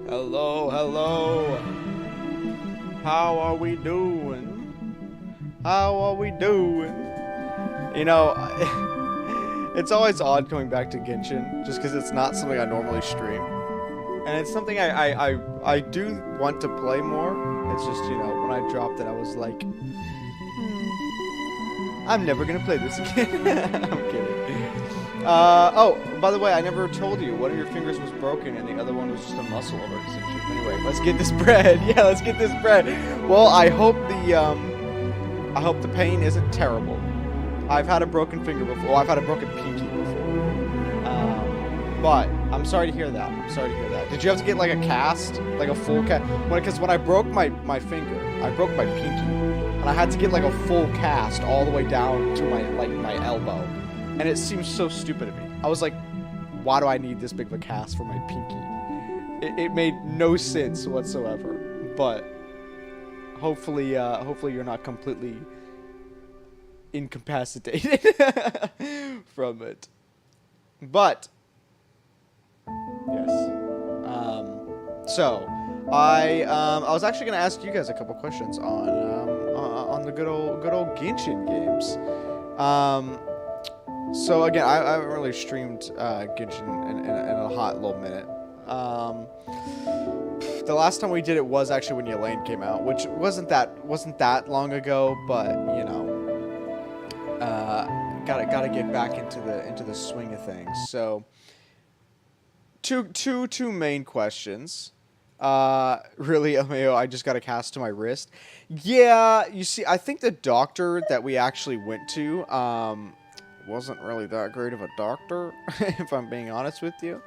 Hello, hello. How are we doing? How are we doing? You know, it's always odd coming back to Genshin, just because it's not something I normally stream. And it's something I do want to play more. It's just, you know, when I dropped it, I was like, I'm never gonna play this again. I'm kidding. Oh, by the way, I never told you. One of your fingers was broken and the other one was just a muscle over extension. Anyway, let's get this bread. Yeah, let's get this bread. Well, I hope the pain isn't terrible. I've had a broken finger before. I've had a broken pinky before. But I'm sorry to hear that. I'm sorry to hear that. Did you have to get like a cast, like a full cast? Because when I broke my finger, I broke my pinky, and I had to get like a full cast all the way down to my elbow. And it seems so stupid to me. I was like, why do I need this big of a cast for my pinky? It made no sense whatsoever. But hopefully you're not completely incapacitated from it. But yes. So I was actually gonna ask you guys a couple questions on the good old Genshin games. So again, I haven't really streamed Genshin in a hot little minute. The last time we did it was actually when Elaine came out, which wasn't that long ago, but you know, gotta get back into the swing of things. So two main questions. Really, Ameo, I just got a cast to my wrist. Yeah, you see, I think the doctor that we actually went to wasn't really that great of a doctor, if I'm being honest with you.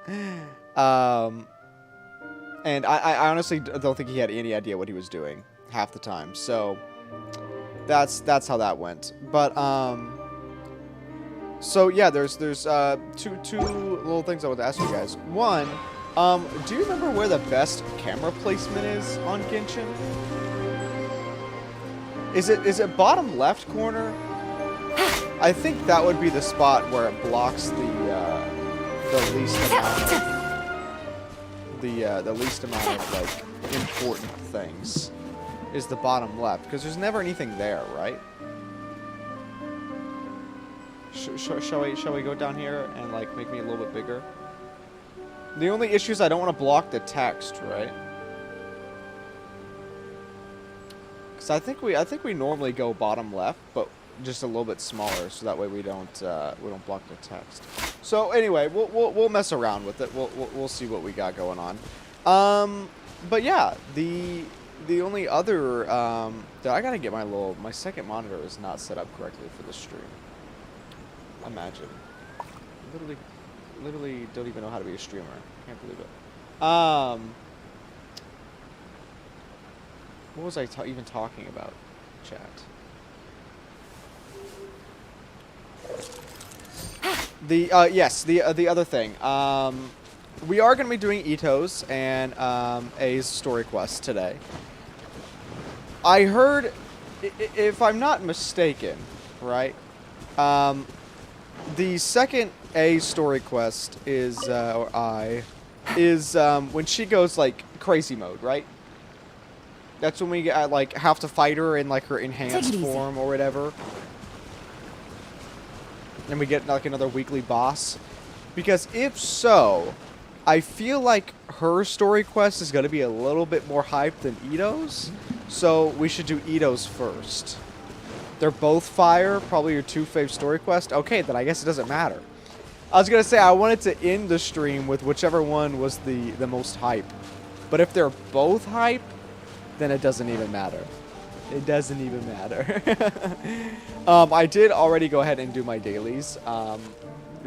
And I honestly don't think he had any idea what he was doing half the time. So that's how that went. But so yeah, there's two little things I want to ask you guys. One, do you remember where the best camera placement is on Genshin? Is it bottom left corner? I think that would be the spot where it blocks the least amount of the least amount of like important things. Is the bottom left, because there's never anything there, right? Shall we go down here and like make me a little bit bigger? The only issue is I don't want to block the text, right? Because I think we normally go bottom left, but just a little bit smaller, so that way we don't block the text. So anyway, we'll mess around with it. We'll see what we got going on. But yeah, the only other I gotta get my second monitor is not set up correctly for the stream. Imagine, literally don't even know how to be a streamer. Can't believe it. What was I even talking about, chat? Yes, the other thing. We are going to be doing Itto's and A's story quest today. I heard, if I'm not mistaken, right? The second A story quest is when she goes like crazy mode, right? That's when we like have to fight her in like her enhanced form or whatever. And we get like another weekly boss. Because if so, I feel like her story quest is going to be a little bit more hyped than Itto's. So we should do Itto's first. They're both fire, probably your two fave story quest. Okay, then I guess it doesn't matter. I was going to say I wanted to end the stream with whichever one was the most hype. But if they're both hype, then it doesn't even matter. It doesn't even matter. I did already go ahead and do my dailies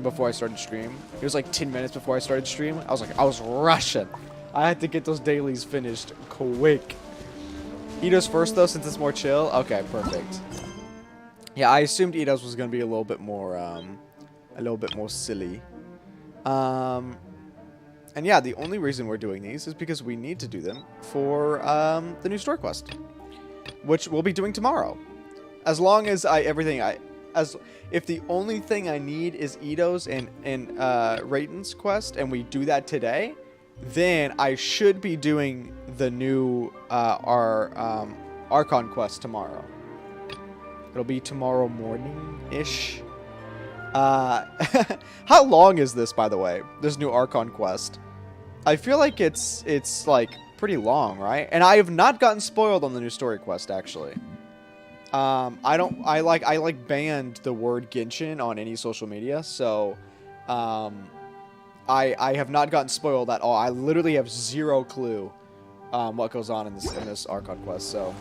before I started stream. It was like 10 minutes before I started stream. I was rushing. I had to get those dailies finished quick. Itto's first though, since it's more chill. Okay, perfect. Yeah, I assumed Itto's was gonna be a little bit more silly. And yeah, the only reason we're doing these is because we need to do them for the new story quest, which we'll be doing tomorrow. As long as if the only thing I need is Itto's and Raiden's quest, and we do that today, then I should be doing the new archon quest tomorrow. It'll be tomorrow morning-ish. How long is this, by the way? This new archon quest. I feel like it's like pretty long, right? And I have not gotten spoiled on the new story quest, actually. I banned the word Genshin on any social media, so I have not gotten spoiled at all. I literally have zero clue what goes on in this archon quest, so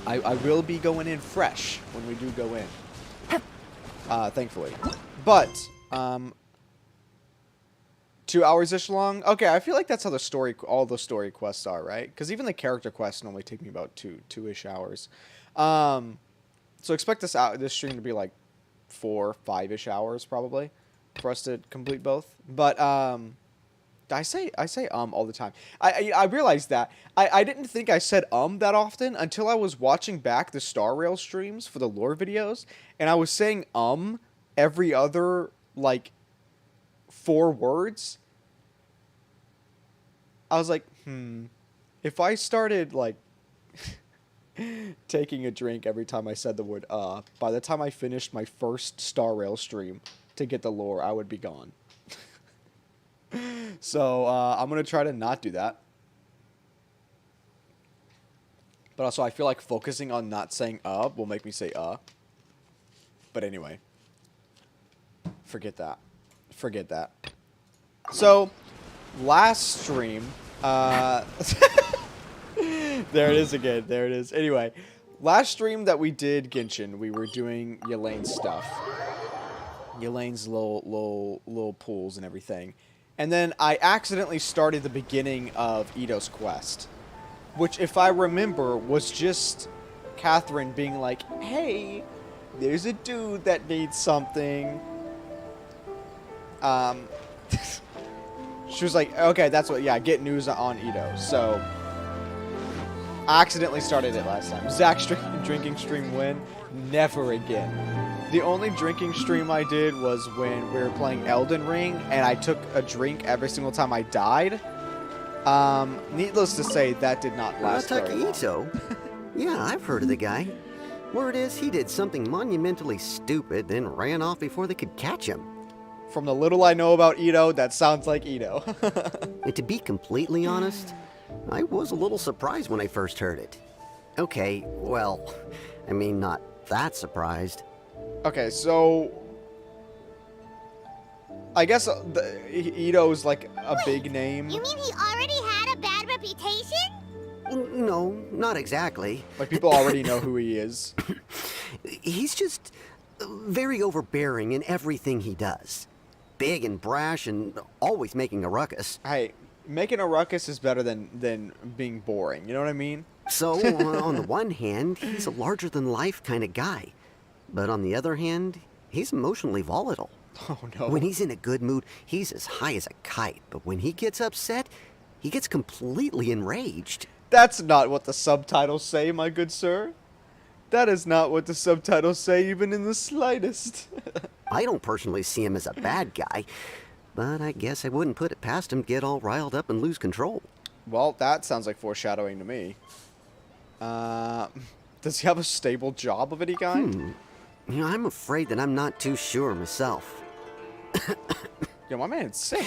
I will be going in fresh when we do go in. Thankfully. But 2 hours-ish long? Okay, I feel like that's how all the story quests are, right? Because even the character quests normally take me about two-ish hours. So expect this stream to be like 4-5-ish hours, probably. for us to complete both. But I say all the time. I realized that I didn't think I said that often until I was watching back the Star Rail streams for the lore videos, and I was saying every other like 4 words. I was like, if I started like taking a drink every time I said the word by the time I finished my first Star Rail stream to get the lore, I would be gone. So I'm gonna try to not do that. But also I feel like focusing on not saying will make me say But anyway. Forget that. Forget that. So last stream there it is again. There it is. Anyway, last stream that we did Genshin, we were doing Yelane's stuff. Yelane's little pools and everything. And then I accidentally started the beginning of Itto's quest. Which, if I remember, was just Catherine being like, hey, there's a dude that needs something. She was like, okay, that's what, yeah, get news on Itto. So, I accidentally started it last time. Zach's drinking stream win. Never again. The only drinking stream I did was when we were playing Elden Ring, and I took a drink every single time I died. Needless to say, that did not last very long. Itto? Yeah, I've heard of the guy. Word is he did something monumentally stupid, then ran off before they could catch him. From the little I know about Itto, that sounds like Itto. And to be completely honest, I was a little surprised when I first heard it. Okay, well, I mean, not that surprised. Okay, so I guess Itto's like a big name. You mean he already had a bad reputation? No, not exactly. Like people already know who he is. He's just very overbearing in everything he does. Big and brash and always making a ruckus. Hey, making a ruckus is better than being boring. You know what I mean? So, on the one hand, he's a larger-than-life kind of guy. But on the other hand, he's emotionally volatile. Oh, no. When he's in a good mood, he's as high as a kite. But when he gets upset, he gets completely enraged. That's not what the subtitles say, my good sir. That is not what the subtitles say, even in the slightest. I don't personally see him as a bad guy, but I guess I wouldn't put it past him to get all riled up and lose control. Well, that sounds like foreshadowing to me. Does he have a stable job of any kind? You know, I'm afraid that I'm not too sure myself. Yo, my man's sick.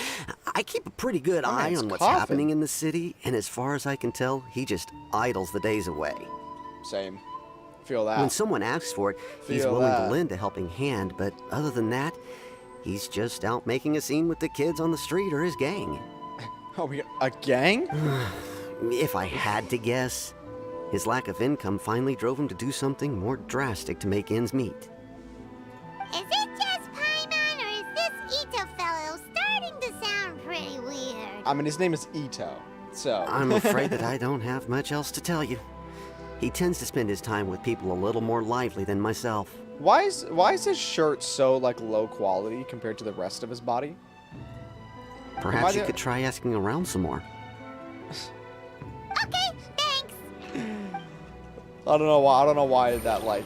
I keep a pretty good eye on what's happening in the city, and as far as I can tell, he just idles the days away. Same. Feel that. When someone asks for it, he's willing to lend a helping hand, but other than that, he's just out making a scene with the kids on the street or his gang. Oh, a gang? If I had to guess, his lack of income finally drove him to do something more drastic to make ends meet. Is it just Paimon, or is this Itto fellow starting to sound pretty weird? I mean, his name is Itto, so... I'm afraid that I don't have much else to tell you. He tends to spend his time with people a little more lively than myself. Why is his shirt so, like, low quality compared to the rest of his body? Perhaps you could try asking around some more. Okay, thanks. I don't know why that, like,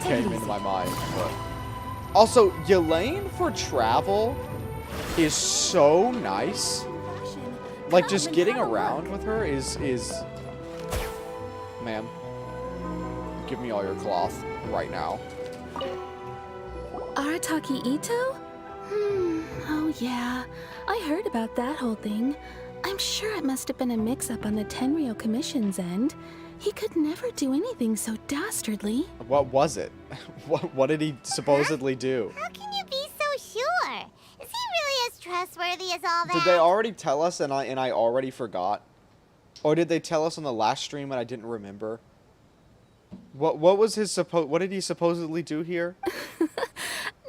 came into my mind, but... Also, Yelane for travel is so nice. Like, just getting around with her is... Ma'am, give me all your cloth right now. Arataki Itto? Oh yeah, I heard about that whole thing. I'm sure it must have been a mix-up on the Tenryou Commission's end. He could never do anything so dastardly. What was it? What did he supposedly do? How can you be so sure? Is he really as trustworthy as all that? Did they already tell us and I already forgot? Or did they tell us on the last stream and I didn't remember? What was his what did he supposedly do here?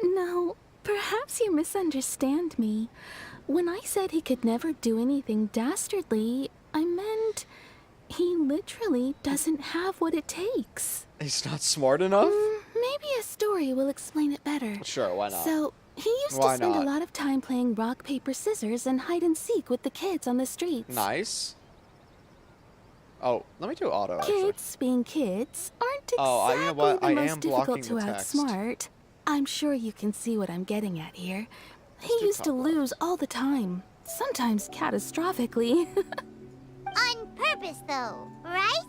No, perhaps you misunderstand me. When I said he could never do anything dastardly, I meant he literally doesn't have what it takes. He's not smart enough? Maybe a story will explain it better. Sure, why not? So, He used Why to spend not? a lot of time playing rock, paper, scissors and hide and seek with the kids on the streets. Nice. Oh, let me do auto, actually. Kids, being kids, aren't exactly Oh, you know what? the I most am difficult blocking to the text. outsmart. I'm sure you can see what I'm getting at here. He do used to top row. lose all the time, sometimes catastrophically. On purpose, though, right?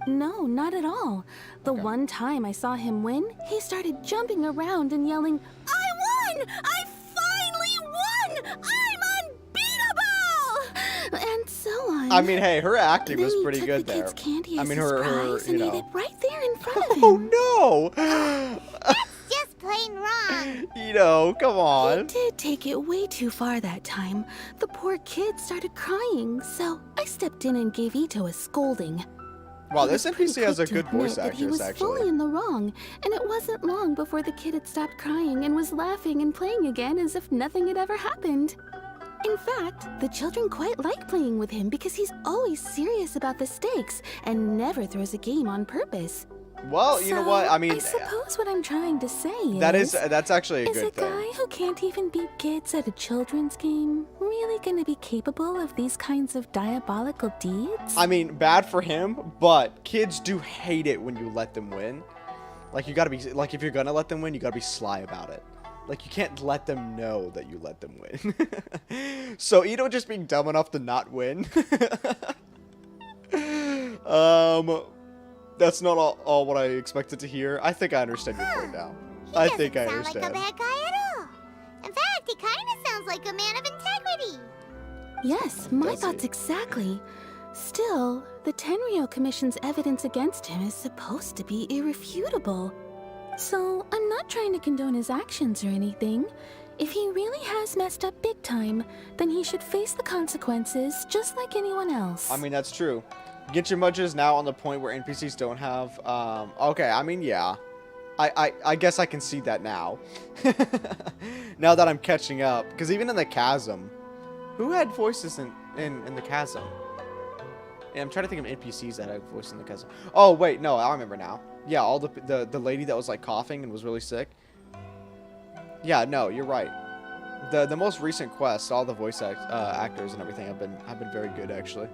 No, not at all. The one time I saw him win, he started jumping around and yelling, "I won! I finally won! I'm unbeatable!" And so on. I mean, hey, her acting Then was he pretty took good the there. kid's candy I as mean, his her, prize you and ate know. it right there in front of him. Oh no! Just plain wrong. Itto, come He on. did take it way too far that time. The poor kid started crying, so I stepped in and gave Itto a scolding. Wow, He this was pretty NPC has a quick to good voice admit that he actress, was fully actually. in the wrong, and it wasn't long before the kid had stopped crying and was laughing and playing again as if nothing had ever happened. In fact, the children quite like playing with him because he's always serious about the stakes and never throws a game on purpose. Well, you know what? So, I mean, I suppose what I'm trying to say that's actually a is a good thing. guy who can't even beat kids at a children's game really gonna be capable of these kinds of diabolical deeds? I mean, bad for him, but kids do hate it when you let them win. Like, you gotta be, like, if you're gonna let them win, you gotta be sly about it. Like, you can't let them know that you let them win. So, Itto just being dumb enough to not win. That's not all what I expected to hear. I think I understand your point now. He I doesn't think I sound like a understand. bad guy at all. In fact, he kind of sounds like a man of integrity. Yes, my Does he? thoughts exactly. Still, the Tenryou Commission's evidence against him is supposed to be irrefutable. So, I'm not trying to condone his actions or anything. If he really has messed up big time, then he should face the consequences just like anyone else. I mean, that's true. Genshin Mudge is now on the point where NPCs don't have, okay, I mean, yeah. I guess I can see that now. Now that I'm catching up. Because even in the chasm, who had voices in the chasm? Yeah, I'm trying to think of NPCs that had voices in the chasm. Oh, wait, no, I remember now. Yeah, all the lady that was, like, coughing and was really sick. Yeah, no, you're right. The most recent quests, all the voice actors and everything have been very good, actually.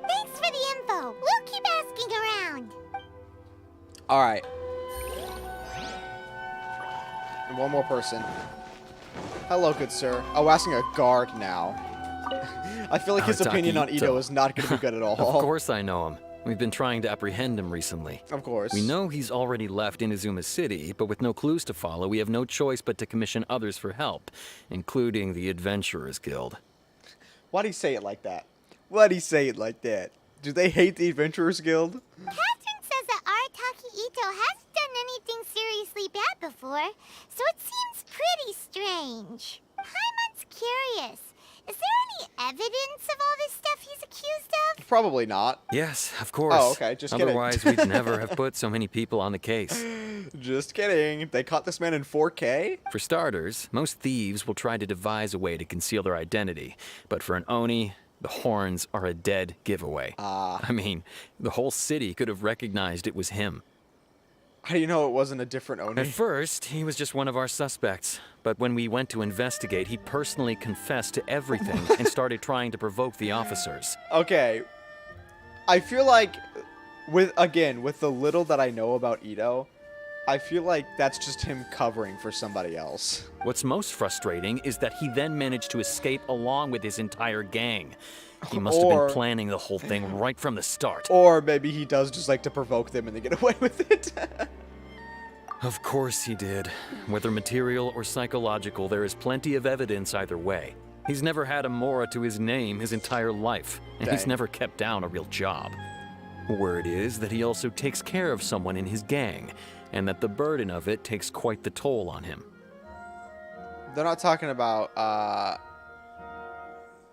Thanks for the info. We'll keep asking around. All right. And one more person. Hello, good sir. Oh, asking a guard now. I feel like his opinion on Itto is not going to be good at all. Of course I know him. We've been trying to apprehend him recently. Of course. We know he's already left Inazuma City, but with no clues to follow, we have no choice but to commission others for help, including the Adventurers Guild. Why'd he say it like that? Why'd he say it like that? Do they hate the Adventurers Guild? Catherine says that Arataki Itto hasn't done anything seriously bad before, so it seems pretty strange. Paimon's curious. Is there any evidence of all this stuff he's accused of? Probably not. Yes, of course. Oh, okay, just kidding. Otherwise, we'd never have put so many people on the case. Just kidding. They caught this man in 4K? For starters, most thieves will try to devise a way to conceal their identity, but for an Oni, the horns are a dead giveaway. I mean, the whole city could have recognized it was him. How do you know it wasn't a different At Oni? first, he was just one of our suspects, but when we went to investigate, he personally confessed to everything and started trying to provoke the officers. Okay. I feel like, with the little that I know about Itto, I feel like that's just him covering for somebody else. What's most frustrating is that he then managed to escape along with his entire gang. He must have Or- been planning the whole thing right from the start. Or maybe he does just like to provoke them and they get away with it. Of course he did. Whether material or psychological, there is plenty of evidence either way. He's never had a Mora to his name his entire life, and he's Dang. never kept down a real job. Word is that he also takes care of someone in his gang, and that the burden of it takes quite the toll on him. They're not talking about,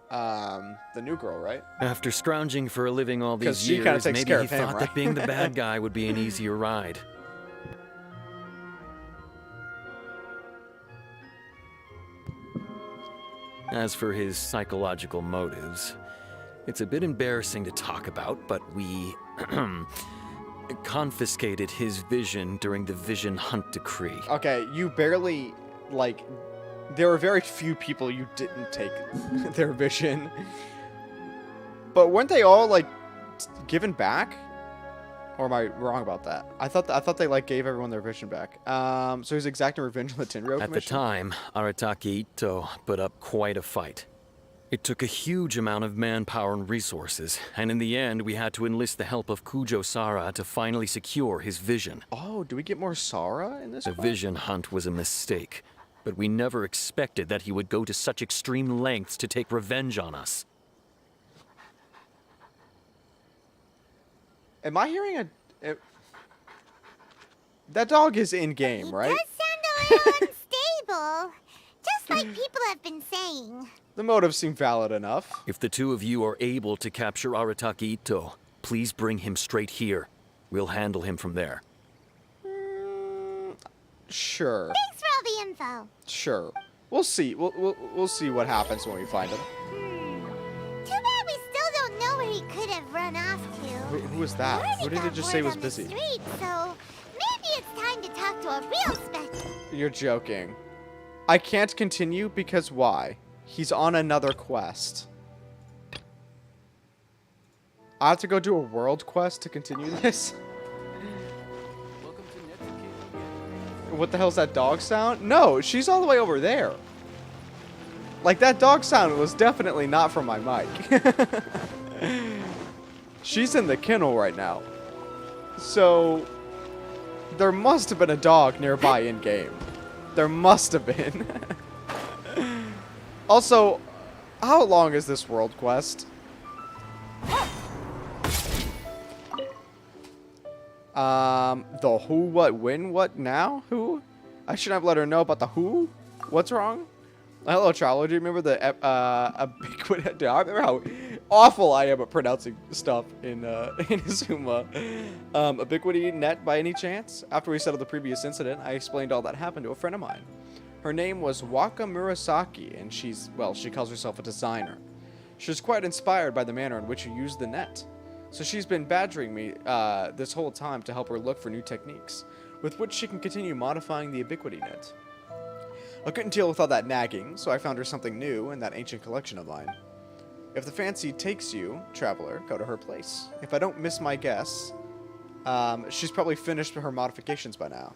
the new girl, right? After scrounging for a living all 'Cause these she kinda years, takes maybe care he of him, thought right? that being the bad guy would be an easier ride. As for his psychological motives, it's a bit embarrassing to talk about, but we confiscated his vision during the Vision Hunt Decree. Okay, you barely like, there were very few people you didn't take their vision. But weren't they all, like, given back? Or am I wrong about that? I thought they, like, gave everyone their vision back. So he's exacting revenge on the Tenryou At the Commission? time, Arataki Itto put up quite a fight. It took a huge amount of manpower and resources, and in the end, we had to enlist the help of Kujo Sara to finally secure his vision. Oh, do we get more Sara in this The quest? vision hunt was a mistake, but we never expected that he would go to such extreme lengths to take revenge on us. Am I hearing that dog is in-game, right? It does sound a little unstable. Just like people have been saying. The motives seem valid enough. If the two of you are able to capture Arataki Itto, please bring him straight here. We'll handle him from there. Sure. Thanks for all the info. Sure. We'll see. We'll see what happens when we find him. Too bad we still don't know where he could have run off to. Who was that? Already Who did got it just say word was on the busy? street, so maybe it's time to talk to a real specialist. You're joking. I can't continue because why? He's on another quest. I have to go do a world quest to continue this? What the hell's that dog sound? No, she's all the way over there. Like, that dog sound was definitely not from my mic. She's in the kennel right now. So, there must have been a dog nearby in-game. There must have been. Also, how long is this world quest? The who, what, when, what, now? Who? I should have let her know about the who? What's wrong? Hello, Traveler. Do you remember the, Dude, I remember how awful I am at pronouncing stuff in Izuma. Ubiquity net by any chance? After we settled the previous incident, I explained all that happened to a friend of mine. Her name was Waka Murasaki, and she calls herself a designer. She was quite inspired by the manner in which you use the net. So she's been badgering me this whole time to help her look for new techniques, with which she can continue modifying the Ubiquity net. I couldn't deal with all that nagging, so I found her something new in that ancient collection of mine. If the fancy takes you, Traveler, go to her place. If I don't miss my guess, she's probably finished her modifications by now.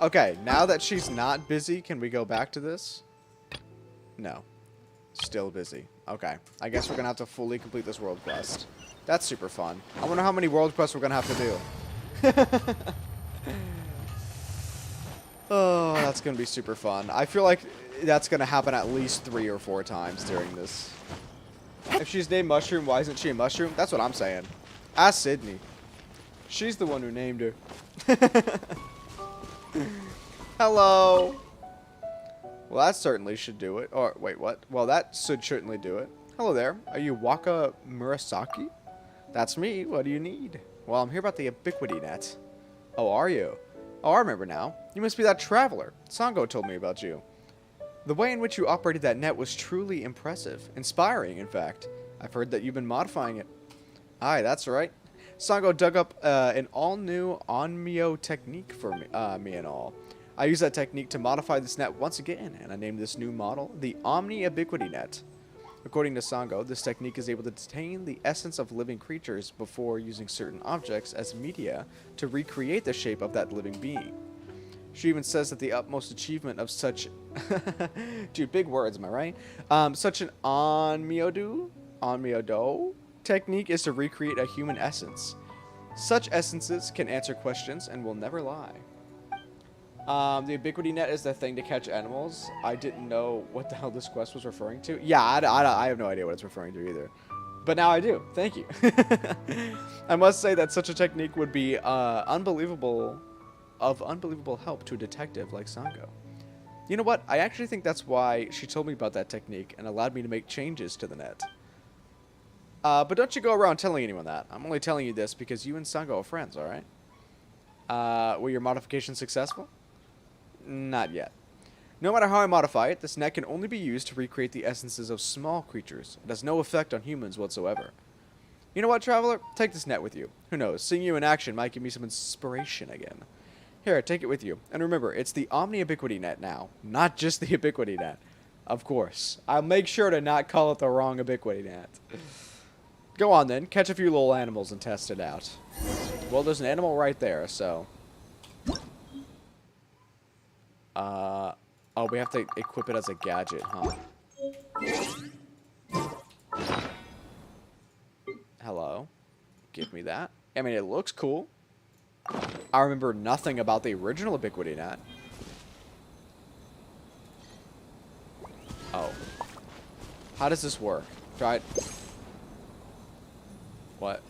Okay, now that she's not busy, can we go back to this? No. Still busy. Okay. I guess we're going to have to fully complete this world quest. That's super fun. I wonder how many world quests we're going to have to do. Oh, that's going to be super fun. I feel like that's going to happen at least 3 or 4 times during this. If she's named Mushroom, why isn't she a mushroom? That's what I'm saying. Ask Sydney. She's the one who named her. Hello. Well, that certainly should do it. Or, wait, what? Well, that should certainly do it. Hello there. Are you Waka Murasaki? That's me. What do you need? Well, I'm here about the Ubiquity net. Oh, are you? Oh, I remember now. You must be that traveler. Sango told me about you. The way in which you operated that net was truly impressive. Inspiring, in fact. I've heard that you've been modifying it. Aye, that's right. Sango dug up an all-new Onmyo technique for me and all. I used that technique to modify this net once again, and I named this new model the Omni Ubiquity Net. According to Sango, this technique is able to detain the essence of living creatures before using certain objects as media to recreate the shape of that living being. She even says that the utmost achievement of such... Dude, big words, am I right? Such an Onmyodo technique is to recreate a human essence. Such essences can answer questions and will never lie. The Ubiquity Net is the thing to catch animals. I didn't know what the hell this quest was referring to. Yeah, I have no idea what it's referring to either. But now I do. Thank you. I must say that such a technique would be unbelievable help to a detective like Sango. You know what? I actually think that's why she told me about that technique and allowed me to make changes to the net. But don't you go around telling anyone that. I'm only telling you this because you and Sango are friends, alright? Were your modifications successful? Not yet. No matter how I modify it, this net can only be used to recreate the essences of small creatures. It has no effect on humans whatsoever. You know what, Traveler? Take this net with you. Who knows? Seeing you in action might give me some inspiration again. Here, take it with you. And remember, it's the Omni-Ubiquity Net now, not just the Ubiquity Net. Of course. I'll make sure to not call it the wrong Ubiquity Net. Go on then, catch a few little animals and test it out. Well, there's an animal right there, so... Oh, we have to equip it as a gadget, huh? Hello. Give me that. I mean, it looks cool. I remember nothing about the original Ubiquity Net. Oh. How does this work? Try it. What?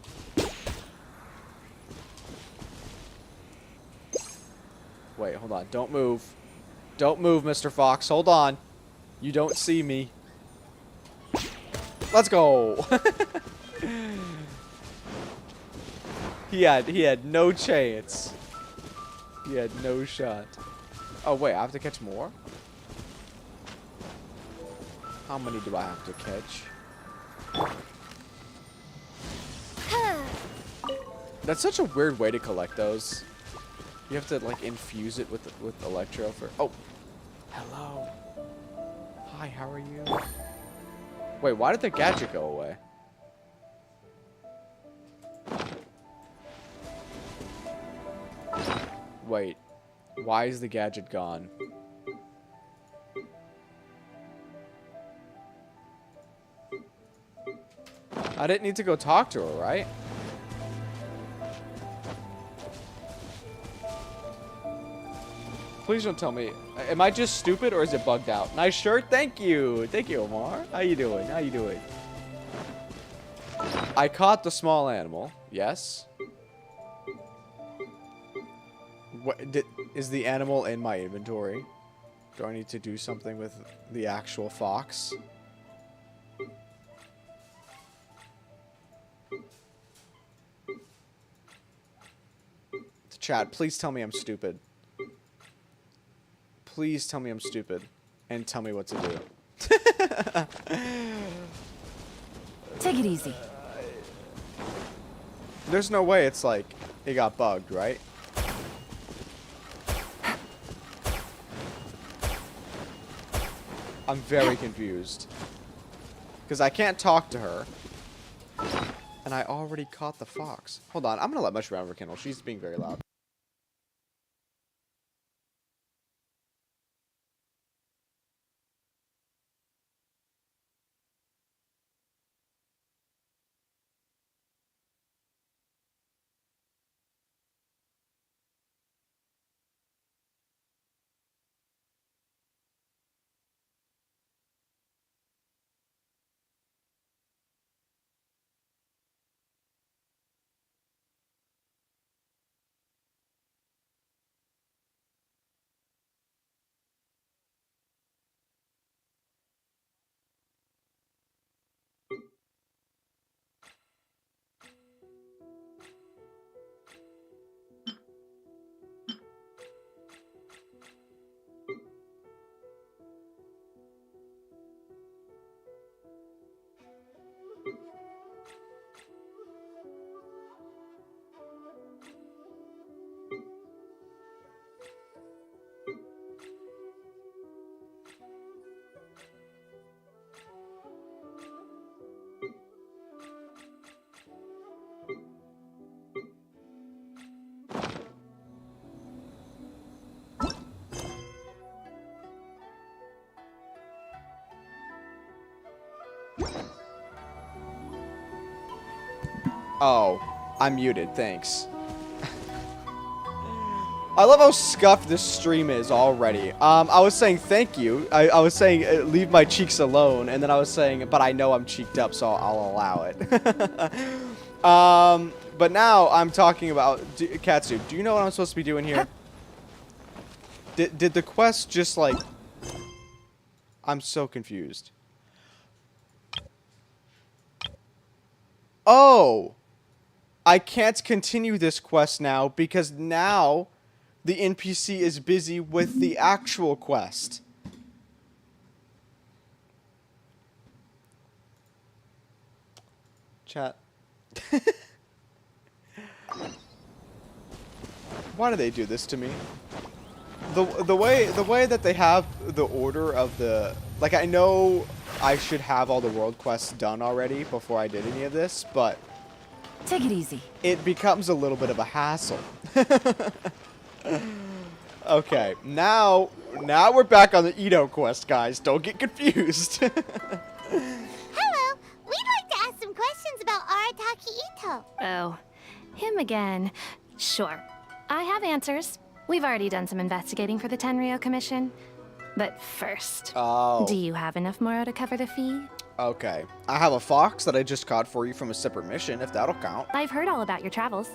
Wait, hold on. Don't move. Don't move, Mr. Fox. Hold on. You don't see me. Let's go. He had no chance. He had no shot. Oh wait, I have to catch more? How many do I have to catch? That's such a weird way to collect those. You have to like infuse it with electro for. Oh, hello. Hi, how are you? Wait, why did the gadget go away? Wait, why is the gadget gone? I didn't need to go talk to her, right? Please don't tell me. Am I just stupid or is it bugged out? Nice shirt. Thank you. Thank you, Omar. How you doing? How you doing? I caught the small animal. Yes. What is the animal in my inventory? Do I need to do something with the actual fox? Chat, please tell me I'm stupid. Please tell me I'm stupid. And tell me what to do. Take it easy. There's no way it's like, it got bugged, right? I'm very confused. Because I can't talk to her. And I already caught the fox. Hold on, I'm going to let Mushroom rekindle. She's being very loud. Oh, I'm muted, thanks. I love how scuffed this stream is already. I was saying thank you. I was saying leave my cheeks alone, and then I was saying, but I know I'm cheeked up, so I'll allow it. But now I'm talking about Katsu. Do you know what I'm supposed to be doing here? Did the quest just like? I'm so confused. Oh, I can't continue this quest now because now the NPC is busy with the actual quest. Chat. Why do they do this to me? The way that they have the order of the, like, I know I should have all the world quests done already before I did any of this, but Take it easy. it becomes a little bit of a hassle. Okay, now we're back on the Itto quest, guys. Don't get confused. Hello. We'd like to ask some questions about Arataki Itto. Oh, him again. Sure. I have answers. We've already done some investigating for the Tenryou Commission. But first, Oh. do you have enough Moro to cover the fee? Okay. I have a fox that I just caught for you from a separate mission, if that'll count. I've heard all about your travels.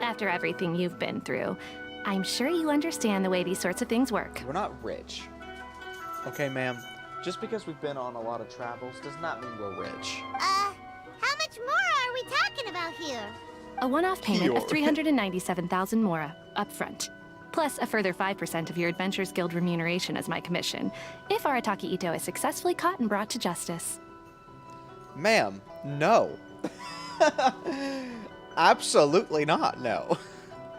After everything you've been through, I'm sure you understand the way these sorts of things work. We're not rich. Okay, ma'am. Just because we've been on a lot of travels does not mean we're rich. How much more are we talking about here? A one-off payment Pure. of 397,000 Mora up front, plus a further 5% of your Adventurers Guild remuneration as my commission, if Arataki Itto is successfully caught and brought to justice. Ma'am, no. Absolutely not, no.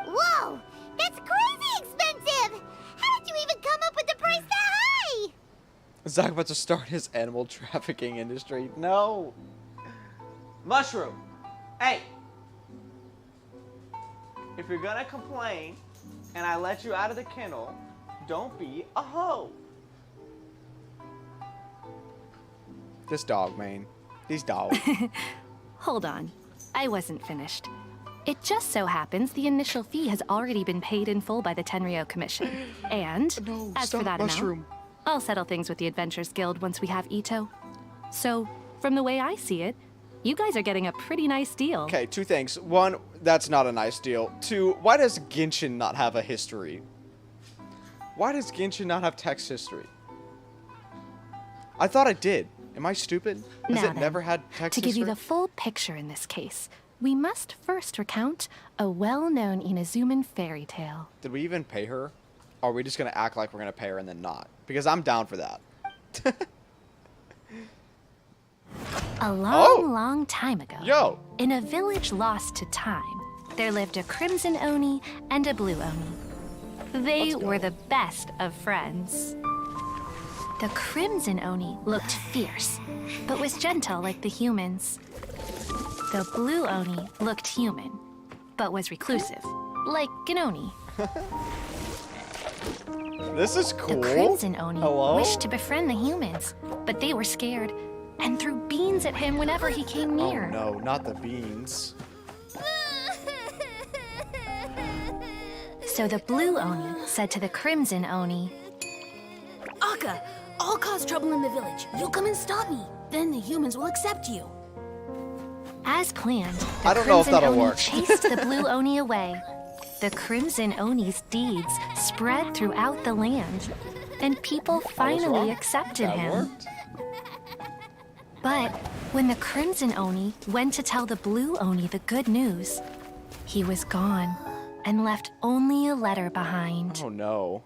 Whoa! That's crazy expensive! How did you even come up with the price that high? Zach about to start his animal trafficking industry. No. Mushroom. Hey. If you're gonna complain and I let you out of the kennel, don't be a hoe. This dog, man. These dogs. Hold on. I wasn't finished. It just so happens the initial fee has already been paid in full by the Tenryou Commission. And, No, as stop, for that Mushroom. amount, I'll settle things with the Adventurers Guild once we have Itto. So, from the way I see it, you guys are getting a pretty nice deal. Okay, two things. One, that's not a nice deal. Two, why does Genshin not have a history? Why does Genshin not have text history? I thought it did. Am I stupid? Has Now it then, never had text To give history? you the full picture in this case, we must first recount a well-known Inazuman fairy tale. Did we even pay her? Or are we just going to act like we're going to pay her and then not? Because I'm down for that. A long, Oh! long time ago, Yo! in a village lost to time, there lived a crimson Oni and a blue Oni. They Let's go. were the best of friends. The crimson Oni looked fierce, but was gentle like the humans. The blue Oni looked human, but was reclusive, like an Oni. This is cool. The crimson Oni Hello? wished to befriend the humans, but they were scared and threw beans at him whenever he came near. Oh no, not the beans. So the blue Oni said to the crimson Oni, Akka, I'll cause trouble in the village. You come and stop me. Then the humans will accept you. as planned, the I don't know if crimson that'll Oni work. chased the blue Oni away. The crimson Oni's deeds spread throughout the land, and people finally wrong. accepted That him. worked. But when the crimson Oni went to tell the blue Oni the good news, he was gone and left only a letter behind. Oh no.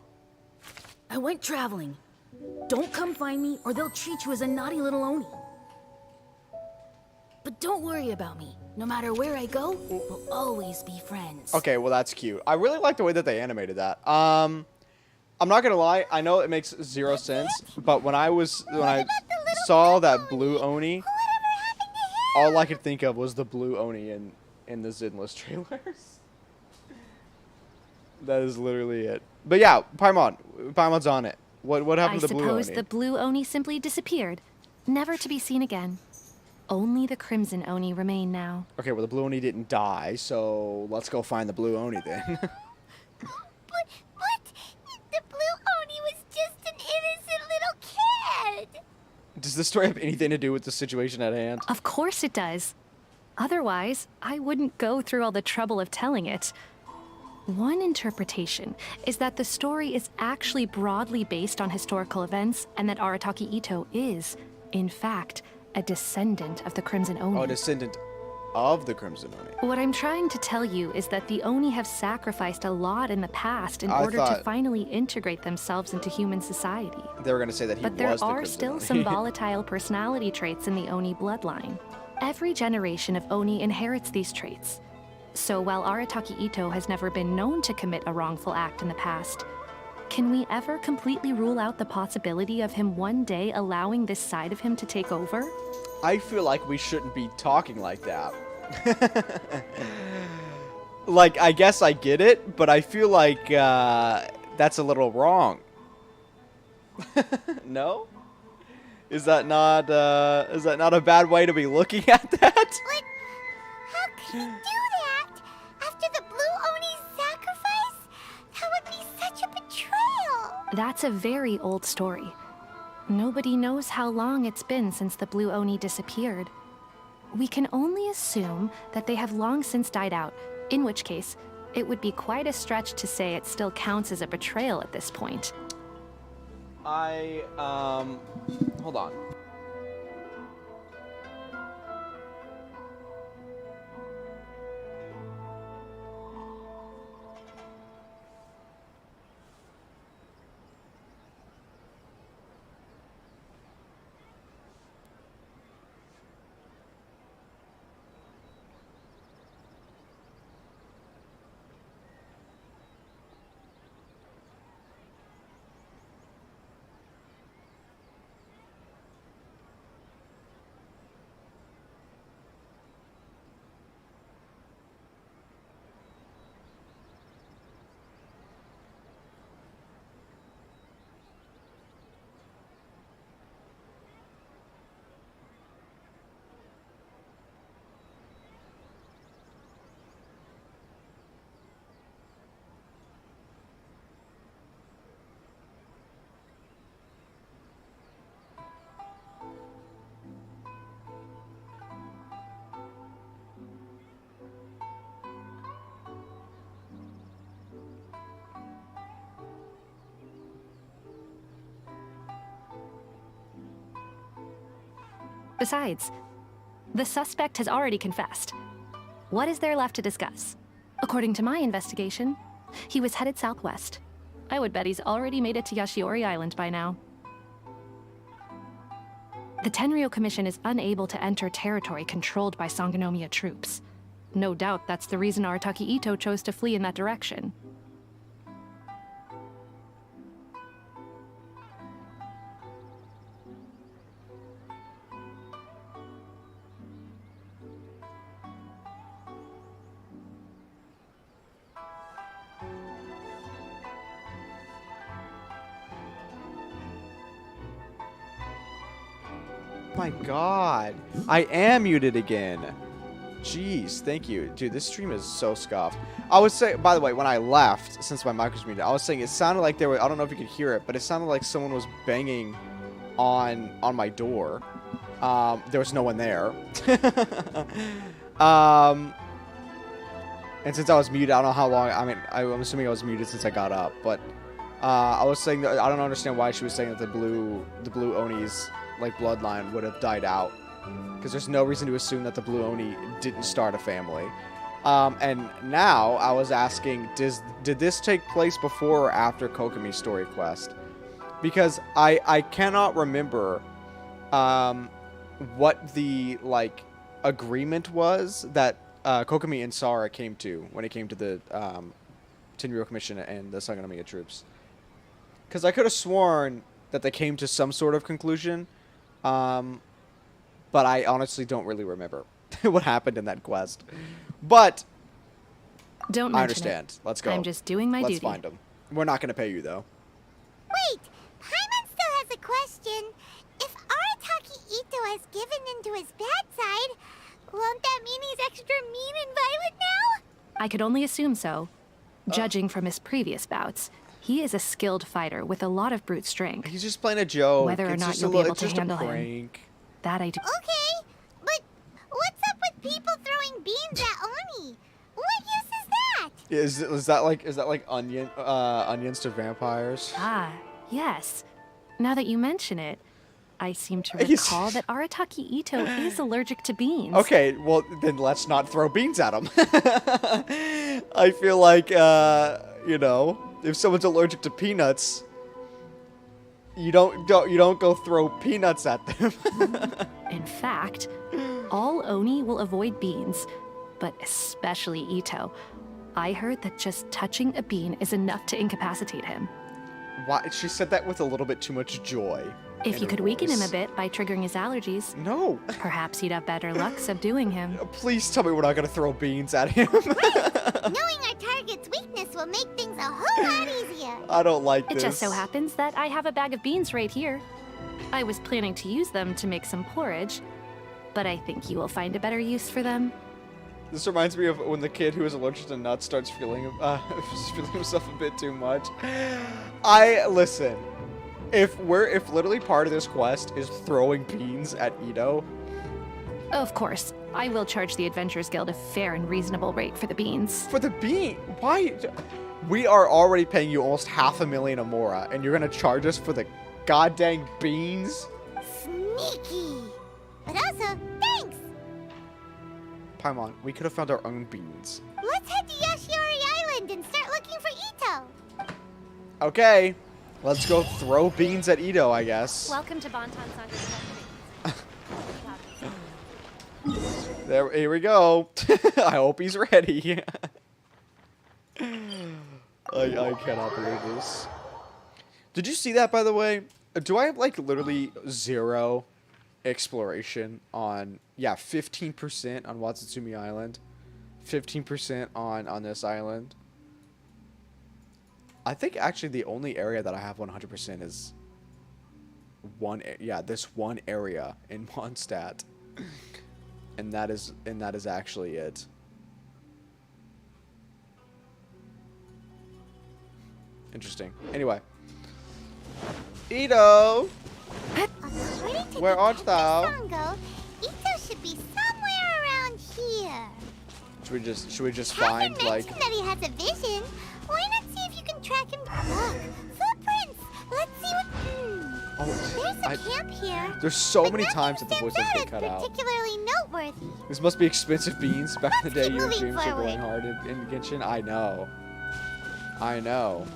I went traveling. Don't come find me or they'll treat you as a naughty little Oni. But don't worry about me. No matter where I go, we'll always be friends. Okay, well that's cute. I really like the way that they animated that. I'm not gonna lie, I know it makes zero sense, but when I saw that blue Oni, all I could think of was the blue Oni in the Zinless trailers. That is literally it. But yeah, Paimon's on it. What I happened to the blue suppose Oni? the blue Oni simply disappeared, never to be seen again. Only the crimson Oni remain now. Okay, well the blue Oni didn't die, so let's go find the blue Oni then. But the blue Oni was just an innocent little kid. Does this story have anything to do with the situation at hand? Of course it does. Otherwise, I wouldn't go through all the trouble of telling it. One interpretation is that the story is actually broadly based on historical events and that Arataki Itto is, in fact, a descendant of the Crimson Oni. Oh, a descendant of the Crimson Oni. What I'm trying to tell you is that the Oni have sacrificed a lot in the past in I order to thought- finally integrate themselves into human society. They were gonna say that he But there was the are Crimson still Oni. some volatile personality traits in the Oni bloodline. Every generation of Oni inherits these traits. So while Arataki Itto has never been known to commit a wrongful act in the past, can we ever completely rule out the possibility of him one day allowing this side of him to take over? I feel like we shouldn't be talking like that. Like, I guess I get it, but I feel like that's a little wrong. No? Is that not a bad way to be looking at that? But how could he do that? After the Blue Oni's sacrifice? That would be such a betrayal. That's a very old story. Nobody knows how long it's been since the Blue Oni disappeared. We can only assume that they have long since died out, in which case, it would be quite a stretch to say it still counts as a betrayal at this point. Hold on. Besides, the suspect has already confessed. What is there left to discuss? According to my investigation, he was headed southwest. I would bet he's already made it to Yashiori Island by now. The Tenryou Commission is unable to enter territory controlled by Sangonomiya troops. No doubt that's the reason Arataki Itto chose to flee in that direction. My god, I am muted again. Jeez, thank you. Dude, this stream is so scuffed. I was saying, by the way, when I left, since my mic was muted, I was saying it sounded like there were, I don't know if you could hear it, but it sounded like someone was banging on my door. There was no one there. And since I was muted, I don't know how long, I mean, I'm assuming I was muted since I got up, but I was saying that I don't understand why she was saying that the blue Oni's like bloodline would have died out, because there's no reason to assume that the Blue Oni didn't start a family. And now I was asking, did this take place before or after Kokomi's story quest? Because I cannot remember what the like agreement was that Kokomi and Sara came to when it came to the Tenryou Commission and the Sangonomiya troops. Because I could have sworn that they came to some sort of conclusion. But I honestly don't really remember what happened in that quest. But Don't I mention understand. it. Let's go. I'm just doing my duty. Let's find them. We're not going to pay you, though. Wait, Paimon still has a question. If Arataki Itto has given into his bad side, won't that mean he's extra mean and violent now? I could only assume so. Judging from his previous bouts, he is a skilled fighter with a lot of brute strength. He's just playing a joke. Whether or It's not just you'll a be little, able it's to just handle a him. prank. That I do. Okay, but what's up with people throwing beans at Oni? What use is that? Is that like onions to vampires? Ah, yes. Now that you mention it, I seem to He's- recall that Arataki Itto is allergic to beans. Okay, well then let's not throw beans at him. I feel like you know, if someone's allergic to peanuts, you don't go throw peanuts at them. In fact, all Oni will avoid beans, but especially Itto. I heard that just touching a bean is enough to incapacitate him. Why? She said that with a little bit too much joy. If in you her could weaken him a voice. bit by triggering his allergies, No. perhaps you'd have better luck subduing him. Please tell me we're not gonna throw beans at him. Knowing our target's weakness will make things a whole lot easier. I don't like It this. just so happens that I have a bag of beans right here. I was planning to use them to make some porridge, but I think you will find a better use for them. This reminds me of when the kid who is allergic to nuts starts feeling himself a bit too much. Listen. If literally part of this quest is throwing beans at Itto, Of course, I will charge the Adventurers Guild a fair and reasonable rate for the beans. for the bean, why? We are already paying you almost $500,000 Amora, and you're gonna charge us for the goddamn beans? Sneaky. But also, thanks. Paimon, we could have found our own beans. Let's head to Yashiori Island and start looking for Itto. Okay, let's go throw beans at Itto, I guess. Welcome to Bonton Here we go. I hope he's ready. I cannot believe this. Did you see that, by the way? Do I have, like, literally 0 exploration on... Yeah, 15% on Watsutsumi Island. 15% on this island. I think, actually, the only area that I have 100% is... this one area in Mondstadt. And that is actually it. Interesting. Anyway. Itto! According to Where art thou? Detective Sango, Itto should be somewhere around here. Should we just Catherine find, like... mentioned that he has a vision. Why not see if you can track him? Look, footprints. Let's see what... Oh, There's a camp here. there's so but many nothing times that the voice has been stands cut out as out. particularly noteworthy. This must be expensive beans. Back in the day, keep your moving dreams were forward. going hard in Genshin. I know. I know.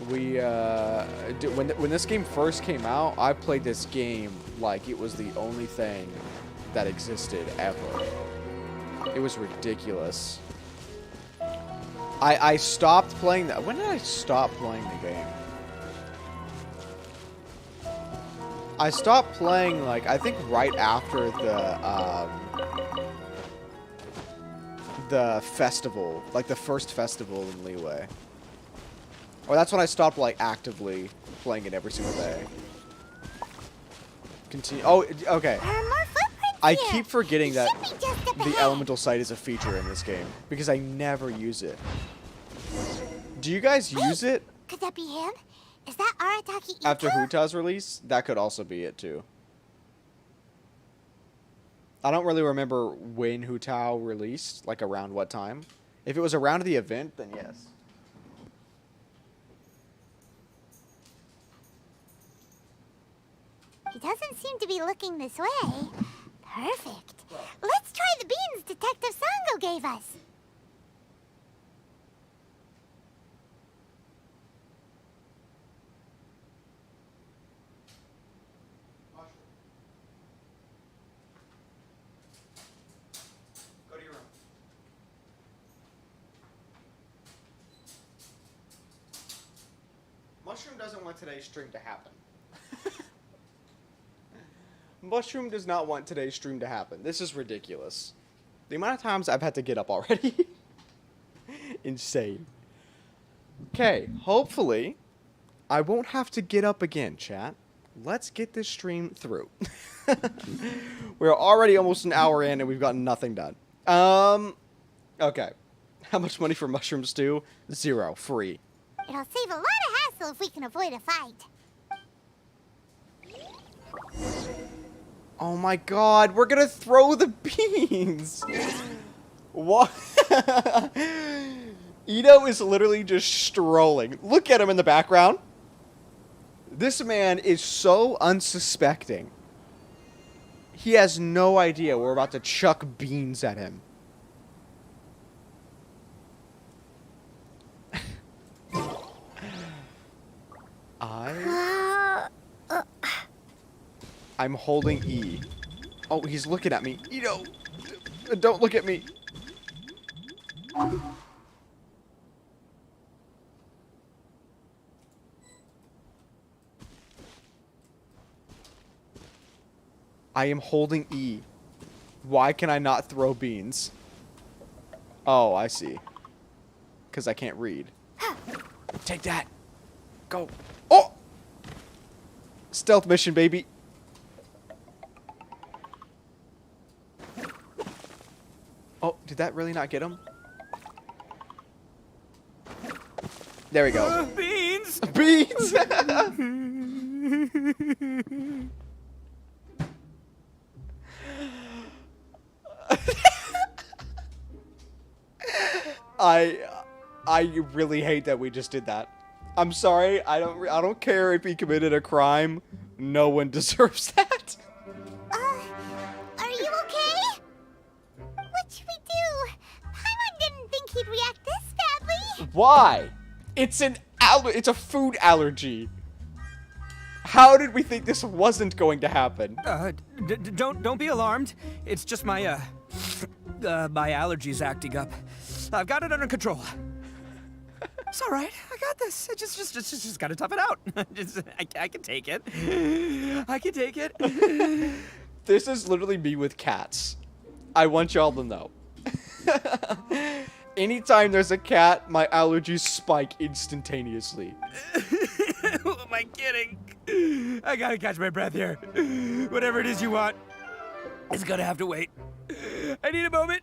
When this game first came out, I played this game like it was the only thing that existed ever. It was ridiculous. I stopped playing that. When did I stop playing the game? I stopped playing, like, I think right after the festival, like the first festival in Leeway. Or that's when I stopped, like, actively playing it every single day. Continue. Oh, okay. There are more footprints I here. keep forgetting He that should be just up the ahead. elemental sight is a feature in this game because I never use it. Do you guys use it Could that be him? Is that Arataki Itto? after Huta's release? That could also be it too. I don't really remember when Hutao released, like around what time. If it was around the event, then yes. He doesn't seem to be looking this way. Perfect. Let's try the beans Detective Sango gave us. Go to your room. Mushroom doesn't want today's stream to happen. Mushroom does not want today's stream to happen. This is ridiculous. The amount of times I've had to get up already. Insane. Okay, hopefully I won't have to get up again, chat. Let's get this stream through. We're already almost an hour in and we've got nothing done. Okay. How much money for mushroom stew? 0. Free. It'll save a lot of hassle if we can avoid a fight. Oh my god, we're gonna throw the beans! What? Itto is literally just strolling. Look at him in the background. This man is so unsuspecting. He has no idea we're about to chuck beans at him. I'm holding E. Oh, he's looking at me. Itto! Don't look at me. I am holding E. Why can I not throw beans? Oh, I see. Because I can't read. Take that. Go. Oh! Stealth mission, baby. Oh, did that really not get him? There we go. Beans! Beans! I really hate that we just did that. I'm sorry. I don't care if he committed a crime. No one deserves that. Are you okay? What should we do? Paimon didn't think he'd react this badly. Why? It's a food allergy. How did we think this wasn't going to happen? Don't be alarmed. It's just my my allergies acting up. I've got it under control. It's all right. I got this. I just gotta tough it out. I can take it. I can take it. This is literally me with cats. I want y'all to know. Anytime there's a cat, my allergies spike instantaneously. Who am I kidding? I gotta catch my breath here. Whatever it is you want, it's gonna have to wait. I need a moment.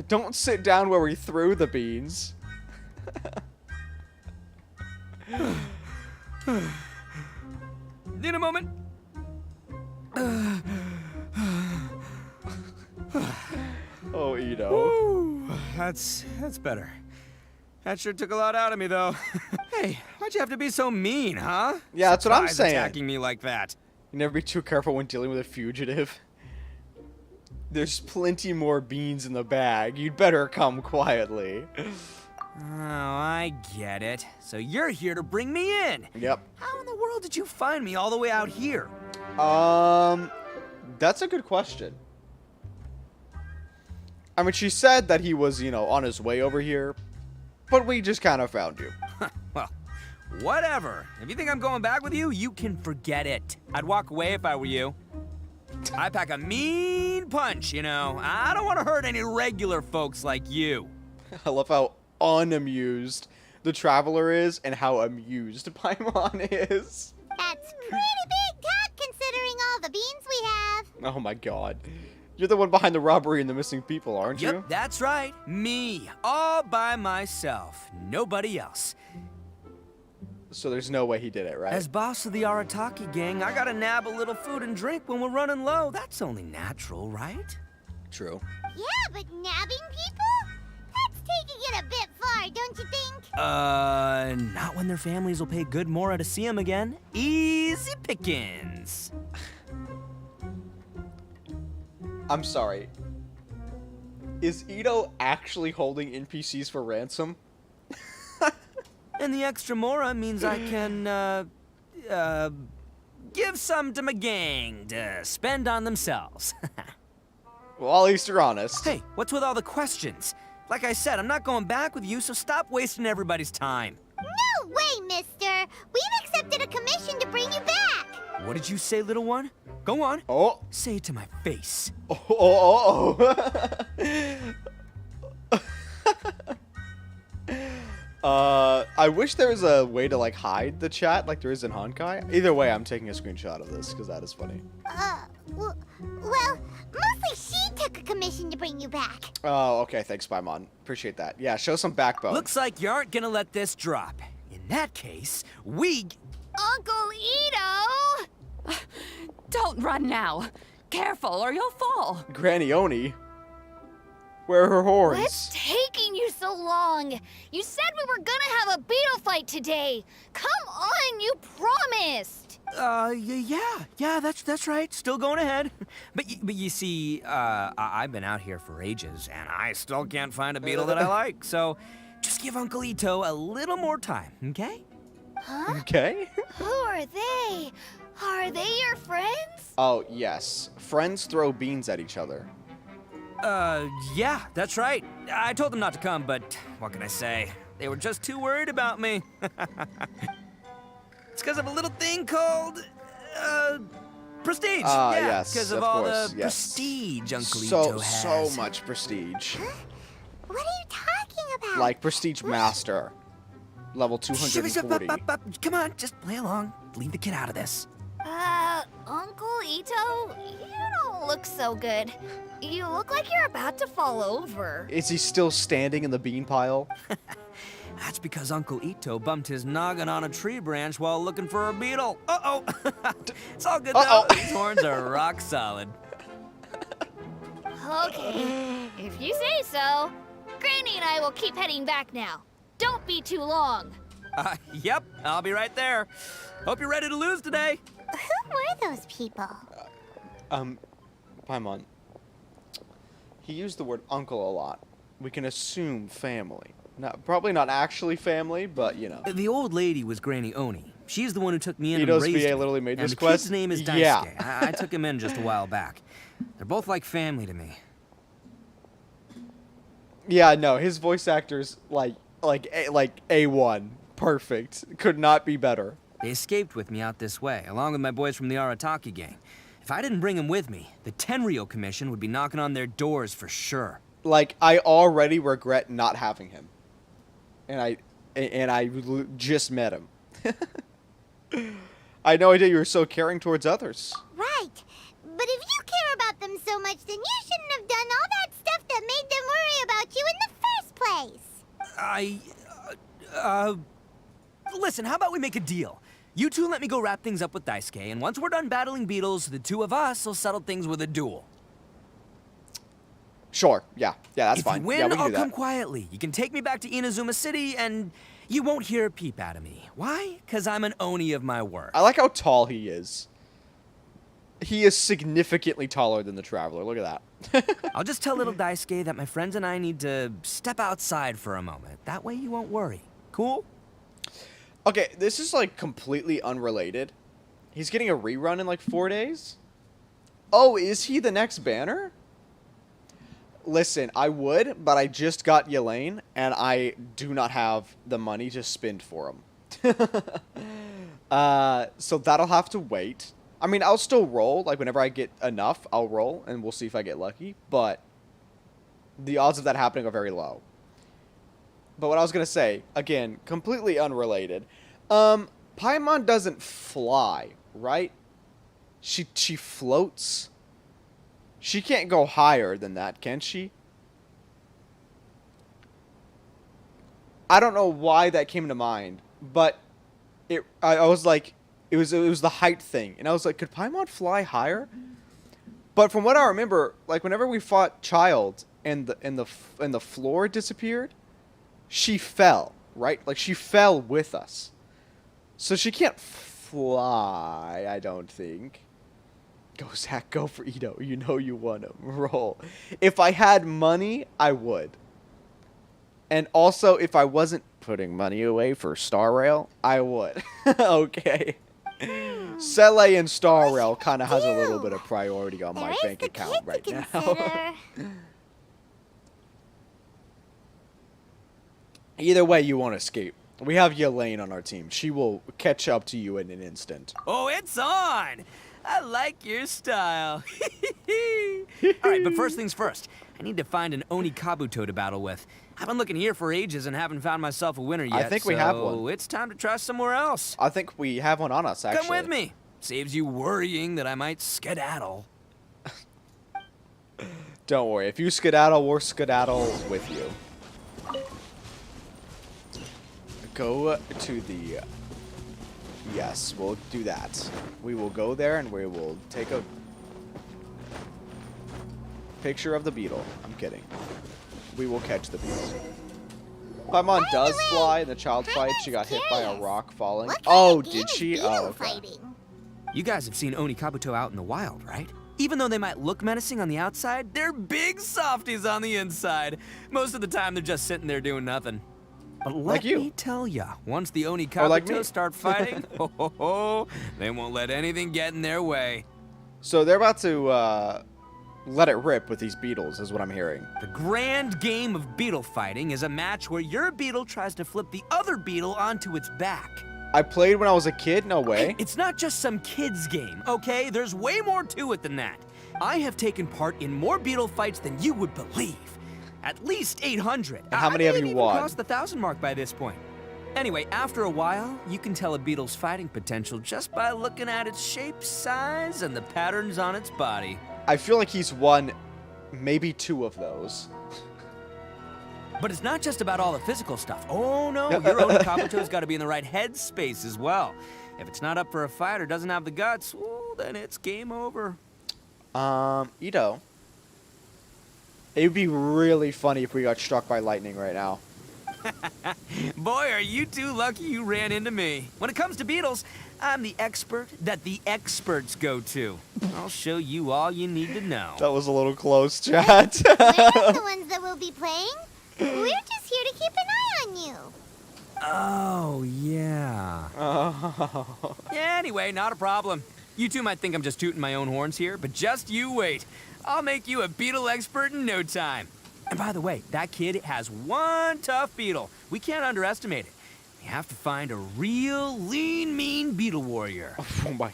Don't sit down where we threw the beans. Need a moment. Oh, Itto. Ooh, that's better. That sure took a lot out of me, though. Hey, why'd you have to be so mean, huh? Yeah, that's what I'm Surprise saying. Attacking me like that. You never be too careful when dealing with a fugitive. There's plenty more beans in the bag. You'd better come quietly. Oh, I get it. So you're here to bring me in. Yep. How in the world did you find me all the way out here? That's a good question. I mean, she said that he was, you know, on his way over here, but we just kind of found you. Well, whatever. If you think I'm going back with you, you can forget it. I'd walk away if I were you. I pack a mean punch, you know. I don't want to hurt any regular folks like you. I love how unamused the traveler is and how amused Paimon is. That's pretty big talk considering all the beans we have. Oh my god. You're the one behind the robbery and the missing people, aren't you? Yep, that's right. Me. All by myself. Nobody else. So there's no way he did it, right? As boss of the Arataki gang, I gotta nab a little food and drink when we're running low. That's only natural, right? True. Yeah, but nabbing people? That's taking it a bit far, don't you think? Not when their families will pay good more to see them again. Easy pickings. I'm sorry. Is Itto actually holding NPCs for ransom? And the extra mora means I can, give some to my gang to spend on themselves. Well, at least you're honest. Hey, what's with all the questions? Like I said, I'm not going back with you, so stop wasting everybody's time. No way, mister! We've accepted a commission to bring you back! What did you say, little one? Go on. Oh. Say it to my face. I wish there was a way to, like, hide the chat like there is in Honkai. Either way, I'm taking a screenshot of this, because that is funny. Well, mostly she took a commission to bring you back. Oh, okay, thanks, Paimon. Appreciate that. Yeah, show some backbone. Looks like you aren't gonna let this drop. In that case, Uncle Itto! Don't run now. Careful or you'll fall. Granny Oni. Where are her horns? What's taking you so long? You said we were gonna have a beetle fight today. Come on, you promised. Yeah, that's right. Still going ahead. But you see, I've been out here for ages, and I still can't find a beetle that I like. So, just give Uncle Itto a little more time, okay? Huh? Okay. Who are they? Are they your friends? Oh, yes. Friends throw beans at each other. Yeah, that's right. I told them not to come, but what can I say? They were just too worried about me. It's because of a little thing called, prestige. Ah, yeah, yes, because of of all course, the yes. prestige Uncle So Itto has. much prestige. What are you talking about? Like prestige master, level 240. Come on, just play along. Leave the kid out of this. Uncle Itto, you don't look so good. You look like you're about to fall over. Is he still standing in the bean pile? That's because Uncle Itto bumped his noggin on a tree branch while looking for a beetle. Uh-oh. It's all good, though. These horns are rock solid. Okay, if you say so. Granny and I will keep heading back now. Don't be too long. Yep, I'll be right there. Hope you're ready to lose today. Who were those people? Paimon. He used the word uncle a lot. We can assume family. Probably not actually family, but you know. The old lady was Granny Oni. She's the one who took me in and Itto's raised VA me. literally made And this the quest? kid's name is Daisuke. Yeah. I took him in just a while back. They're both like family to me. Yeah, no, his voice actor's like A1. Perfect. Could not be better. They escaped with me out this way, along with my boys from the Arataki gang. If I didn't bring them with me, the Tenryo Commission would be knocking on their doors for sure. Like, I already regret not having him. And I just met him. I had no idea you were so caring towards others. Right. But if you care about them so much, then you shouldn't have done all that stuff that made them worry about you in the first place. Listen, how about we make a deal? You two let me go wrap things up with Daisuke, and once we're done battling beetles, the two of us will settle things with a duel. Sure, yeah, that's if fine. If you win, yeah, we can I'll do that. come quietly. You can take me back to Inazuma City, and you won't hear a peep out of me. Why? Because I'm an Oni of my word. I like how tall he is. He is significantly taller than the Traveler. Look at that. I'll just tell little Daisuke that my friends and I need to step outside for a moment. That way you won't worry. Cool? Okay, this is like completely unrelated. He's getting a rerun in like 4 days? Oh, is he the next banner? Listen, I would, but I just got Yelaine, and I do not have the money to spend for him. So that'll have to wait. I mean, I'll still roll. Like, whenever I get enough, I'll roll, and we'll see if I get lucky. But the odds of that happening are very low. But what I was going to say, again, completely unrelated. Paimon doesn't fly, right? She floats. She can't go higher than that, can she? I don't know why that came to mind, but I was like, it was the height thing, and I was like, could Paimon fly higher? But from what I remember, like whenever we fought Child and the floor disappeared, she fell, right? Like she fell with us, so she can't fly. I don't think. Go, Zach, go for Itto. You know you want to roll. If I had money, I would. And also, if I wasn't putting money away for Star Rail, I would. Okay. Sele and Star Rail kind of has a little bit of priority on my bank account right now. Either way, you won't escape. We have Yelaine on our team. She will catch up to you in an instant. Oh, it's on! I like your style. All right, but first things first. I need to find an Oni Kabuto to battle with. I've been looking here for ages and haven't found myself a winner yet. I think we have one. So it's time to try somewhere else. I think we have one on us, actually. Come with me. Saves you worrying that I might skedaddle. Don't worry. If you skedaddle, we'll skedaddle with you. Go to the... Yes, we'll do that. We will go there and we will take a picture of the beetle. I'm kidding. We will catch the beetle. Paimon does fly in the child fight. She got hit by a rock falling. Oh, did she? Oh, okay. You guys have seen Oni Kabuto out in the wild, right? Even though they might look menacing on the outside, they're big softies on the inside. Most of the time, they're just sitting there doing nothing. But let me tell ya, once the Oni Kabuto start fighting, they won't let anything get in their way. So they're about to, let it rip with these beetles, is what I'm hearing. The grand game of beetle fighting is a match where your beetle tries to flip the other beetle onto its back. I played when I was a kid? No way. It's not just some kid's game, okay? There's way more to it than that. I have taken part in more beetle fights than you would believe. At least 800. And how many have you won? I've crossed the 1,000 mark by this point. Anyway, after a while, you can tell a beetle's fighting potential just by looking at its shape, size, and the patterns on its body. I feel like he's won maybe 2 of those. But it's not just about all the physical stuff. Oh no, your Oni Kabuto's got to be in the right headspace as well. If it's not up for a fight or doesn't have the guts, well, then it's game over. Itto. It would be really funny if we got struck by lightning right now. Boy, are you two lucky you ran into me. When it comes to beetles, I'm the expert that the experts go to. I'll show you all you need to know. That was a little close, chat. We're not the ones that will be playing. We're just here to keep an eye on you. Oh, yeah. Oh. Yeah, anyway, not a problem. You two might think I'm just tooting my own horns here, but just you wait. I'll make you a beetle expert in no time. And by the way, that kid has one tough beetle. We can't underestimate it. We have to find a real lean, mean beetle warrior. Oh my,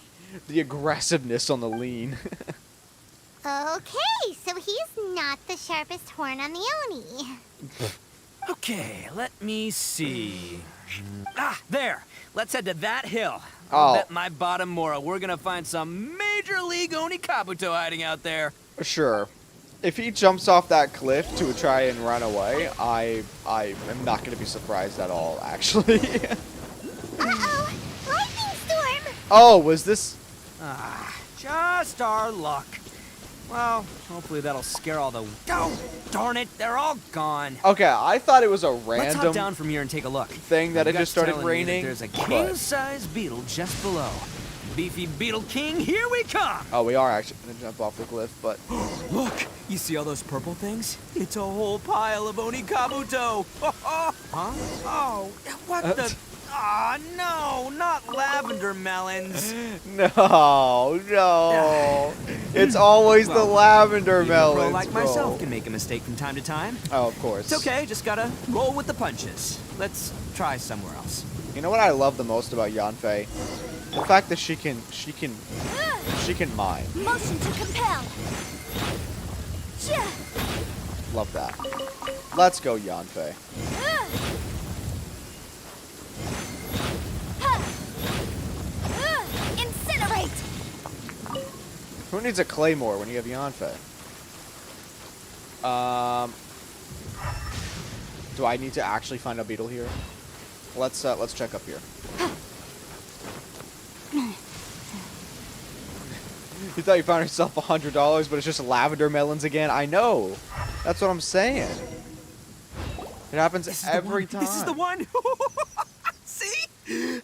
the aggressiveness on the lean. Okay, so he's not the sharpest horn on the Oni. Okay, let me see. Ah, there. Let's head to that hill. Oh. I'll bet my bottom Mora we're gonna find some major league Oni Kabuto hiding out there. Sure. If he jumps off that cliff to try and run away, I am not going to be surprised at all, actually. Uh-oh! Lightning storm! Oh, was this... Ah, just our luck. Well, hopefully that'll scare all the... Oh, darn it, they're all gone. Okay, I thought it was a Let's hop random down from here and take a look. thing that it My just started gut's telling me that raining. There's a but- king-size beetle just below. Beefy Beetle King, here we come! Oh, we are actually going to jump off the cliff, but... Look, you see all those purple things? It's a whole pile of Oni Kabuto. Huh? Oh, what the... Ah, no, not lavender melons. No. It's always the lavender Even a melons, pro like bro. myself can make a mistake from time to time. Oh, of course. It's okay, just gotta roll with the punches. Let's try somewhere else. You know what I love the most about Yanfei? The fact that she can mine. Motion to compel. Love that. Let's go, Yanfei. Incinerate! Who needs a claymore when you have Yanfei? Do I need to actually find a beetle here? Let's check up here. You thought you found yourself $100, but it's just lavender melons again? I know. That's what I'm saying. It happens every time. This is the one. See?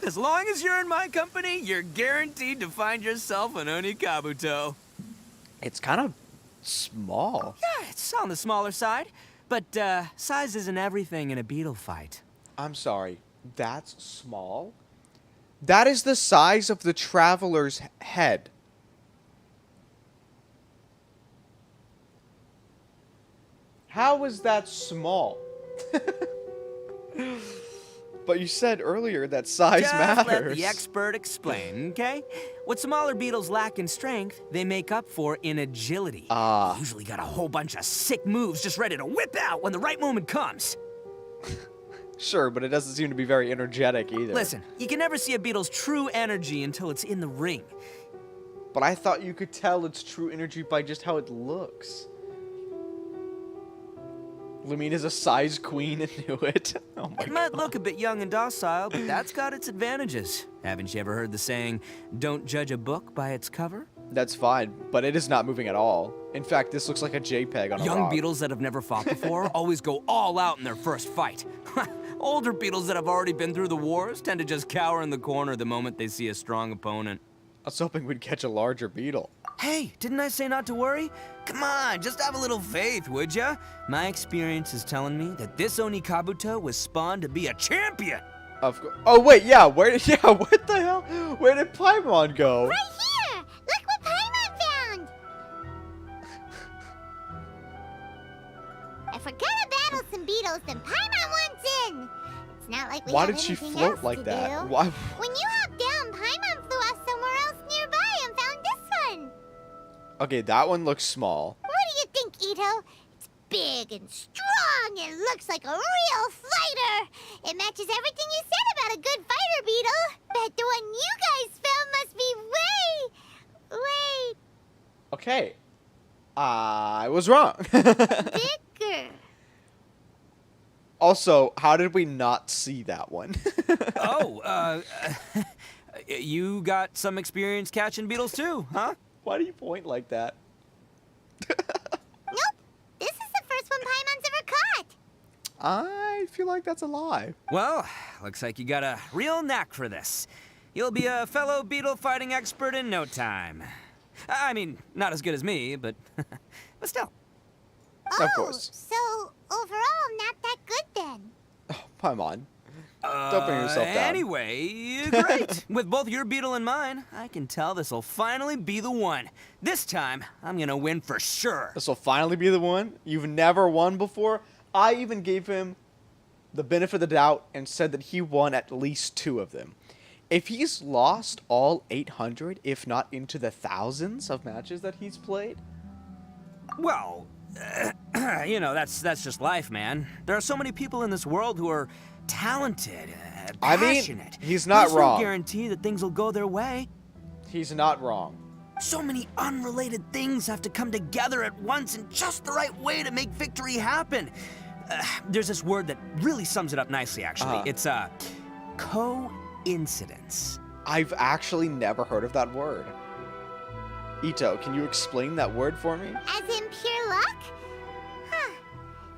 As long as you're in my company, you're guaranteed to find yourself an Oni Kabuto. It's kind of small. Yeah, it's on the smaller side. But size isn't everything in a beetle fight. I'm sorry. That's small? That is the size of the traveler's head. How is that small? But you said earlier that size Just matters. let the expert explain, okay? What smaller beetles lack in strength, they make up for in agility. Ah. They usually got a whole bunch of sick moves just ready to whip out when the right moment comes. Sure, but it doesn't seem to be very energetic either. Listen, you can never see a beetle's true energy until it's in the ring. But I thought you could tell its true energy by just how it looks. Lumina's a size queen and knew it. Oh my It might look a bit young and docile, but that's got its advantages. Haven't you ever heard the saying, don't judge a book by its cover? That's fine, but it is not moving at all. In fact, this looks like a JPEG on a Young rock. beetles that have never fought before always go all out in their first fight. Older beetles that have already been through the wars tend to just cower in the corner the moment they see a strong opponent. I was hoping we'd catch a larger beetle. Hey, didn't I say not to worry? Come on, just have a little faith, would ya? My experience is telling me that this Oni Kabuto was spawned to be a champion. Of course. Oh wait, yeah. What the hell? Where did Paimon go? Right here! Look what Paimon found! If we're gonna battle some beetles, then Paimon wants in. It's not like we Why have did she anything float else like to that? do. Why? When you hopped down, Paimon flew us somewhere else nearby and found this one. Okay, that one looks small. What do you think, Itto? It's big and strong and looks like a real fighter. It matches everything you said about a good fighter beetle. Bet the one you guys found must be way Okay. I was wrong. bigger. Also, how did we not see that one? Oh, you got some experience catching beetles too, huh? Why do you point like that? Nope. This is the first one Paimon's ever caught. I feel like that's a lie. Well, looks like you got a real knack for this. You'll be a fellow beetle fighting expert in no time. I mean, not as good as me, but but still. Of course. So overall, not that good then. Oh, Paimon. Don't bring yourself down. Anyway, great. With both your beetle and mine, I can tell this'll finally be the one. This time, I'm gonna win for sure. This will finally be the one. You've never won before. I even gave him the benefit of the doubt and said that he won at least 2 of them. If he's lost all 800, if not into the thousands of matches that he's played, Well, you know, that's just life, man. There are so many people in this world who are talented, I mean, passionate. he's not There's wrong. no guarantee that things will go their way. he's not wrong. So many unrelated things have to come together at once in just the right way to make victory happen. There's this word that really sums it up nicely, actually. Uh-huh. It's coincidence. I've actually never heard of that word. Itto, can you explain that word for me? As in pure luck? Huh.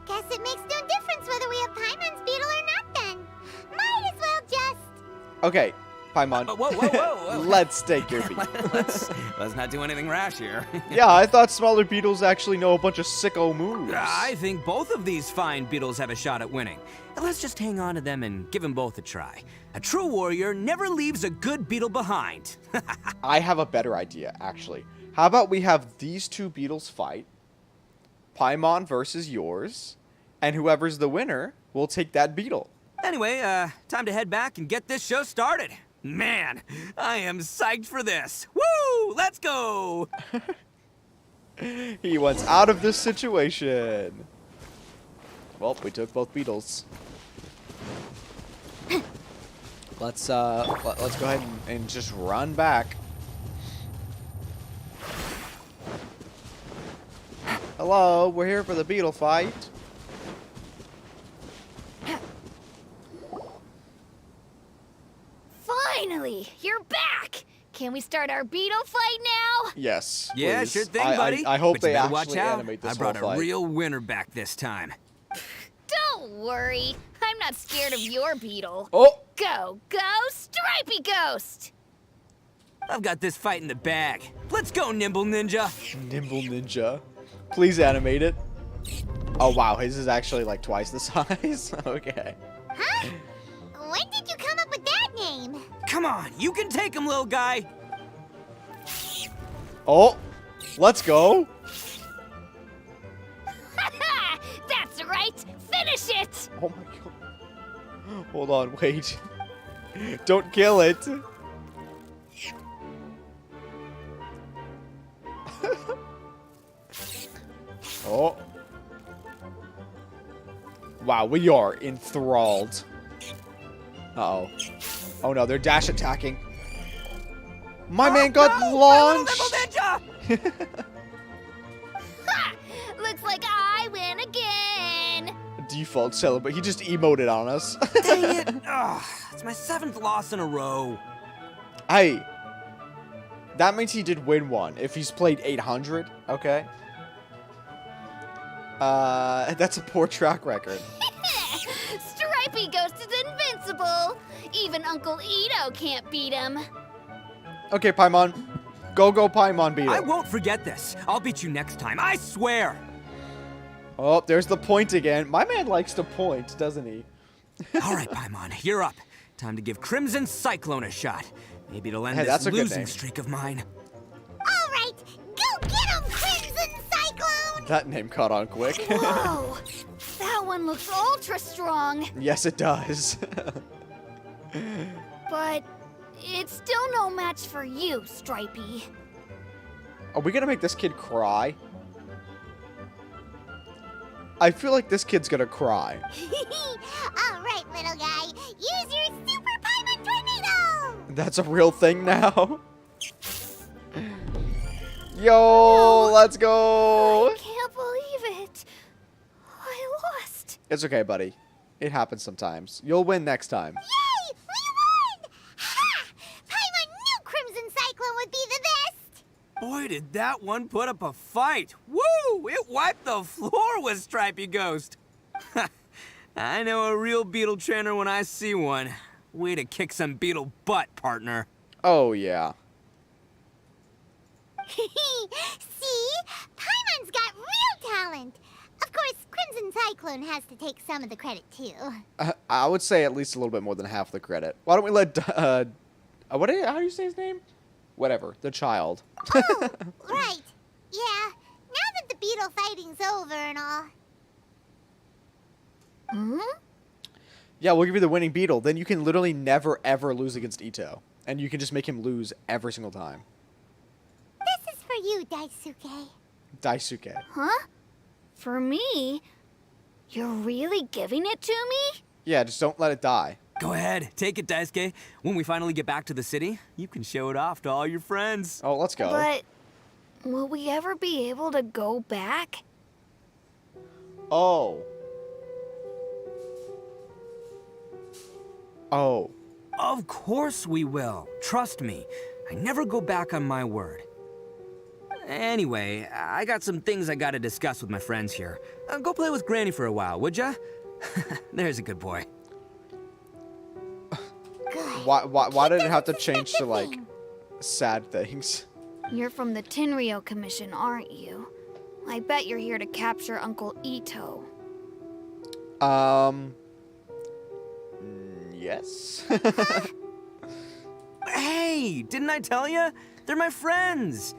Guess it makes no difference whether we have Paimon's beetle or not then. Might as well just... Okay, Paimon. Whoa. Let's take your beat. Let's not do anything rash here. Yeah, I thought smaller beetles actually know a bunch of sicko moves. I think both of these fine beetles have a shot at winning. Let's just hang on to them and give them both a try. A true warrior never leaves a good beetle behind. I have a better idea, actually. How about we have these 2 beetles fight, Paimon versus yours, and whoever's the winner will take that beetle. Anyway, time to head back and get this show started. Man, I am psyched for this. Woo! Let's go! He wants out of this situation. Well, we took both beetles. Let's go ahead and just run back. Hello, we're here for the beetle fight. Finally, you're back! Can we start our beetle fight now? Yes. Yeah, please. sure thing, buddy. I hope But you they better actually watch out. animate this I brought whole a fight. real winner back this time. Don't worry, I'm not scared of your beetle. Oh, Go, Stripey Ghost! I've got this fight in the bag. Let's go, Nimble Ninja. Nimble Ninja. Please animate it. Oh wow, his is actually like twice the size. Okay. Huh? When did you come up with that name? Come on, you can take him, little guy. Oh, let's go. That's right! Finish it! Oh my god. Hold on, wait. Don't kill it. Oh. Wow, we are enthralled. Uh-oh. Oh no, they're dash attacking. My man got no, launched! My little ninja! Ha! Looks like I win again! Default celebrate. He just emoted on us. Dang it! Ugh, it's my 7th loss in a row. Hey. That means he did win one. If he's played 800, okay? That's a poor track record. Stripey Ghost is invincible! Even Uncle Itto can't beat him. Okay, Paimon. Go Paimon beat I him. won't forget this. I'll beat you next time, I swear. Oh, there's the point again. My man likes to point, doesn't he? All right, Paimon, you're up. Time to give Crimson Cyclone a shot. Maybe it'll end Hey, that's this a good losing name. streak of mine. All right, go get him, Crimson Cyclone! That name caught on quick. Whoa! That one looks ultra strong. Yes, it does. But it's still no match for you, Stripey. Are we gonna make this kid cry? I feel like this kid's gonna cry. Alright, little guy. Use your Super Paimon Tornado! That's a real thing now. Yo, let's go. I can't believe it. I lost. It's okay, buddy. It happens sometimes. You'll win next time. Yay! We won! Ha! Paimon knew Crimson Cyclone would be the best! Boy, did that one put up a fight. Woo! It wiped the floor with Stripey Ghost. I know a real beetle trainer when I see one. Way to kick some beetle butt, partner. Oh, yeah. See? Paimon's got real talent. Of course, Crimson Cyclone has to take some of the credit, too. I would say at least a little bit more than half the credit. Why don't we let, how do you say his name? Whatever, the child. Oh, right. Yeah, now that the beetle fighting's over and all. Hmm? Yeah, we'll give you the winning beetle. Then you can literally never, ever lose against Itto. And you can just make him lose every single time. This is for you, Daisuke. Daisuke. Huh? For me? You're really giving it to me? Yeah, just don't let it die. Go ahead, take it, Daisuke. When we finally get back to the city, you can show it off to all your friends. Oh, let's go. But will we ever be able to go back? Oh. Oh. Of course we will. Trust me. I never go back on my word. Anyway, I got some things I gotta discuss with my friends here. Go play with Granny for a while, would ya? There's a good boy. Why did it have to change to, like, sad things? You're from the Tenryou Commission, aren't you? I bet you're here to capture Uncle Itto. Yes. Hey, didn't I tell you? They're my friends.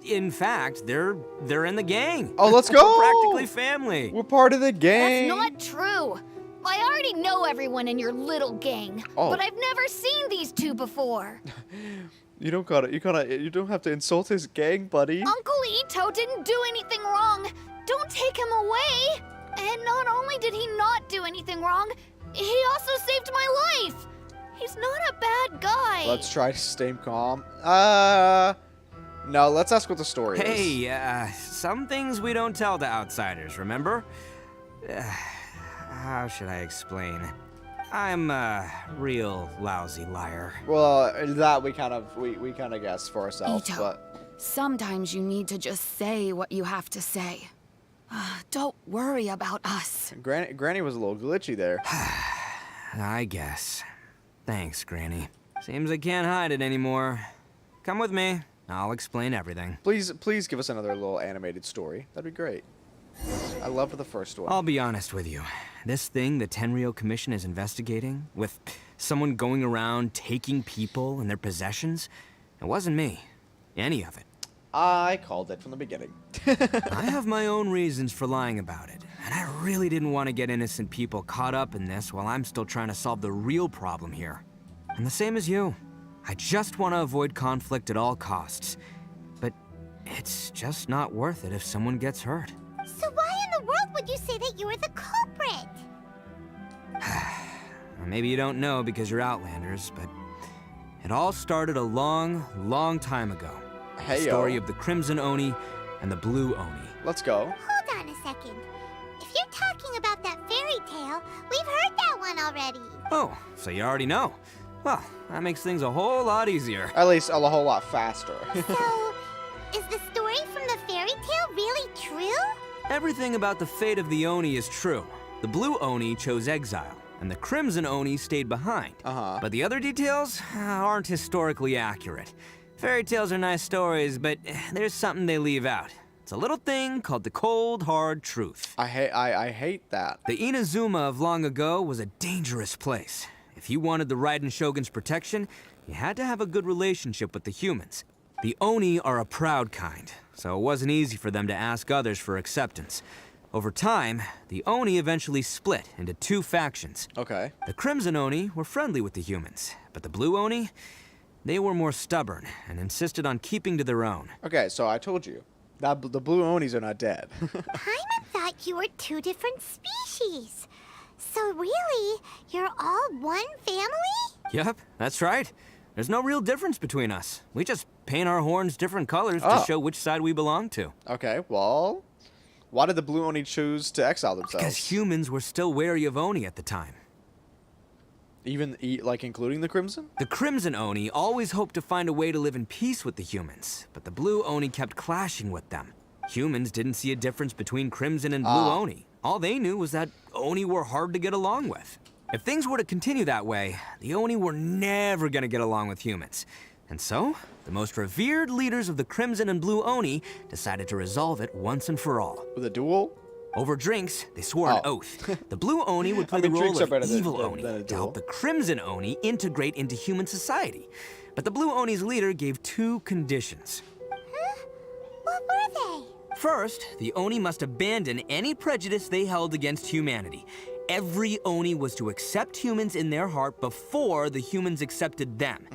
In fact, they're in the gang. Oh, let's go. We're practically family. We're part of the gang. That's not true. I already know everyone in your little gang, Oh. but I've never seen these two before. You don't you don't have to insult his gang, buddy. Uncle Itto didn't do anything wrong. Don't take him away. And not only did he not do anything wrong, he also saved my life. He's not a bad guy. Let's try to stay calm. No, let's ask what the story is. Hey, some things we don't tell to outsiders, remember? How should I explain? I'm a real lousy liar. Well, that we kind of guessed for ourselves, Itto, but sometimes you need to just say what you have to say. Don't worry about us. Granny was a little glitchy there. I guess. Thanks, Granny. Seems I can't hide it anymore. Come with me. I'll explain everything. Please give us another little animated story. That'd be great. I loved the first one. I'll be honest with you. This thing the Tenryou Commission is investigating, with someone going around taking people and their possessions, it wasn't me. Any of it. I called it from the beginning. I have my own reasons for lying about it, and I really didn't want to get innocent people caught up in this while I'm still trying to solve the real problem here. And the same as you. I just want to avoid conflict at all costs. But it's just not worth it if someone gets hurt. So why in the world would you say that you're the culprit? Maybe you don't know because you're Outlanders, but it all started a long, long time ago. Hey, The yo. story of the Crimson Oni and the Blue Oni. Let's go. Hold on a second. If you're talking about that fairy tale, we've heard that one already. Oh, so you already know. Well, that makes things a whole lot easier. At least a whole lot faster. So, is the story from the fairy tale really true? Everything about the fate of the Oni is true. The Blue Oni chose exile, and the Crimson Oni stayed behind. Uh-huh. But the other details aren't historically accurate. Fairy tales are nice stories, but there's something they leave out. It's a little thing called the cold, hard truth. I hate that. The Inazuma of long ago was a dangerous place. If you wanted the Raiden Shogun's protection, you had to have a good relationship with the humans. The Oni are a proud kind, so it wasn't easy for them to ask others for acceptance. Over time, the Oni eventually split into two factions. Okay. The Crimson Oni were friendly with the humans, but the Blue Oni, they were more stubborn and insisted on keeping to their own. Okay, so I told you. That the blue Onis are not dead. Paimon thought you were two different species. So really, you're all one family? Yep, that's right. There's no real difference between us. We just paint our horns different colors Oh. to show which side we belong to. Okay, well, why did the blue Oni choose to exile themselves? Because humans were still wary of Oni at the time. Even, like, including the Crimson? The Crimson Oni always hoped to find a way to live in peace with the humans, but the Blue Oni kept clashing with them. Humans didn't see a difference between Crimson and Blue Oni. All they knew was that Oni were hard to get along with. If things were to continue that way, the Oni were never gonna get along with humans. And so, the most revered leaders of the Crimson and Blue Oni decided to resolve it once and for all. With a duel? Over drinks, they swore an oath. The Blue Oni would play I mean, the role drinks are of better than- evil than Oni a to help duel. the Crimson Oni integrate into human society. But the Blue Oni's leader gave two conditions. What were they? First, the Oni must abandon any prejudice they held against humanity. Every Oni was to accept humans in their heart before the humans accepted them.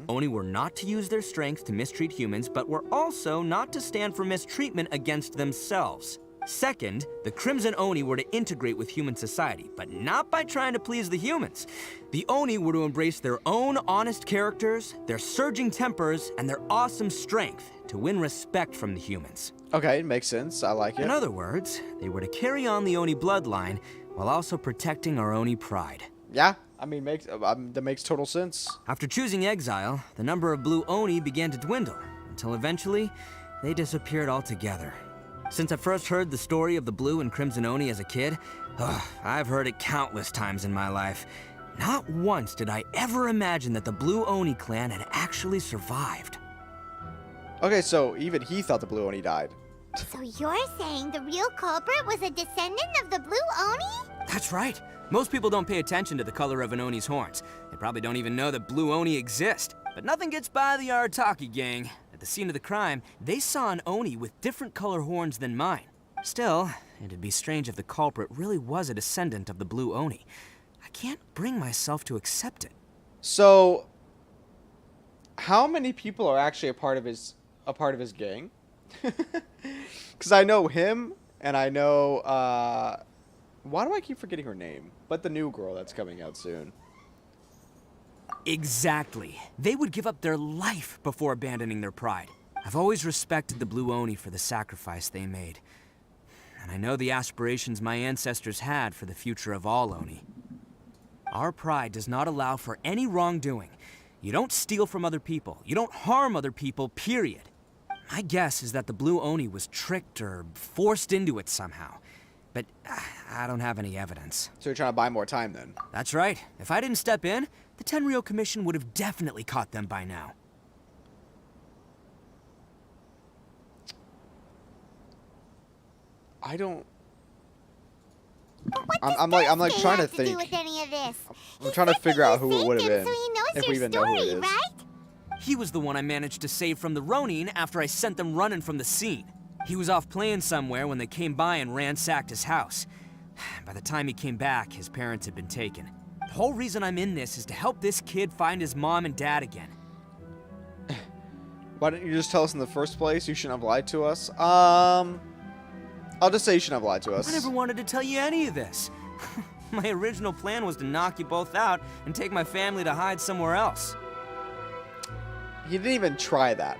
Oni were not to use their strength to mistreat humans, but were also not to stand for mistreatment against themselves. Second, the Crimson Oni were to integrate with human society, but not by trying to please the humans. The Oni were to embrace their own honest characters, their surging tempers, and their awesome strength to win respect from the humans. Okay, makes sense. I like it. In other words, they were to carry on the Oni bloodline while also protecting our Oni pride. Yeah, I mean, that makes total sense. After choosing exile, the number of Blue Oni began to dwindle, until eventually, they disappeared altogether. Since I first heard the story of the Blue and Crimson Oni as a kid, I've heard it countless times in my life. Not once did I ever imagine that the Blue Oni clan had actually survived. Okay, so even he thought the blue Oni died. So you're saying the real culprit was a descendant of the Blue Oni? That's right. Most people don't pay attention to the color of an Oni's horns. They probably don't even know that Blue Oni exist. But nothing gets by the Arataki gang. At the scene of the crime, they saw an Oni with different color horns than mine. Still, it'd be strange if the culprit really was a descendant of the Blue Oni. I can't bring myself to accept it. So, how many people are actually a part of his gang? Because I know him, and I know, why do I keep forgetting her name? But the new girl that's coming out soon. Exactly. They would give up their life before abandoning their pride. I've always respected the Blue Oni for the sacrifice they made. And I know the aspirations my ancestors had for the future of all Oni. Our pride does not allow for any wrongdoing. You don't steal from other people. You don't harm other people, period. My guess is that the Blue Oni was tricked or forced into it somehow. But I don't have any evidence. So you're trying to buy more time then? That's right. If I didn't step in, the Tenryou Commission would have definitely caught them by now. I don't... But what I'm does like Daisuke trying to have to do think. with any of this? I'm trying to figure out who it would have been. So he knows if your we even know who it story, is. right? He was the one I managed to save from the Ronin after I sent them running from the scene. He was off playing somewhere when they came by and ransacked his house. By the time he came back, his parents had been taken. The whole reason I'm in this is to help this kid find his mom and dad again. Why didn't you just tell us in the first place? You shouldn't have lied to us. I'll just say you shouldn't have lied to us. I never wanted to tell you any of this. My original plan was to knock you both out and take my family to hide somewhere else. He didn't even try that.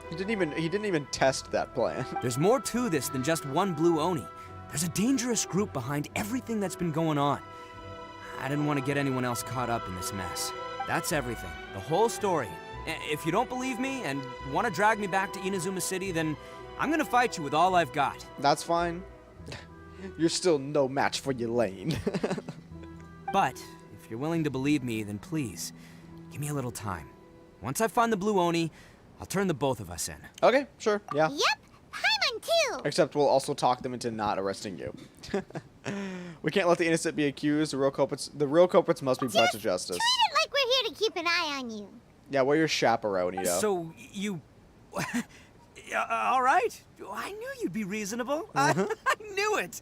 He didn't even test that plan. There's more to this than just one Blue Oni. There's a dangerous group behind everything that's been going on. I didn't want to get anyone else caught up in this mess. That's everything. The whole story. If you don't believe me and want to drag me back to Inazuma City, then I'm gonna fight you with all I've got. That's fine. You're still no match for Elaine. But if you're willing to believe me, then please, give me a little time. Once I find the Blue Oni, I'll turn the both of us in. Okay, sure, yeah. Yep, Paimon too. Except we'll also talk them into not arresting you. We can't let the innocent be accused. The real culprits must be brought to justice. Treat it like we're here to keep an eye on you. Yeah, we're your chaperone, you know. So, you All right. I knew you'd be reasonable. I knew it.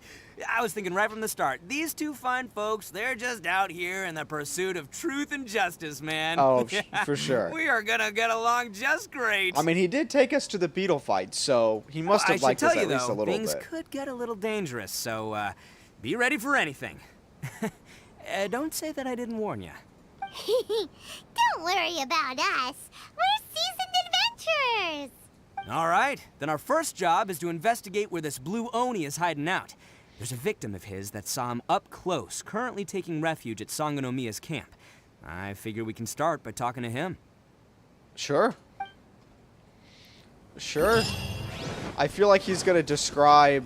I was thinking right from the start. These two fine folks, they're just out here in the pursuit of truth and justice, man. Oh, for sure. We are gonna get along just great. I mean, he did take us to the beetle fight, so he must have liked us at least a little things bit. could get a little dangerous, so be ready for anything. Don't say that I didn't warn you. Don't worry about us. We're seasoned adventurers. All right, then our first job is to investigate where this blue Oni is hiding out. There's a victim of his that saw him up close, currently taking refuge at Sangonomiya's camp. I figure we can start by talking to him. Sure. Sure. I feel like he's gonna describe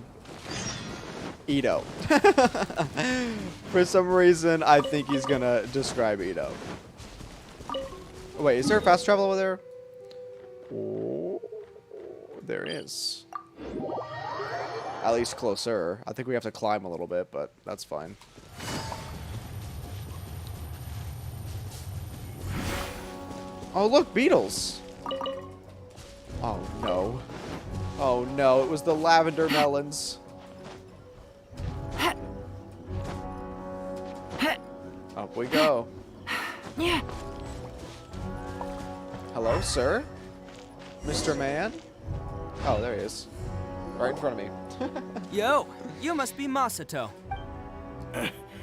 Itto. For some reason, I think he's gonna describe Itto. Wait, is there a fast travel over there? Oh, there is. At least closer. I think we have to climb a little bit, but that's fine. Oh, look, beetles. Oh, no. Oh, no, it was the lavender melons. Up we go. Hello, sir? Mr. Man? Oh, there he is. Right in front of me. Yo, you must be Masato.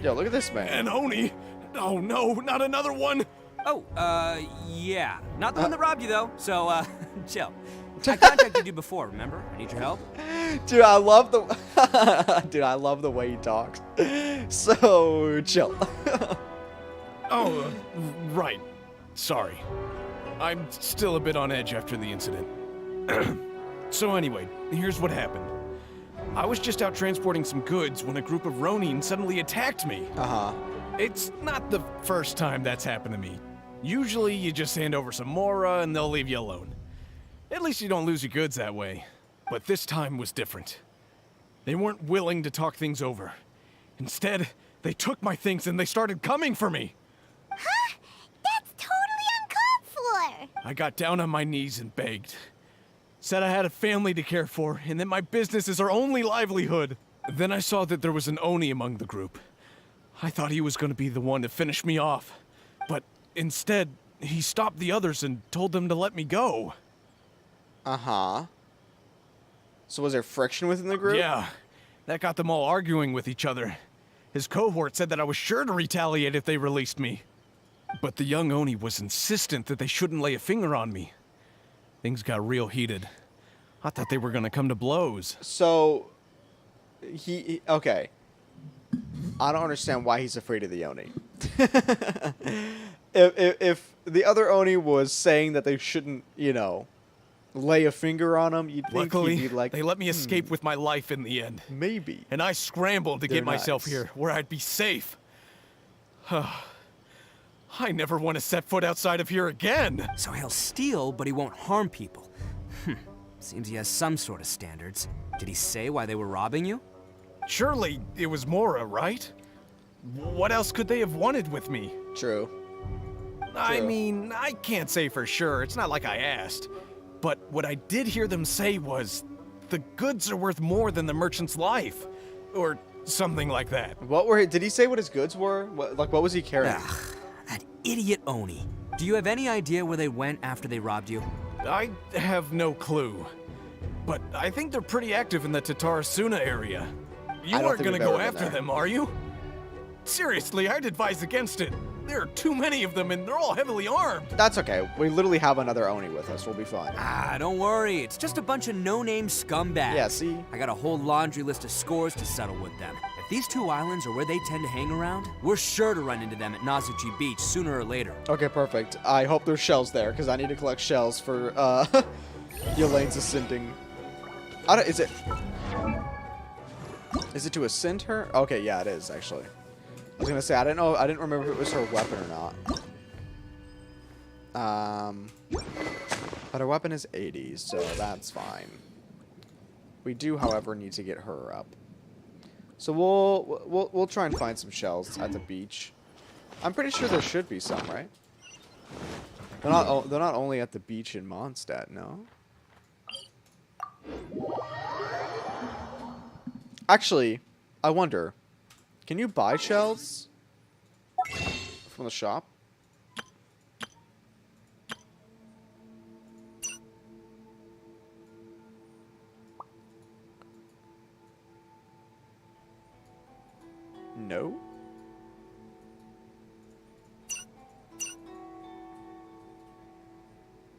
Yo, look at this man. An Oni? Oh no, not another one! Oh, yeah. Not the one that robbed you, though, so, chill. I contacted you before, remember? I need your help. Dude, I love the Dude, I love the way he talks. So chill. Oh, right. Sorry. I'm still a bit on edge after the incident. So anyway, here's what happened. I was just out transporting some goods when a group of Ronin suddenly attacked me. Uh-huh. It's not the first time that's happened to me. Usually you just hand over some Mora and they'll leave you alone. At least you don't lose your goods that way. But this time was different. They weren't willing to talk things over. Instead, they took my things and they started coming for me. Huh? That's totally uncalled for. I got down on my knees and begged. Said I had a family to care for and that my business is our only livelihood. Then I saw that there was an Oni among the group. I thought he was going to be the one to finish me off. But instead, he stopped the others and told them to let me go. Uh-huh. So was there friction within the group? Yeah, that got them all arguing with each other. His cohort said that I was sure to retaliate if they released me. But the young Oni was insistent that they shouldn't lay a finger on me. Things got real heated. I thought they were gonna come to blows. So, okay. I don't understand why he's afraid of the Oni. if the other Oni was saying that they shouldn't, you know, lay a finger on him, you'd think Luckily, he'd be like, they let me escape with my life in the end. Maybe. And I scrambled to They're get myself nice. here, where I'd be safe. I never want to set foot outside of here again. So he'll steal, but he won't harm people. Seems he has some sort of standards. Did he say why they were robbing you? Surely it was Mora, right? What else could they have wanted with me? True. I True. mean, I can't say for sure. It's not like I asked. But what I did hear them say was, the goods are worth more than the merchant's life. Or something like that. Did he say what his goods were? What was he carrying? Ugh, that idiot Oni. Do you have any idea where they went after they robbed you? I have no clue. But I think they're pretty active in the Tatarasuna area. You I don't aren't think gonna we've ever go been after there. them, are you? Seriously, I'd advise against it. There are too many of them and they're all heavily armed. That's okay. We literally have another Oni with us. We'll be fine. Ah, don't worry. It's just a bunch of no-name scumbags. Yeah, see? I got a whole laundry list of scores to settle with them. If these two islands are where they tend to hang around, we're sure to run into them at Nazuchi Beach sooner or later. Okay, perfect. I hope there's shells there, because I need to collect shells for, Elaine's ascending. Is it to ascend her? Okay, yeah, it is, actually. I was gonna say, I didn't remember if it was her weapon or not. But her weapon is 80, so that's fine. We do, however, need to get her up. So we'll try and find some shells at the beach. I'm pretty sure there should be some, right? They're not only at the beach in Mondstadt, no? Actually, I wonder, can you buy shells from the shop? No.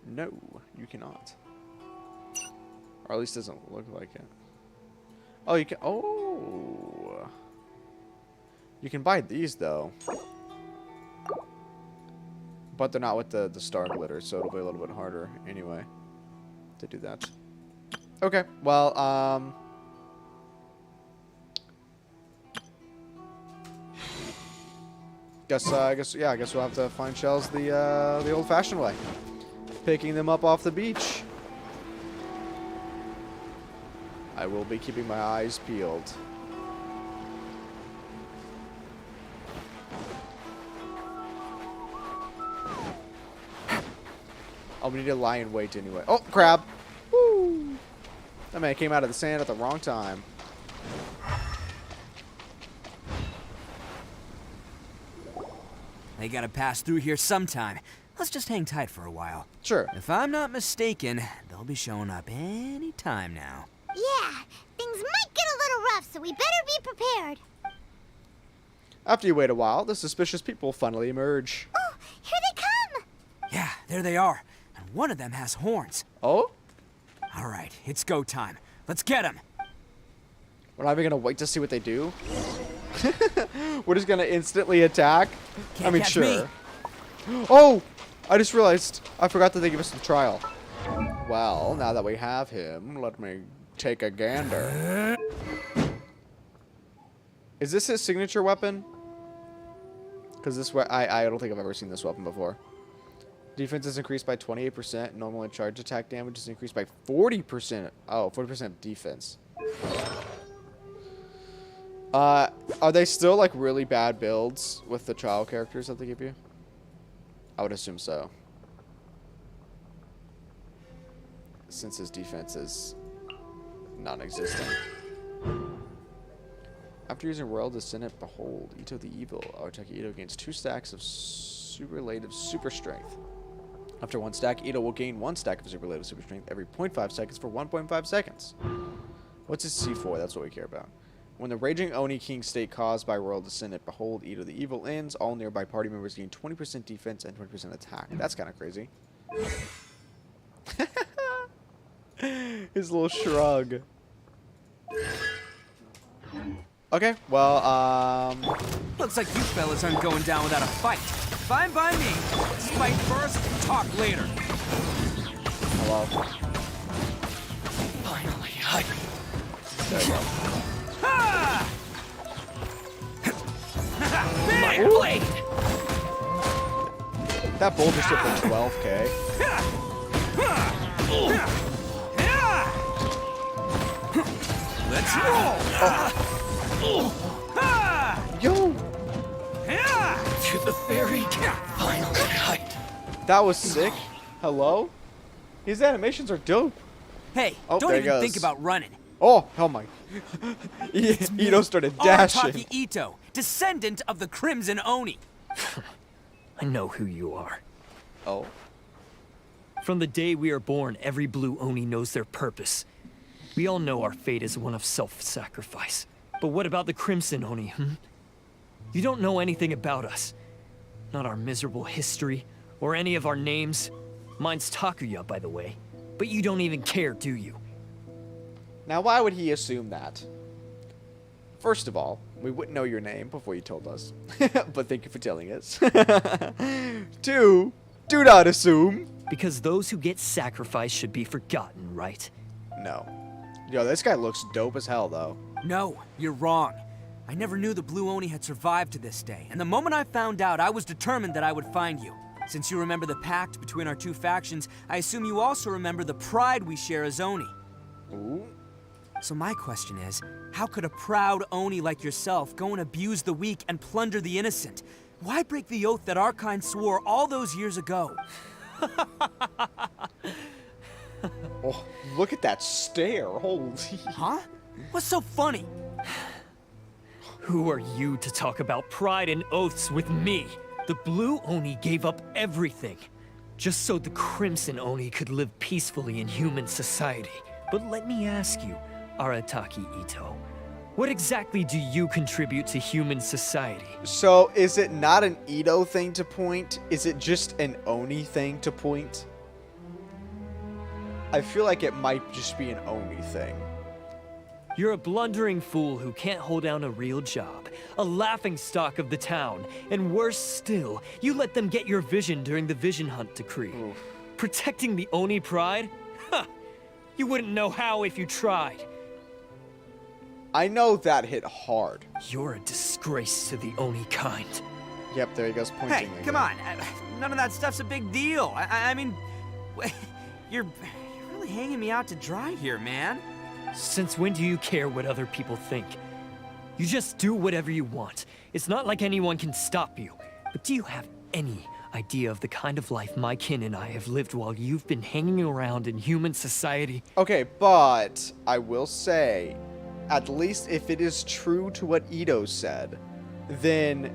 No, you cannot. Or at least doesn't look like it. Oh, you can. Oh. You can buy these though. But they're not with the star glitter, so it'll be a little bit harder anyway to do that. Okay, well, I guess we'll have to find shells the old-fashioned way, picking them up off the beach. I will be keeping my eyes peeled. Oh, we need to lie in wait anyway. Oh, crab! Woo! That man came out of the sand at the wrong time. They gotta pass through here sometime. Let's just hang tight for a while. Sure. If I'm not mistaken, they'll be showing up any time now. Yeah, things might get a little rough, so we better be prepared. After you wait a while, the suspicious people finally emerge. Oh, here they come! Yeah, there they are. And one of them has horns. Oh? All right, it's go time. Let's get them. We're not even gonna wait to see what they do. We're just gonna instantly attack. Can't I mean, catch sure. me. Oh! I just realized I forgot that they give us the trial. Well, now that we have him, let me take a gander. Is this his signature weapon? Because this I don't think I've ever seen this weapon before. Defense is increased by 28%. Normal and charge attack damage is increased by 40%. Oh, 40% of defense. Are they still like really bad builds with the trial characters that they give you? I would assume so. Since his defense is non-existent. After using Royal Descendant, behold, Itto the Evil. Archon Itto gains 2 stacks of superlative super strength. After 1 stack, Itto will gain 1 stack of superlative super strength every 0.5 seconds for 1.5 seconds. What's his C4? That's what we care about. When the Raging Oni King state caused by Royal Descendant, behold, Itto the Evil ends, all nearby party members gain 20% defense and 20% attack. That's kind of crazy. His little shrug. Okay, well, Looks like you fellas aren't going down without a fight. Fine by me. Let's fight first, talk later. hello. Finally, I... There you go. Ha! My blade! That boulder ship for 12k. Let's roll! Yo! To the very final height. That was sick. Hello? His animations are dope. Hey, Oh, don't there he even goes. think about running. Oh, hell my. Itto started dashing. Archon Itto, descendant of the Crimson Oni. I know who you are. Oh. From the day we are born, every blue Oni knows their purpose. We all know our fate is one of self-sacrifice. But what about the Crimson Oni, hmm? You don't know anything about us. Not our miserable history, or any of our names. Mine's Takuya, by the way. But you don't even care, do you? Now, why would he assume that? First of all, we wouldn't know your name before you told us. But thank you for telling us. 2, do not assume. Because those who get sacrificed should be forgotten, right? No. Yo, this guy looks dope as hell, though. No, you're wrong. I never knew the Blue Oni had survived to this day, and the moment I found out, I was determined that I would find you. Since you remember the pact between our 2 factions, I assume you also remember the pride we share as Oni. Ooh. So my question is, how could a proud Oni like yourself go and abuse the weak and plunder the innocent? Why break the oath that our kind swore all those years ago? Oh, look at that stare. Holy. Huh? What's so funny? Who are you to talk about pride and oaths with me? The Blue Oni gave up everything, just so the Crimson Oni could live peacefully in human society. But let me ask you, Arataki Itto, what exactly do you contribute to human society? So, is it not an Itto thing to point? Is it just an Oni thing to point? I feel like it might just be an Oni thing. You're a blundering fool who can't hold down a real job, a laughingstock of the town, and worse still, you let them get your vision during the Vision Hunt decree. Oof. Protecting the Oni pride? Ha! You wouldn't know how if you tried. I know that hit hard. You're a disgrace to the Oni kind. Yep, there he goes pointing Hey, again. come on. None of that stuff's a big deal. I mean, you're really hanging me out to dry here, man. Since when do you care what other people think? You just do whatever you want. It's not like anyone can stop you. But do you have any idea of the kind of life my kin and I have lived while you've been hanging around in human society? Okay, but I will say, at least if it is true to what Itto said, then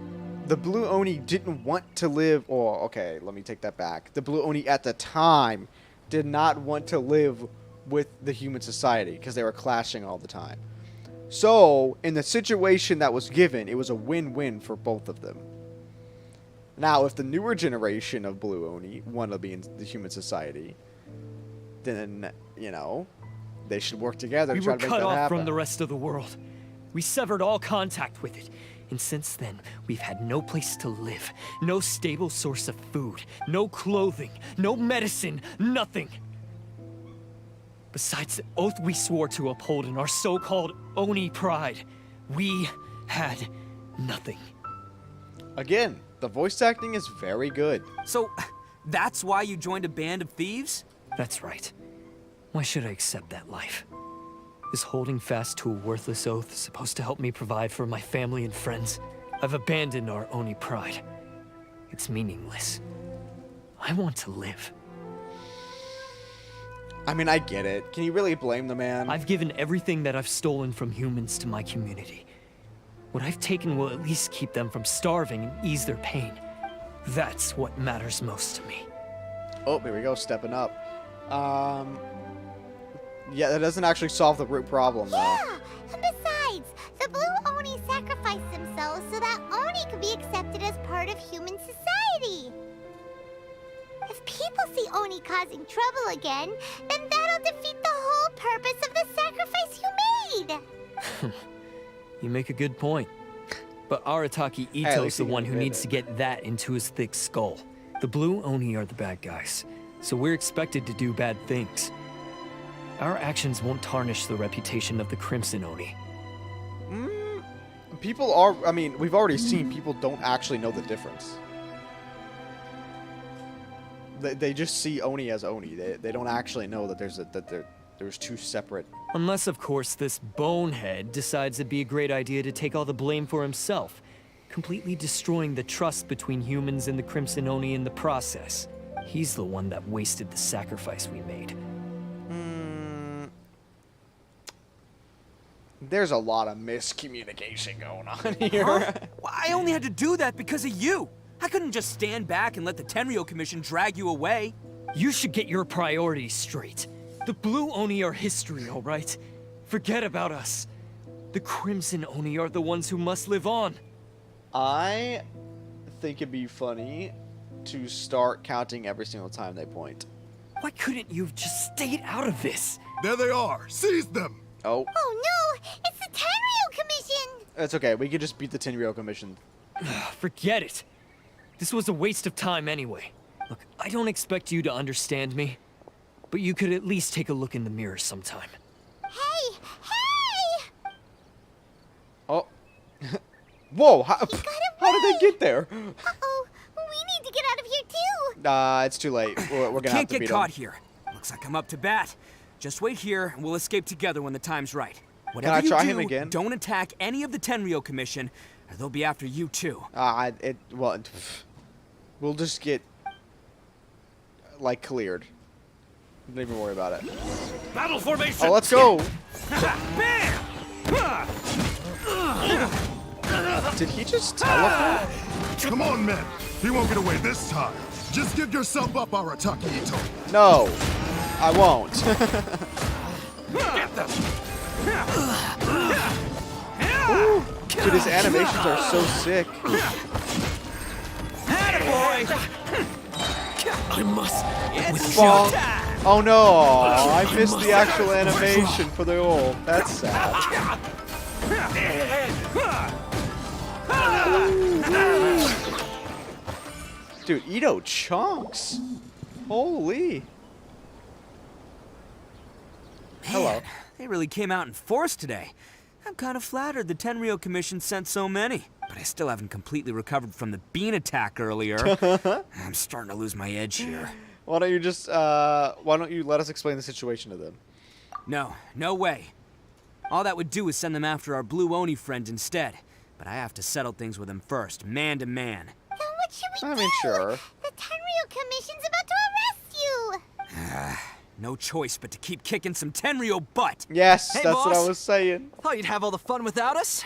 the Blue Oni didn't want to live, or okay, let me take that back. The Blue Oni at the time did not want to live with the human society because they were clashing all the time. So, in the situation that was given, it was a win-win for both of them. Now, if the newer generation of Blue Oni want to be in the human society, then, you know, they should work together We to try were to make cut that off happen. from the rest of the world. We severed all contact with it. And since then, we've had no place to live, no stable source of food, no clothing, no medicine, nothing. Besides the oath we swore to uphold in our so-called Oni pride, we had nothing. Again, the voice acting is very good. So, that's why you joined a band of thieves? That's right. Why should I accept that life? Is holding fast to a worthless oath supposed to help me provide for my family and friends? I've abandoned our Oni pride. It's meaningless. I want to live. I mean, I get it. Can you really blame the man? I've given everything that I've stolen from humans to my community. What I've taken will at least keep them from starving and ease their pain. That's what matters most to me. Oh, here we go, stepping up. Yeah, that doesn't actually solve the root problem, though. Yeah, and besides, the Blue Oni sacrificed themselves so that Oni could be accepted as part of human society. If people see Oni causing trouble again, then that'll defeat the whole purpose of the sacrifice you made. You make a good point. But Arataki Hey, at Itto's least the he one who admitted needs it. to get that into his thick skull. The Blue Oni are the bad guys, so we're expected to do bad things. Our actions won't tarnish the reputation of the Crimson Oni. People are, I mean, we've already seen people don't actually know the difference. They just see Oni as Oni. They don't actually know that there's two separate. Unless, of course, this bonehead decides it'd be a great idea to take all the blame for himself, completely destroying the trust between humans and the Crimson Oni in the process. He's the one that wasted the sacrifice we made. There's a lot of miscommunication going on here. Huh? Well, I only had to do that because of you. I couldn't just stand back and let the Tenryo Commission drag you away. You should get your priorities straight. The Blue Oni are history, all right? Forget about us. The Crimson Oni are the ones who must live on. I think it'd be funny to start counting every single time they point. Why couldn't you have just stayed out of this? There they are. Seize them. Oh, Oh no, it's the Tenryo Commission! that's okay. We could just beat the Tenryo Commission. Forget it. This was a waste of time anyway. Look, I don't expect you to understand me, but you could at least take a look in the mirror sometime. Hey, hey! Oh. Whoa, how got did they get there? Uh-oh, we need to get out of here too! It's too late. We're gonna have Can't to get beat caught them. here. Looks like I'm up to bat. Just wait here, and we'll escape together when the time's right. I Whatever you try do, him again? don't attack any of the Tenryo Commission, or they'll be after you too. We'll just get, like, cleared. Don't even worry about it. Battle formation! Oh, let's go! Bam! Ha! Did he just teleport? Come on, men. He won't get away this time. Just give yourself up, Arataki Itto. No, I won't. Ooh, dude, his animations are so sick. I must Well, oh no, I missed the actual animation for the ult. That's sad. Dude, Itto chunks. Holy. Hello. They really came out in force today. I'm kind of flattered the Tenryou Commission sent so many. But I still haven't completely recovered from the bean attack earlier. I'm starting to lose my edge here. Why don't you just, why don't you let us explain the situation to them? No way. All that would do is send them after our blue Oni friend instead. But I have to settle things with him first, man to man. Then what should we do? I mean, sure. The Tenryou Commission's about to arrest you! No choice but to keep kicking some Tenryou butt. Yes, Hey, that's what I boss. was saying. Thought you'd have all the fun without us?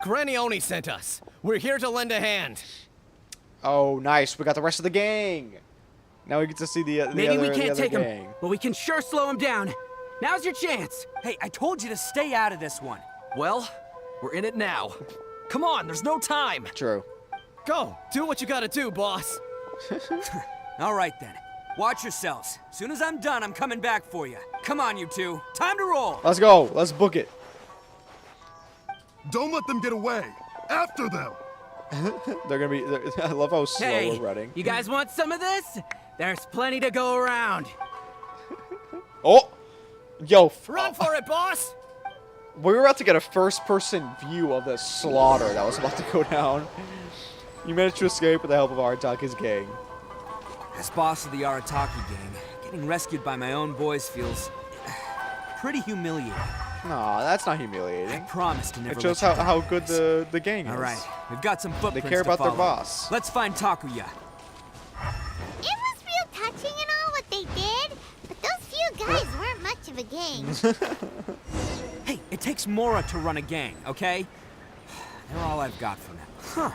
Granny Oni sent us. We're here to lend a hand. Oh, nice. We got the rest of the gang. Now we get to see the Maybe we other can't take gang. him, but we can sure slow him down. Now's your chance. Hey, I told you to stay out of this one. Well, we're in it now. Come on, there's no time. True. Go, do what you gotta do, boss. All right then. Watch yourselves. Soon as I'm done, I'm coming back for you. Come on, you two. Time to roll. Let's go. Let's book it. Don't let them get away. After them. They're gonna be. I love how slow Hey, we're running. you guys want some of this? There's plenty to go around. Oh, yo, Run for it, boss. we were about to get a first-person view of the slaughter that was about to go down. You managed to escape with the help of Arataki's gang. As boss of the Arataki gang, getting rescued by my own boys feels pretty humiliating. No, that's not I humiliating. promise to never It shows let you how down, good guys. the gang is. All right, we've got some footprints care to about their follow. boss. Let's find Takuya. It was real touching and all what they did, but those few guys weren't much of a gang. Hey, it takes Mora to run a gang, okay? They're all I've got for now. Huh.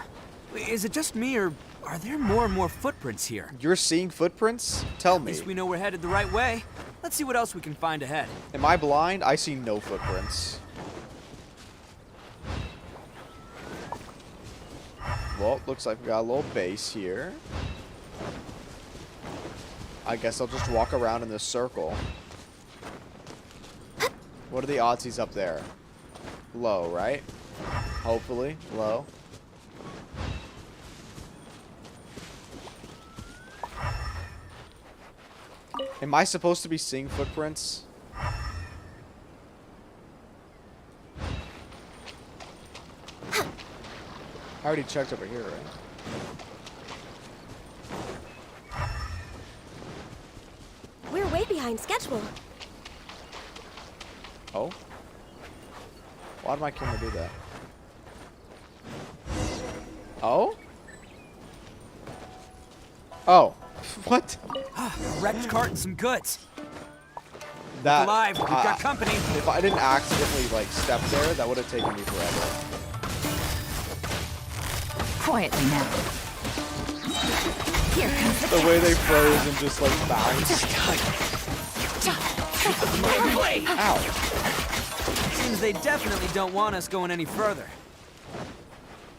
Is it just me, or are there more and more footprints here? You're seeing footprints? Tell At me. least we know we're headed the right way. Let's see what else we can find ahead. Am I blind? I see no footprints. Well, looks like we got a little base here. I guess I'll just walk around in this circle. What are the oddsies up there? Low, right? Hopefully, low. Am I supposed to be seeing footprints? I already checked over here, right? We're way behind schedule. Oh? Why did my camera do that? Oh? Oh. What? A wrecked cart and some goods. That, Alive, we've got company. If I didn't accidentally, like, step there, that would have taken me forever. Quietly now. Here comes The way they froze and just, like, bounced. Ow. Seems they definitely don't want us going any further.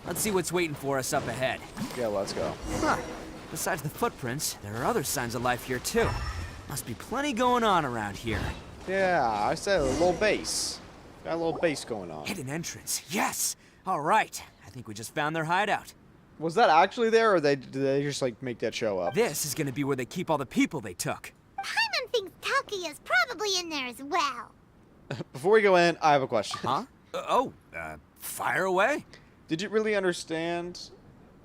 Let's see what's waiting for us up ahead. Yeah, let's go. Huh. Besides the footprints, there are other signs of life here, too. Must be plenty going on around here. Yeah, I said a little base. Got a little base going on. Hidden entrance. Yes! All right. I think we just found their hideout. Was that actually there, or did they just, like, make that show up? This is gonna be where they keep all the people they took. Paimon thinks Takuya's probably in there as well. Before we go in, I have a question. Huh? Fire away. Did you really understand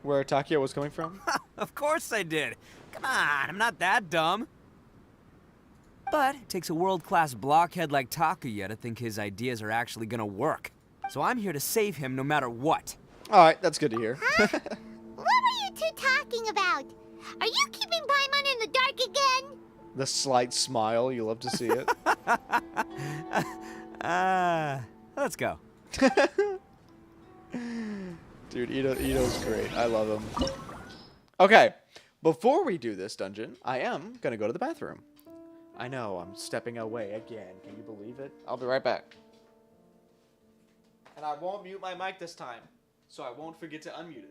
where Takuya was coming from? Of course I did. Come on, I'm not that dumb. But it takes a world-class blockhead like Takuya to think his ideas are actually gonna work. So I'm here to save him no matter what. Alright, that's good to hear. Huh? What were you two talking about? Are you keeping Paimon in the dark again? The slight smile, you love to see it. Let's go. Dude, Itto's great. I love him. Okay, before we do this dungeon, I am gonna go to the bathroom. I know, I'm stepping away again. Can you believe it? I'll be right back. And I won't mute my mic this time, so I won't forget to unmute it.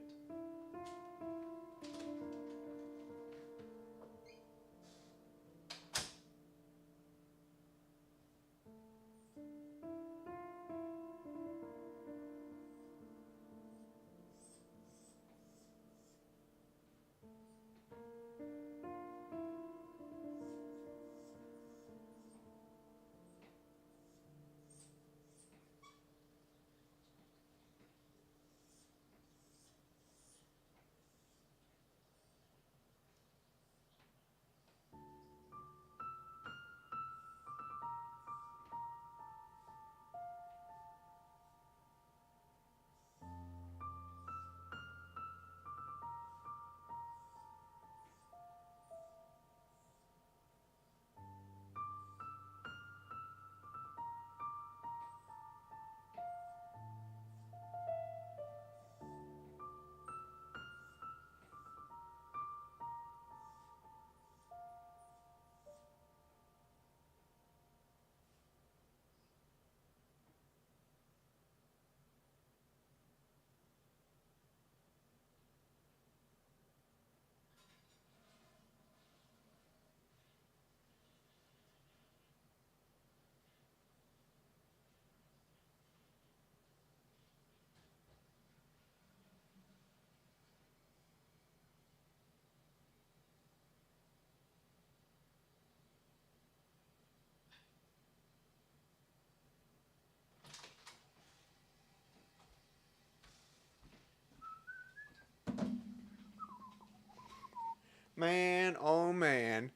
Man, oh man.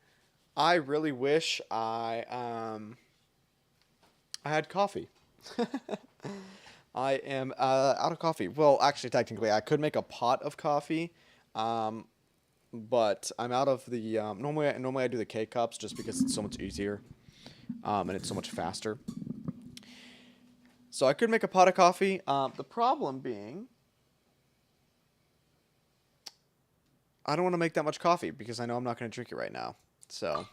I really wish I had coffee. I am out of coffee. Well, actually, technically, I could make a pot of coffee, but I'm out of the normally I do the K-cups just because it's so much easier, and it's so much faster. So I could make a pot of coffee. The problem being, I don't want to make that much coffee because I know I'm not going to drink it right now. So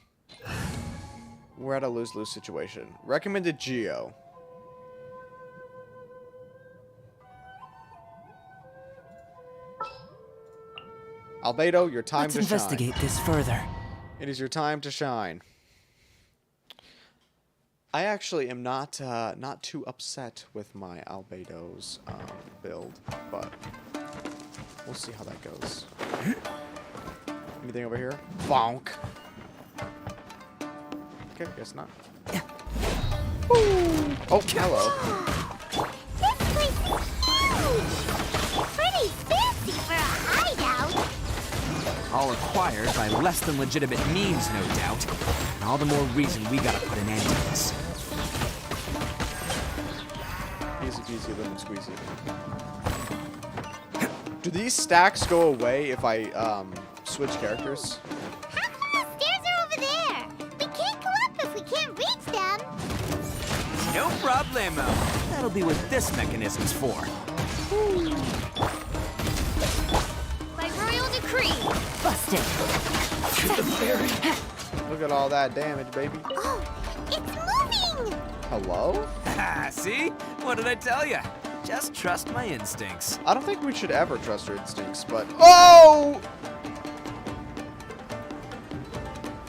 we're at a lose-lose situation. Recommended Geo. Albedo, your time to shine. Let's investigate this further. It is your time to shine. I actually am not too upset with my Albedo's build, but we'll see how that goes. Anything over here? Bonk. Okay, guess not. Oh, hello. This place is huge! Pretty fancy for a hideout. All acquired by less than legitimate means, no doubt. And all the more reason we gotta put an end to this. Easy peasy, lemon squeezy. Do these stacks go away if I switch characters? How come the stairs are over there? We can't go up if we can't reach them. No problemo. That'll be what this mechanism's for. By royal decree. Busted. Look at all that damage, baby. Oh, it's moving! Hello? See? What did I tell you? Just trust my instincts. I don't think we should ever trust our instincts, but... Oh!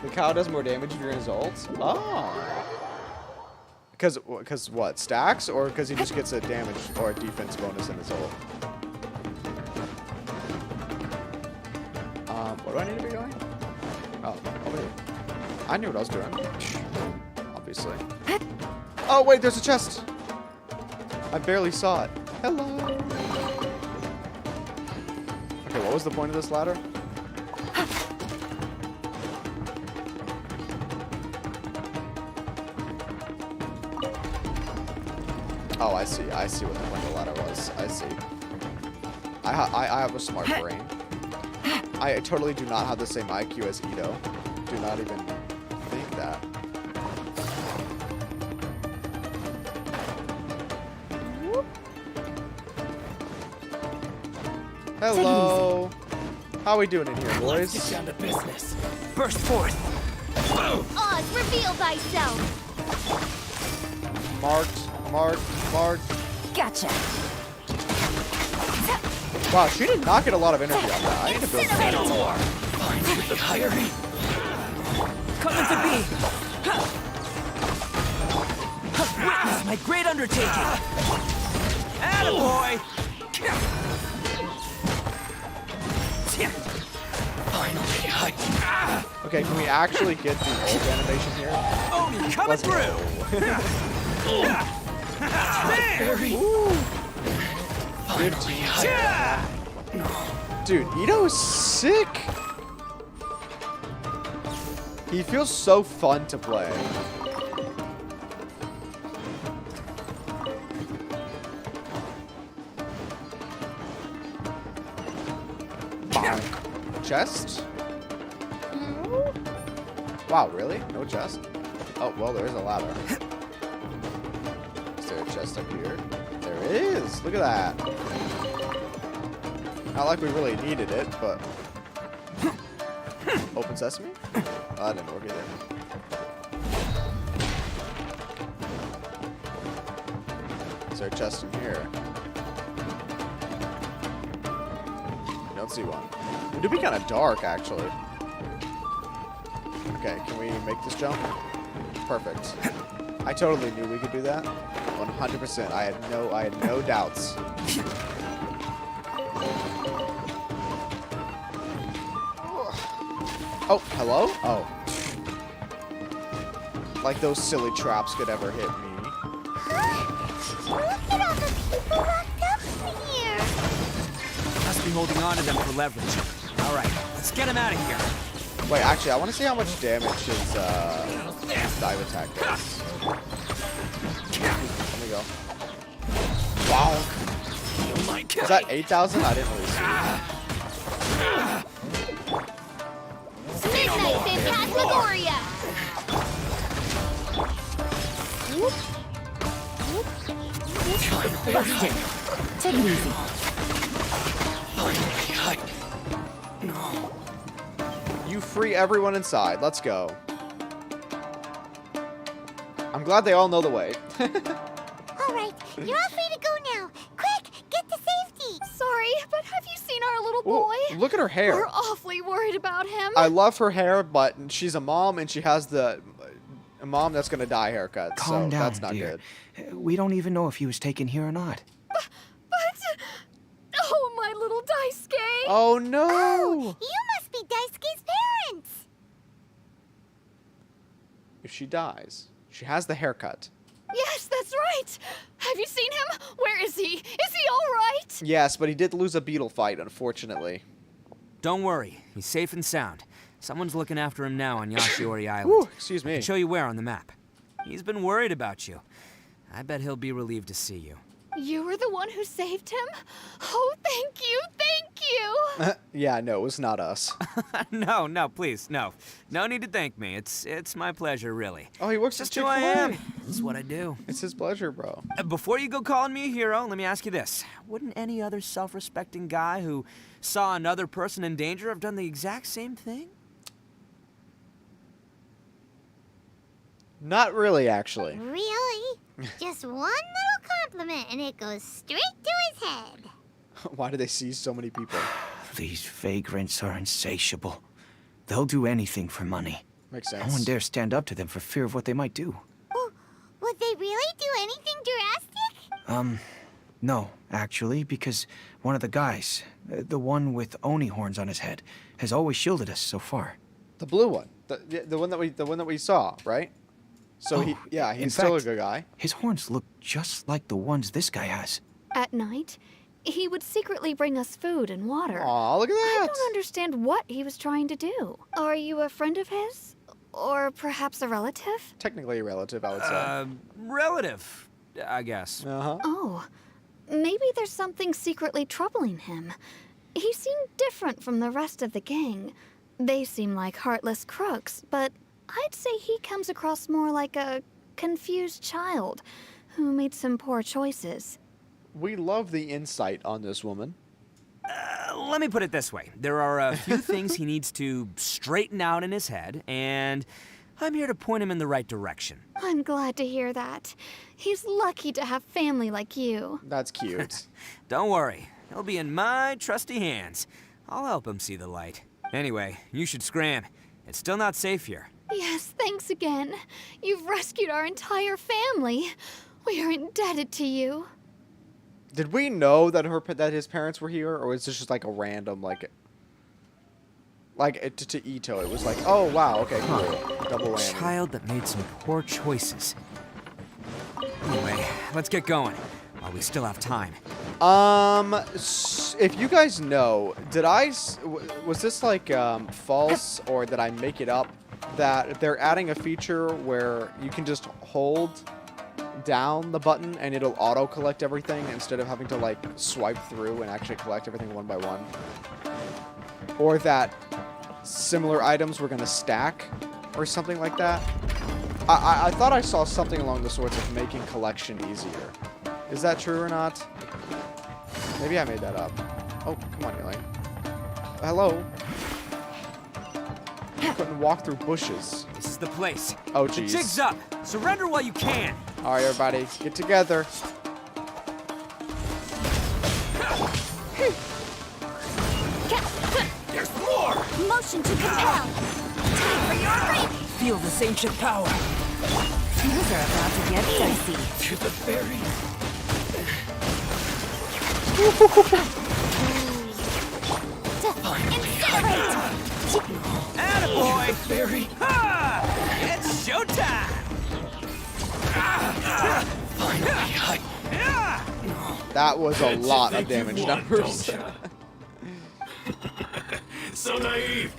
The cow does more damage if you're in his ult? Oh. Because what? Stacks? Or because he just gets a damage or a defense bonus in his ult? What do I need to be going? Oh, over here. I knew what I was doing. Obviously. Oh, wait, there's a chest. I barely saw it. Hello. Okay, what was the point of this ladder? Oh, I see. I see what the point of the ladder was. I see. I have a smart brain. I totally do not have the same IQ as Itto. Do not even think that. Hello. How we doing in here, boys? Let's get down to business. Burst forth. Oz, reveal thyself. Marked. Gotcha. Wow, she did not get a lot of energy on that. I need to build some more. Finally hiring. Coming to be. Witness my great undertaking. Attaboy. Finally, Okay, can we actually get the ult animation here? Oh, coming Let's through. Ooh. 15. Dude, Itto is sick. He feels so fun to play. Chest? Wow, really? No chest? Oh, well, there is a ladder. Is there a chest up here? There is! Look at that! Not like we really needed it, but... Open sesame? Oh, that didn't work either. Is there a chest in here? I don't see one. It would be kind of dark, actually. Okay, can we make this jump? Perfect. I totally knew we could do that. 100%. I had no doubts. Oh, hello? Oh. Like those silly traps could ever hit me. Look at all the people locked up in here. Must be holding on to them for leverage. All right, let's get him out of here. Wait, actually, I want to see how much damage his dive attack does. Let me go. Wow. Is that 8,000? I didn't really see. Midnight Phantasmagoria. Busted. Take it easy. You free everyone inside. Let's go. I'm glad they all know the way. Alright, you're all free to go now. Quick, get to safety. Sorry, but have you seen our little boy? Ooh, look at her hair. We're awfully worried about him. I love her hair, but she's a mom and she has a mom that's gonna die haircut. Calm so down, that's not dear. good. We don't even know if he was taken here or not. But oh, my little Daisuke. Oh no! Oh, you must be Daisuke's parents. If she dies, she has the haircut. Yes, that's right. Have you seen him? Where is he? Is he all right? Yes, but he did lose a beetle fight, unfortunately. Don't worry, he's safe and sound. Someone's looking after him now on Yashiori Island. Ooh, excuse me. I can show you where on the map. He's been worried about you. I bet he'll be relieved to see you. You were the one who saved him? Oh, thank you, thank you. Yeah, no, it was not us. No, please, no. No need to thank me. It's my pleasure, really. Oh, he works It's at just who I Chick-fil-A. am. It's what I do. It's his pleasure, bro. Before you go calling me a hero, let me ask you this. Wouldn't any other self-respecting guy who saw another person in danger have done the exact same thing? Not really, actually. Really? Just one little compliment and it goes straight to his head. Why do they see so many people? These vagrants are insatiable. They'll do anything for money. Makes No sense. one dares stand up to them for fear of what they might do. Would they really do anything drastic? No, actually, because one of the guys, the one with Oni horns on his head, has always shielded us so far. The blue one, the one that we saw, right? So in he's still a fact, good guy. His horns look just like the ones this guy has. At night, he would secretly bring us food and water. Aw, look at that. I don't understand what he was trying to do. Are you a friend of his? Or perhaps a relative? Technically a relative, I would say. Relative, I guess. Uh-huh. Oh, maybe there's something secretly troubling him. He seemed different from the rest of the gang. They seem like heartless crooks, but I'd say he comes across more like a confused child who made some poor choices. We love the insight on this woman. let me put it this way. There are a few things he needs to straighten out in his head, and I'm here to point him in the right direction. I'm glad to hear that. He's lucky to have family like you. That's cute. Don't worry. He'll be in my trusty hands. I'll help him see the light. Anyway, you should scram. It's still not safe here. Yes, thanks again. You've rescued our entire family. We are indebted to you. Did we know that his parents were here, or was this just like a random to Itto? It was like, oh wow, okay, cool, double whammy. Child that made some poor choices. Anyway, let's get going while we still have time. If you guys know, was this like false, or did I make it up? That they're adding a feature where you can just hold down the button and it'll auto collect everything instead of having to like swipe through and actually collect everything one by one, or that similar items were gonna stack or something like that. I thought I saw something along the sorts of making collection easier. Is that true or not? Maybe I made that up. Oh, come on, Elaine. Hello. Couldn't walk through bushes. This is the place. Oh, The jeez. jig's up. Surrender while you can. All right, everybody, get together. There's more! Motion to compel. Time for your break. Feel this ancient power. Things are about to get dicey. To the berry. Attaboy! Berry. Ha! It's showtime! That was a lot of damage numbers. So naive.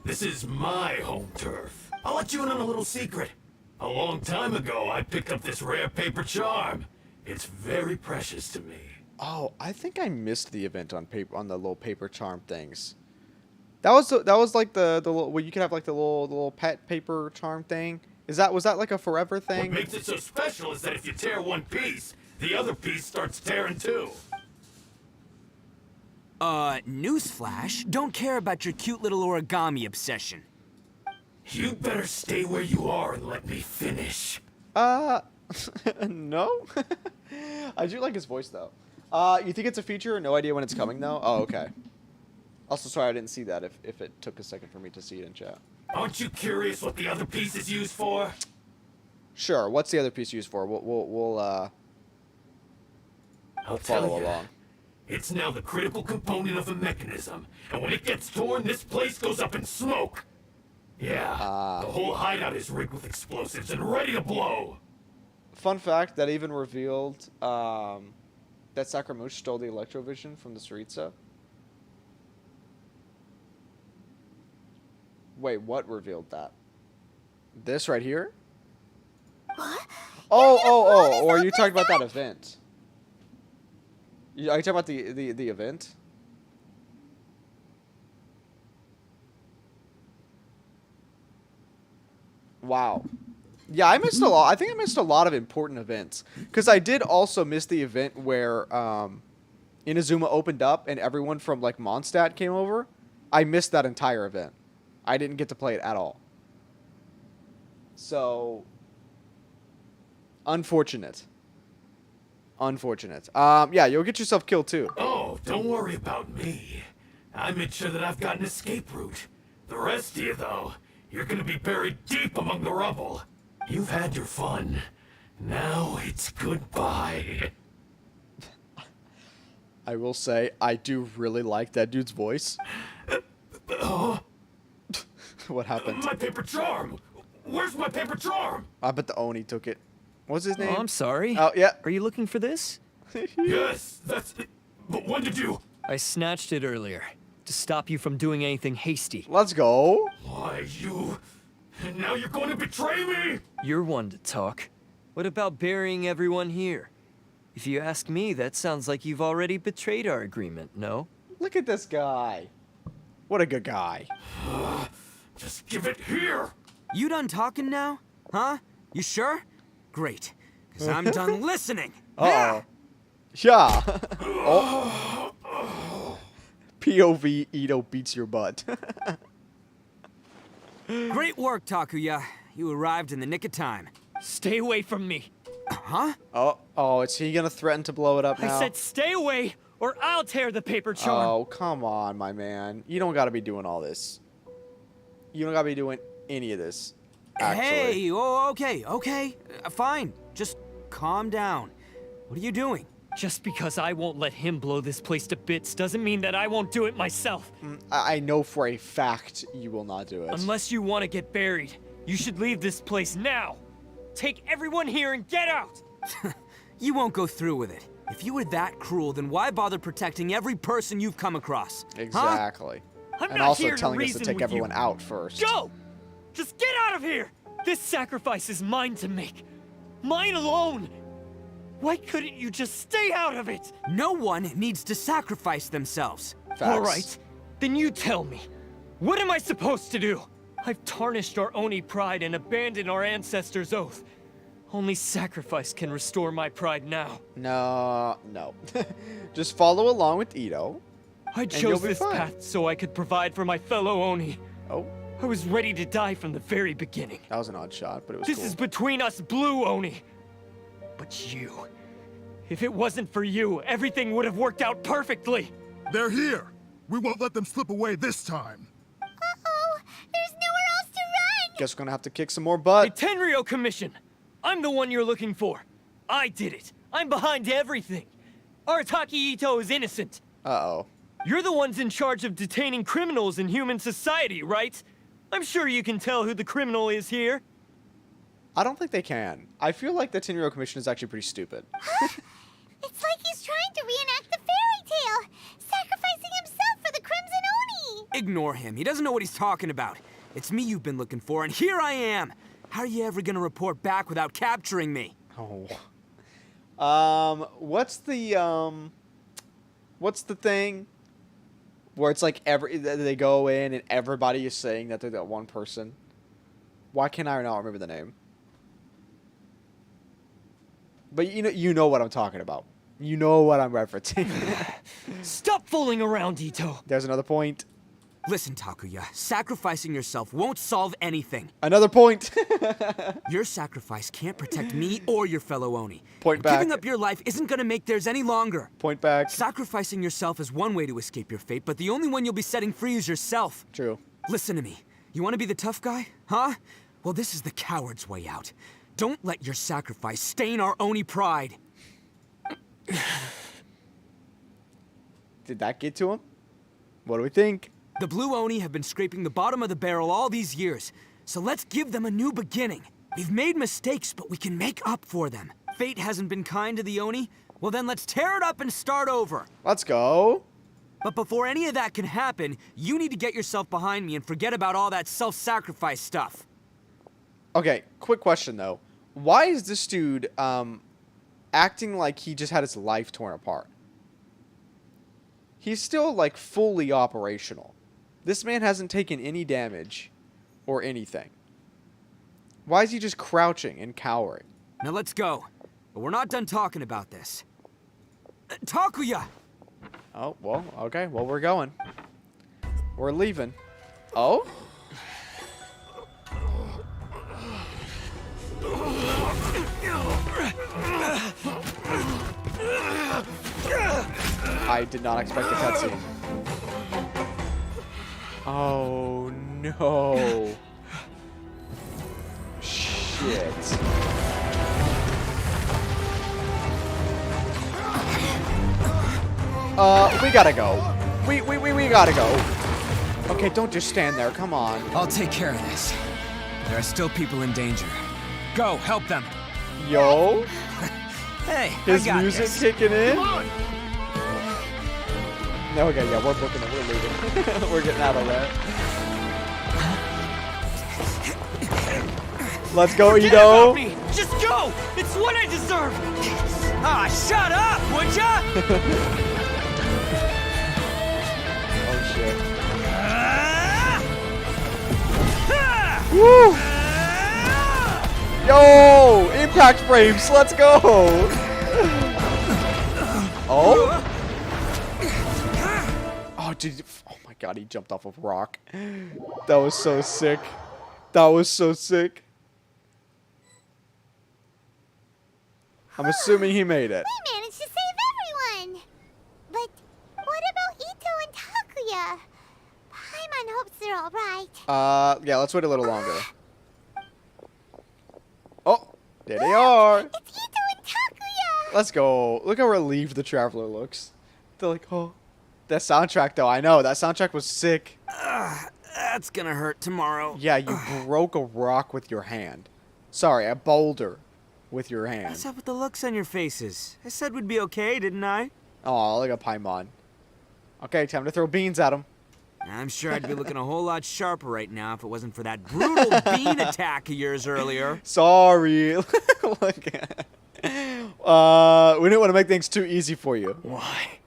This is my home turf. I'll let you in on a little secret. A long time ago, I picked up this rare paper charm. It's very precious to me. Oh, I think I missed the event on the little paper charm things. That was like the little, where you could have like the little pet paper charm thing. Was that like a forever thing? What makes it so special is that if you tear one piece, the other piece starts tearing too. Newsflash, don't care about your cute little origami obsession. You better stay where you are and let me finish. No. I do like his voice though. You think it's a feature? No idea when it's coming though? Oh, okay. Also, sorry I didn't see that if it took a second for me to see it in chat. Aren't you curious what the other piece is used for? Sure. What's the other piece used for? We'll I'll follow tell you. along. It's now the critical component of a mechanism, and when it gets torn, this place goes up in smoke. Yeah, the whole hideout is rigged with explosives and ready to blow. Fun fact that even revealed that Sakamush stole the Electrovision from the Tsuritsa. Wait, what revealed that? This right here? What? Oh, or are you talking about that event? Are you talking about the event? Wow. Yeah, I missed a lot. I think I missed a lot of important events. Because I did also miss the event where Inazuma opened up and everyone from like Mondstadt came over. I missed that entire event. I didn't get to play it at all. So, unfortunate. Unfortunate. Yeah, you'll get yourself killed too. Oh, don't worry about me. I made sure that I've got an escape route. The rest of you, though, you're gonna be buried deep among the rubble. You've had your fun. Now it's goodbye. I will say, I do really like that dude's voice. What happened? My paper charm! Where's my paper charm? I bet the Oni took it. What's his name? Oh, I'm sorry. Oh, yeah. Are you looking for this? Yes, that's it. But when did you... I snatched it earlier, to stop you from doing anything hasty. Let's go. Why, you... And now you're going to betray me? You're one to talk. What about burying everyone here? If you ask me, that sounds like you've already betrayed our agreement, no? Look at this guy. What a good guy. Just give it here. You done talking now? Huh? You sure? Great. Because I'm done listening. Uh-oh. Yeah. Oh. POV Itto beats your butt. Great work, Takuya. You arrived in the nick of time. Stay away from me. Huh? Oh, is he gonna threaten to blow it up now? I said stay away, or I'll tear the paper charm. Oh, come on, my man. You don't gotta be doing all this. You don't gotta be doing any of this, actually. Hey, okay. Fine. Just calm down. What are you doing? Just because I won't let him blow this place to bits doesn't mean that I won't do it myself. I know for a fact you will not do it. Unless you want to get buried, you should leave this place now. Take everyone here and get out! You won't go through with it. If you were that cruel, then why bother protecting every person you've come across? Exactly. I'm and not also here telling to us to reason take with everyone you. out first. Go! Just get out of here! This sacrifice is mine to make. Mine alone! Why couldn't you just stay out of it? No one needs to sacrifice themselves. Facts. All right, then you tell me. What am I supposed to do? I've tarnished our Oni pride and abandoned our ancestors' oath. Only sacrifice can restore my pride now. No. Just follow along with Itto. I chose this path so I could provide for my fellow Oni. Oh. I was ready to die from the very beginning. That was an odd shot, but it was This cool. is between us blue Oni. But you... If it wasn't for you, everything would have worked out perfectly. They're here. We won't let them slip away this time. Uh-oh, there's nowhere else to run. Guess we're gonna have to kick some more butt. The Tenryou Commission. I'm the one you're looking for. I did it. I'm behind everything. Arataki Itto is innocent. Uh-oh. You're the ones in charge of detaining criminals in human society, right? I'm sure you can tell who the criminal is here. I don't think they can. I feel like the Tenryou Commission is actually pretty stupid. It's like he's trying to reenact the fairy tale, sacrificing himself for the Crimson Oni. Ignore him. He doesn't know what he's talking about. It's me you've been looking for, and here I am. How are you ever gonna report back without capturing me? Oh. What's the thing where it's like they go in and everybody is saying that they're that one person? Why can't I not remember the name? But you know what I'm talking about. You know what I'm referencing. Stop fooling around, Itto. There's another point. Listen, Takuya, sacrificing yourself won't solve anything. Another point. Your sacrifice can't protect me or your fellow Oni. Point back. Giving up your life isn't gonna make theirs any longer. Point back. Sacrificing yourself is one way to escape your fate, but the only one you'll be setting free is yourself. True. Listen to me. You want to be the tough guy? Huh? Well, this is the coward's way out. Don't let your sacrifice stain our Oni pride. Did that get to him? What do we think? The Blue Oni have been scraping the bottom of the barrel all these years, so let's give them a new beginning. We've made mistakes, but we can make up for them. Fate hasn't been kind to the Oni? Well then let's tear it up and start over. Let's go. But before any of that can happen, you need to get yourself behind me and forget about all that self-sacrifice stuff. Okay, quick question though. Why is this dude acting like he just had his life torn apart? He's still like fully operational. This man hasn't taken any damage or anything. Why is he just crouching and cowering? Now let's go. But we're not done talking about this. Takuya! Oh, well, okay. Well, we're going. We're leaving. Oh? I did not expect the cutscene. Oh, no. Shit. We gotta go. We gotta go. Okay, don't just stand there. Come on. I'll take care of this. There are still people in danger. Go, help them. Yo. Hey, His I got music this. kicking in. Come on. No, okay, yeah, we're booking it. We're leaving. We're getting out of there. Let's go, Forget Itto. about me. Just go. It's what I deserve. Ah, shut up, would ya? Oh shit. Woo! Yo! Impact frames, let's go! Oh? Oh, Oh, dude. Oh my god, he jumped off a rock. That was so sick. That was so sick. I'm assuming he made it. We managed to save everyone! But what about Itto and Takuya? Paimon hopes they're alright. Yeah, let's wait a little longer. Oh, there they are. It's Itto and Takuya! Let's go. Look how relieved the traveler looks. They're like, oh. That soundtrack, though, I know. That soundtrack was sick. That's gonna hurt tomorrow. Yeah, you broke a rock with your hand. Sorry, a boulder with your hand. What's up with the looks on your faces? I said we'd be okay, didn't I? Oh, look at Paimon. Okay, time to throw beans at him. I'm sure I'd be looking a whole lot sharper right now if it wasn't for that brutal bean attack of yours earlier. Sorry. Look at we didn't want to make things too easy for you. Why?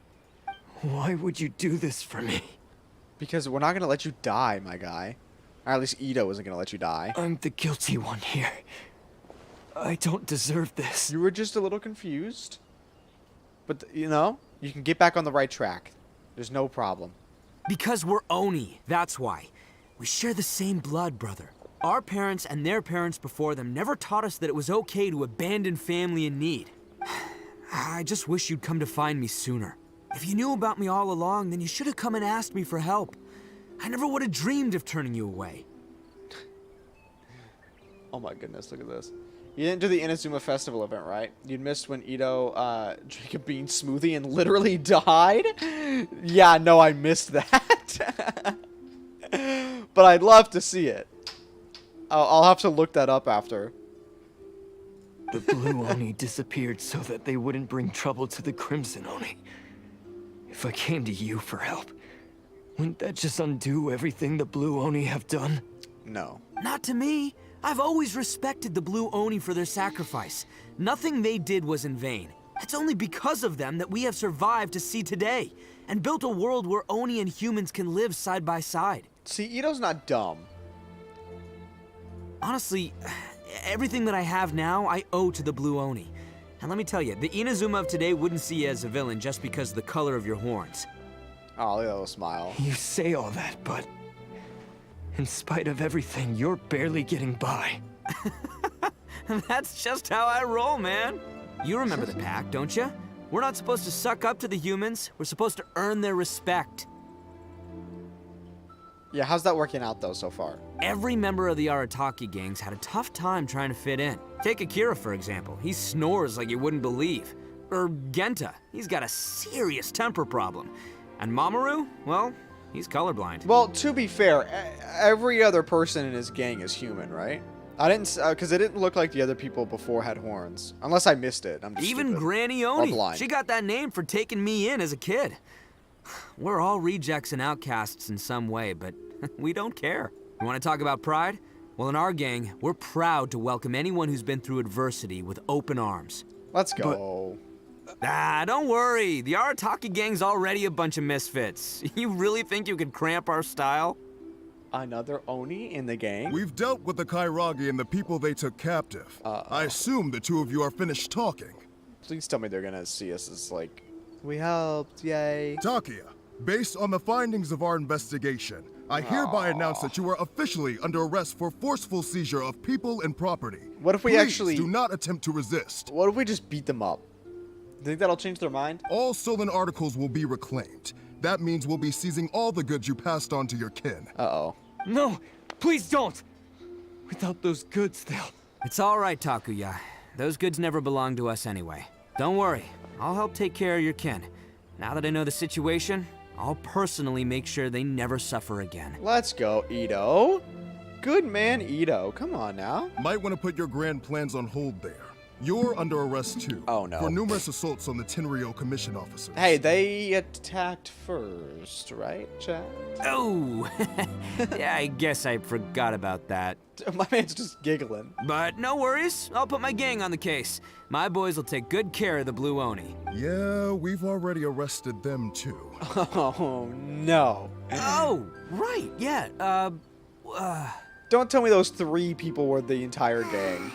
Why would you do this for me? Because we're not going to let you die, my guy. Or at least Itto isn't going to let you die. I'm the guilty one here. I don't deserve this. You were just a little confused. But, you know, you can get back on the right track. There's no problem. Because we're Oni, that's why. We share the same blood, brother. Our parents and their parents before them never taught us that it was okay to abandon family in need. I just wish you'd come to find me sooner. If you knew about me all along, then you should have come and asked me for help. I never would have dreamed of turning you away. Oh my goodness, look at this. You didn't do the Inazuma Festival event, right? You'd missed when Itto drank a bean smoothie and literally died? Yeah, no, I missed that. But I'd love to see it. I'll have to look that up after. The Blue Oni disappeared so that they wouldn't bring trouble to the Crimson Oni. If I came to you for help, wouldn't that just undo everything the Blue Oni have done? No. Not to me. I've always respected the Blue Oni for their sacrifice. Nothing they did was in vain. It's only because of them that we have survived to see today, and built a world where Oni and humans can live side by side. See, Itto's not dumb. Honestly, everything that I have now, I owe to the Blue Oni. And let me tell you, the Inazuma of today wouldn't see you as a villain just because of the color of your horns. Oh, look at that little smile. You say all that, but in spite of everything, you're barely getting by. That's just how I roll, man. You remember the pact, don't you? We're not supposed to suck up to the humans. We're supposed to earn their respect. Yeah, how's that working out, though, so far? Every member of the Arataki gangs had a tough time trying to fit in. Take Akira, for example. He snores like you wouldn't believe. Or Genta. He's got a serious temper problem. And Mamoru, well, he's colorblind. Well, to be fair, every other person in his gang is human, right? I didn't, because it didn't look like the other people before had horns. Unless I missed it. I'm just Even stupid. Granny Or Oni. blind. She got that name for taking me in as a kid. We're all rejects and outcasts in some way, but we don't care. You want to talk about pride? Well, in our gang, we're proud to welcome anyone who's been through adversity with open arms. Let's go. Don't worry. The Arataki gang's already a bunch of misfits. You really think you could cramp our style? Another Oni in the gang? We've dealt with the Kairagi and the people they took captive. I assume the two of you are finished talking. Please tell me they're gonna see us as like, we helped, yay. Takuya, based on the findings of our investigation, I hereby announce that you are officially under arrest for forceful seizure of people and property. What if we Please actually do not attempt to resist. What if we just beat them up? Think that'll change their mind? All stolen articles will be reclaimed. That means we'll be seizing all the goods you passed on to your kin. Uh-oh. No, please don't. Without those goods, they'll... It's all right, Takuya. Those goods never belonged to us anyway. Don't worry. I'll help take care of your kin. Now that I know the situation, I'll personally make sure they never suffer again. Let's go, Itto. Good man, Itto. Come on now. Might want to put your grand plans on hold there. You're under arrest too. Oh no. For numerous assaults on the Tenryo Commission officers. Hey, they attacked first, right, Chad? Oh! Yeah, I guess I forgot about that. My man's just giggling. But no worries. I'll put my gang on the case. My boys will take good care of the Blue Oni. Yeah, we've already arrested them too. Oh, no. Oh, right, yeah, Don't tell me those 3 people were the entire gang.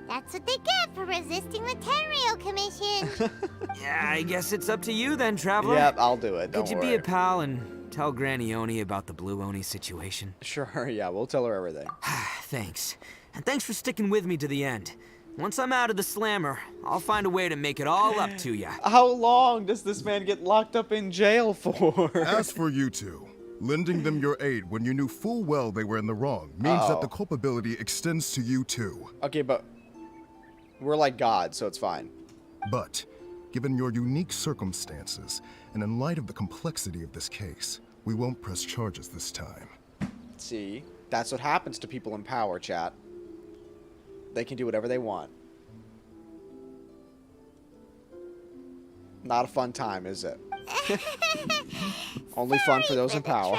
That's what they get for resisting the Tenryo Commission. Yeah, I guess it's up to you then, Traveler. Yep, I'll do it. Don't Could you worry. be a pal and tell Granny Oni about the Blue Oni situation? Sure, yeah, we'll tell her everything. Thanks. And thanks for sticking with me to the end. Once I'm out of the slammer, I'll find a way to make it all up to ya. How long does this man get locked up in jail for? As for you two, lending them your aid when you knew full well they were in the wrong means that the culpability extends to you too. Okay, but we're like God, so it's fine. But, given your unique circumstances, and in light of the complexity of this case, we won't press charges this time. See, that's what happens to people in power, chat. They can do whatever they want. Not a fun time, is it? Only fun for those in power.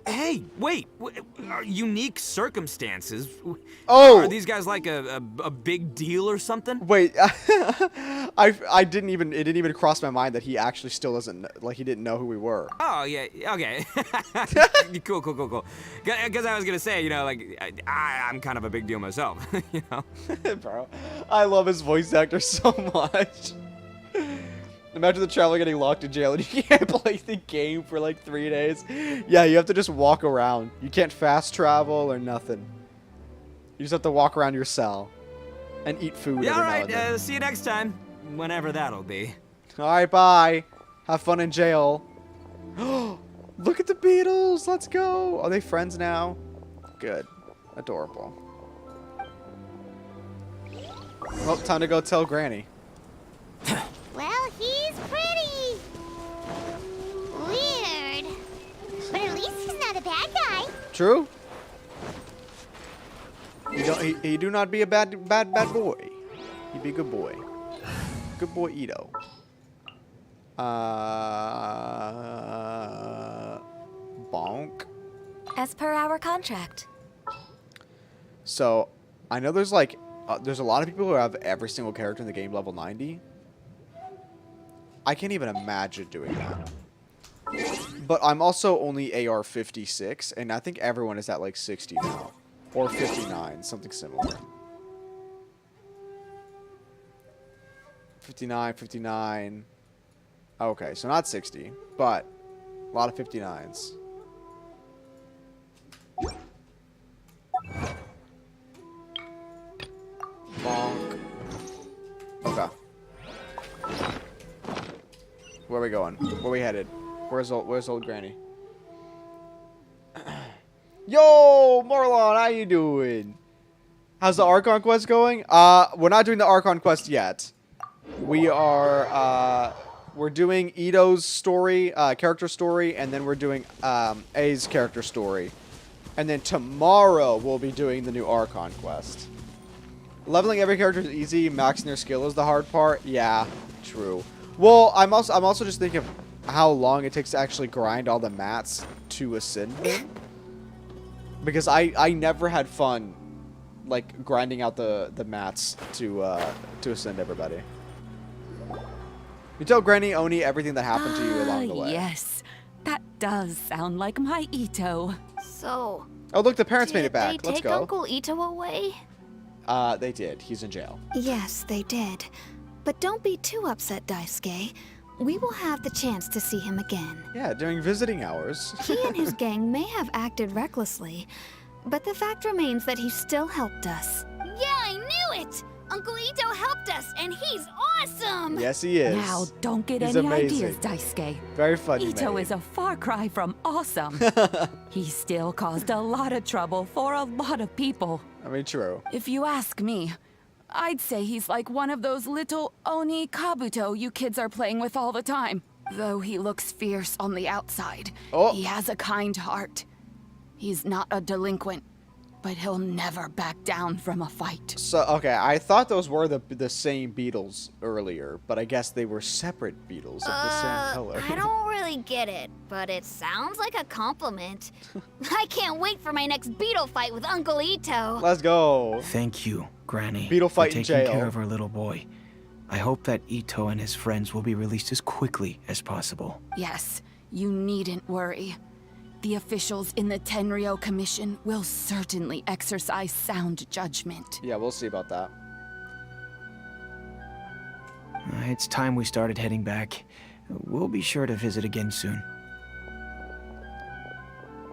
Hey, wait. Unique circumstances? Oh! Are these guys like a big deal or something? Wait, I didn't even, it didn't even cross my mind that he actually still doesn't, like he didn't know who we were. Oh, yeah, okay. Cool. Because I was gonna say, you know, like, I'm kind of a big deal myself, you know? Bro, I love his voice actor so much. Imagine the traveler getting locked in jail and you can't play the game for like 3 days. Yeah, you have to just walk around. You can't fast travel or nothing. You just have to walk around your cell and eat food every now and then. Alright, see you next time. Whenever that'll be. Alright, bye. Have fun in jail. Look at the Beatles. Let's go. Are they friends now? Good. Adorable. Well, time to go tell Granny. Well, he's pretty weird. But at least he's not a bad guy. True. He do not be a bad boy. He be a good boy. Good boy, Itto. Bonk. As per our contract. So, I know there's like, there's a lot of people who have every single character in the game level 90. I can't even imagine doing that. But I'm also only AR 56, and I think everyone is at like 60 now. Or 59, something similar. 59. Okay, so not 60, but a lot of 59s. Bonk. Okay. Where are we going? Where are we headed? Where's old Granny? Yo, Marlon, how you doing? How's the Archon quest going? We're not doing the Archon quest yet. We are, we're doing Itto's story, character story, and then we're doing, A's character story. And then tomorrow we'll be doing the new Archon quest. Leveling every character is easy, maxing their skill is the hard part. Yeah, true. Well, I'm also just thinking of how long it takes to actually grind all the mats to ascend them. Because I never had fun like grinding out the mats to ascend everybody. You tell Granny Oni everything that happened to you along the way. Yes, that does sound like my Itto. So... Oh, look, the parents made it back. Did they Let's take go. Uncle Itto away? They did. He's in jail. Yes, they did. But don't be too upset, Daisuke. We will have the chance to see him again. Yeah, during visiting hours. He and his gang may have acted recklessly, but the fact remains that he still helped us. Yeah, I knew it! Uncle Itto helped us, and he's awesome! Yes, he is. Now, don't get He's any amazing. ideas, Daisuke. Very funny, Itto mate. is a far cry from awesome. He still caused a lot of trouble for a lot of people. I mean, true. If you ask me, I'd say he's like one of those little Oni Kabuto you kids are playing with all the time. Though he looks fierce on the outside, he has a kind heart. He's not a delinquent, but he'll never back down from a fight. So, okay, I thought those were the same beetles earlier, but I guess they were separate beetles of the same color. I don't really get it, but it sounds like a compliment. I can't wait for my next beetle fight with Uncle Itto. Let's go. Thank you, Granny, Beetle fight for in taking jail. care of our little boy. I hope that Itto and his friends will be released as quickly as possible. Yes, you needn't worry. The officials in the Tenryou Commission will certainly exercise sound judgment. Yeah, we'll see about that. It's time we started heading back. We'll be sure to visit again soon.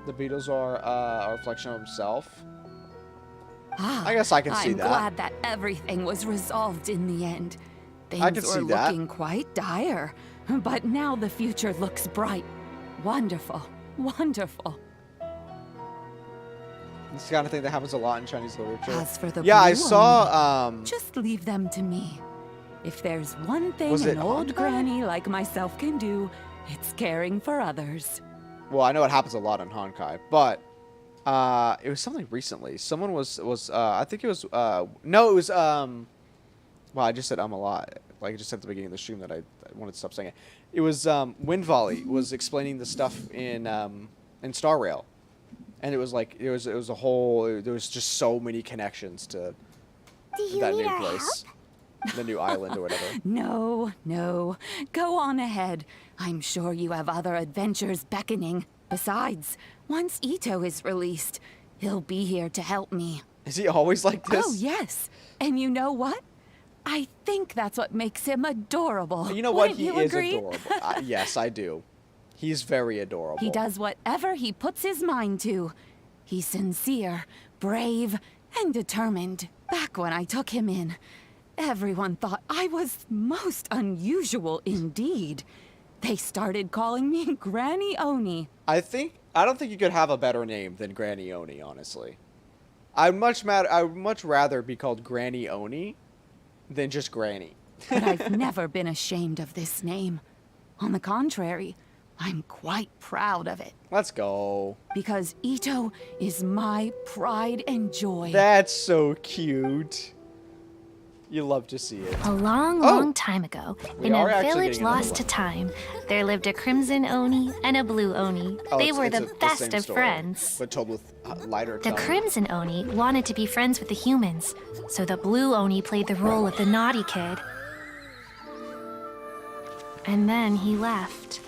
The beetles are a reflection of himself. Ah, I guess I can see I'm that. glad that everything was resolved in the end. Things I can were see that. looking quite dire, but now the future looks bright. Wonderful, wonderful. This is the kind of thing that happens a lot in Chinese literature. As for the yeah, I blue saw. just leave them to me. If there's one thing Was it an old Honkai? granny like myself can do, it's caring for others. Well, I know it happens a lot on Honkai, but it was something recently. Someone was I think it was no, it was well, I just said a lot. Like I just said at the beginning of the stream that I wanted to stop saying it. It was Wind Volley was explaining the stuff in Star Rail, and it was like it was a whole. There was just so many connections to that new place, the new island or whatever. No, no. Go on ahead. I'm sure you have other adventures beckoning. Besides, once Itto is released, he'll be here to help me. Is he always like this? Oh, yes. And you know what? I think that's what makes him adorable. You know what? Wouldn't He you is agree? adorable. Yes, I do. He's very adorable. He does whatever he puts his mind to. He's sincere, brave, and determined. Back when I took him in, everyone thought I was most unusual indeed. They started calling me Granny Oni. I don't think you could have a better name than Granny Oni, honestly. I'd much rather be called Granny Oni than just Granny. But I've never been ashamed of this name. On the contrary, I'm quite proud of it. Let's go. Because Itto is my pride and joy. That's so cute. You love to see it. A long time ago, We in are a actually village getting another lost one. to time, there lived a crimson Oni and a blue Oni. Oh, They it's- were it's the the best same of story, friends. but told with lighter The tone. crimson Oni wanted to be friends with the humans, so the blue Oni played the role of the naughty kid. And then he left.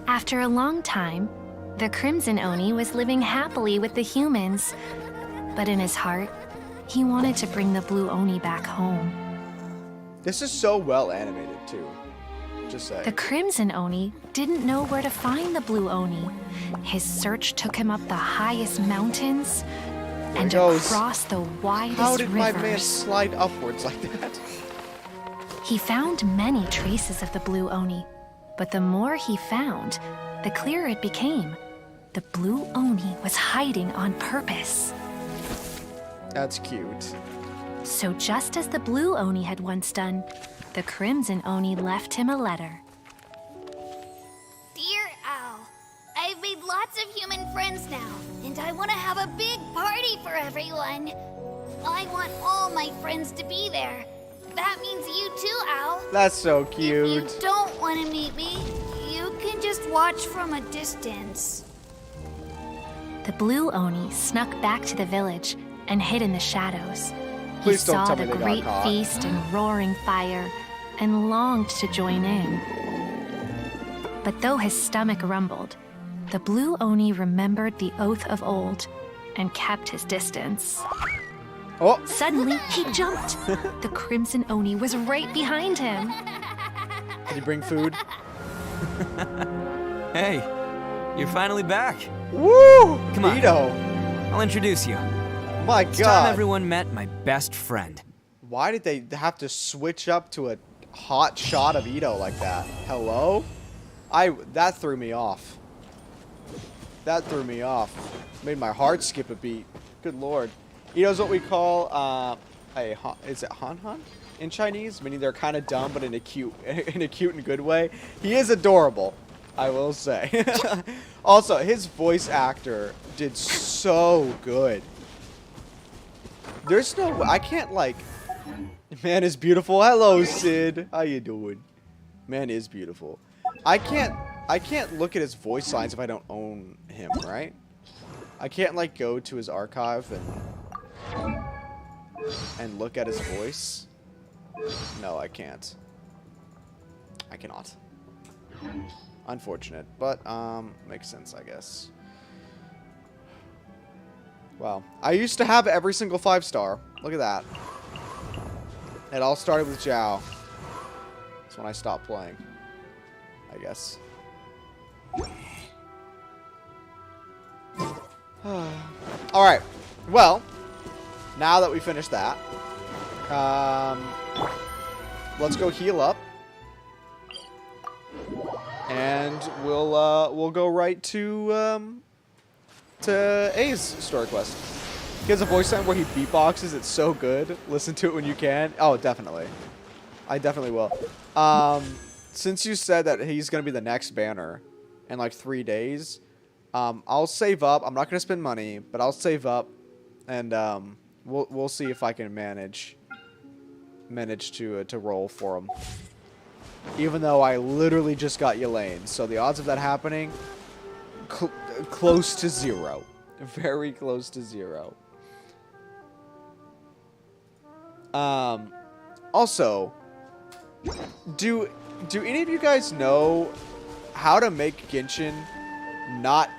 After a long time, the crimson Oni was living happily with the humans, but in his heart, he wanted to bring the blue Oni back home. This is so well animated too. Just saying. The Crimson Oni didn't know where to find the Blue Oni. His search took him up the highest mountains and goes. across the widest How did my man rivers. slide upwards like that? He found many traces of the Blue Oni, but the more he found, the clearer it became. The Blue Oni was hiding on purpose. That's cute. So just as the Blue Oni had once done, the Crimson Oni left him a letter. Dear Owl, I've made lots of human friends now, and I want to have a big party for everyone. I want all my friends to be there. That means you too, Owl. That's so If cute. you don't want to meet me, you can just watch from a distance. The Blue Oni snuck back to the village and hid in the shadows. He Please don't saw tell the me they got great caught. feast and roaring fire and longed to join in. But though his stomach rumbled, the Blue Oni remembered the oath of old and kept his distance. Oh! Suddenly, he jumped. The Crimson Oni was right behind him. Can you bring food? Hey, you're finally back. Woo! Come on. Itto. I'll introduce you. My It's time God. everyone met my best friend. Why did they have to switch up to a hot shot of Itto like that? Hello? That threw me off. That threw me off. Made my heart skip a beat. Good lord. Itto's what we call is it Han Han in Chinese? Meaning they're kind of dumb but in a cute and good way. He is adorable, I will say. Also, his voice actor did so good. There's no, I can't like, man is beautiful. Hello, Sid. How you doing? Man is beautiful. I can't look at his voice lines if I don't own him, right? I can't like go to his archive and look at his voice. No, I can't. I cannot. Unfortunate, but makes sense, I guess. Wow. I used to have every single 5-star. Look at that. It all started with Zhao. That's when I stopped playing, I guess. Alright. Well, now that we finished that, let's go heal up. And we'll go right to A's story quest. He has a voice line where he beatboxes. It's so good. Listen to it when you can. Oh, definitely. I definitely will. Since you said that he's gonna be the next banner in like 3 days, I'll save up. I'm not gonna spend money, but I'll save up, and we'll see if I can manage to roll for him. Even though I literally just got Elaine, so the odds of that happening close to 0, very close to 0. Also, do any of you guys know how to make Genshin not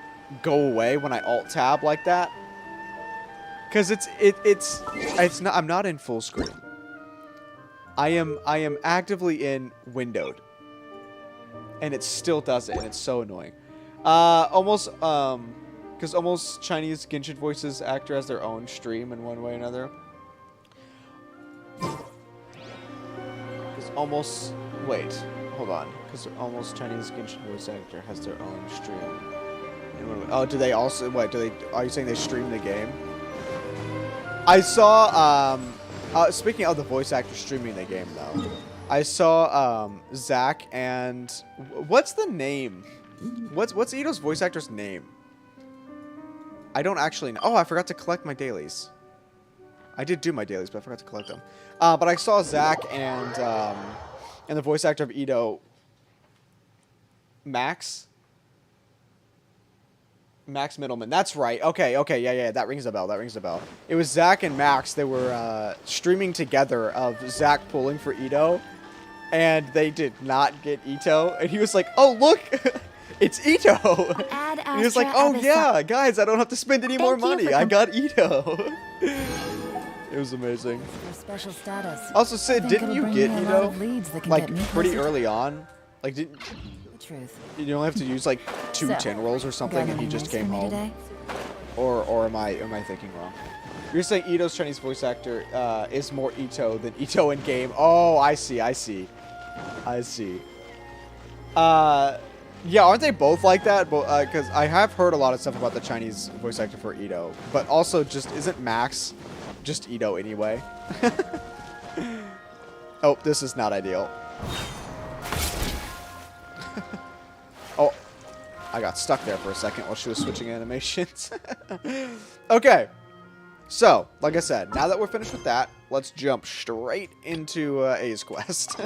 go away when I alt tab like that? Cause it's not, I'm not in full screen. I am actively in windowed, and it still does it, and it's so annoying. Almost because almost Chinese Genshin voices actor has their own stream in one way or another. Because almost hold on. Because almost Chinese Genshin voice actor has their own stream. Oh, do they also are you saying they stream the game? I saw speaking of the voice actor streaming the game, though, I saw Zach and what's the name? What's Itto's voice actor's name? I don't actually know. Oh, I forgot to collect my dailies. I did do my dailies, but I forgot to collect them. But I saw Zach and the voice actor of Itto, Max Middleman. That's right. Okay, yeah. That rings a bell. It was Zach and Max. They were streaming together of Zach pulling for Itto, and they did not get Itto. And he was like, "Oh, look, it's Itto." And he was like, "Oh yeah, guys, I don't have to spend any more money. I got Itto." It was amazing. Special status. Also, Sid, didn't you get Itto like pretty early on? Like, didn't? Truth. You only have to use like 2 tin rolls or something, and he just came home. Or am I thinking wrong? You're saying Itto's Chinese voice actor is more Itto than Itto in game. Oh, I see. Yeah, aren't they both like that? Because I have heard a lot of stuff about the Chinese voice actor for Itto, but also just isn't Max just Itto anyway? Oh, this is not ideal. Oh, I got stuck there for a second while she was switching animations. Okay, so, like I said, now that we're finished with that, let's jump straight into A's quest.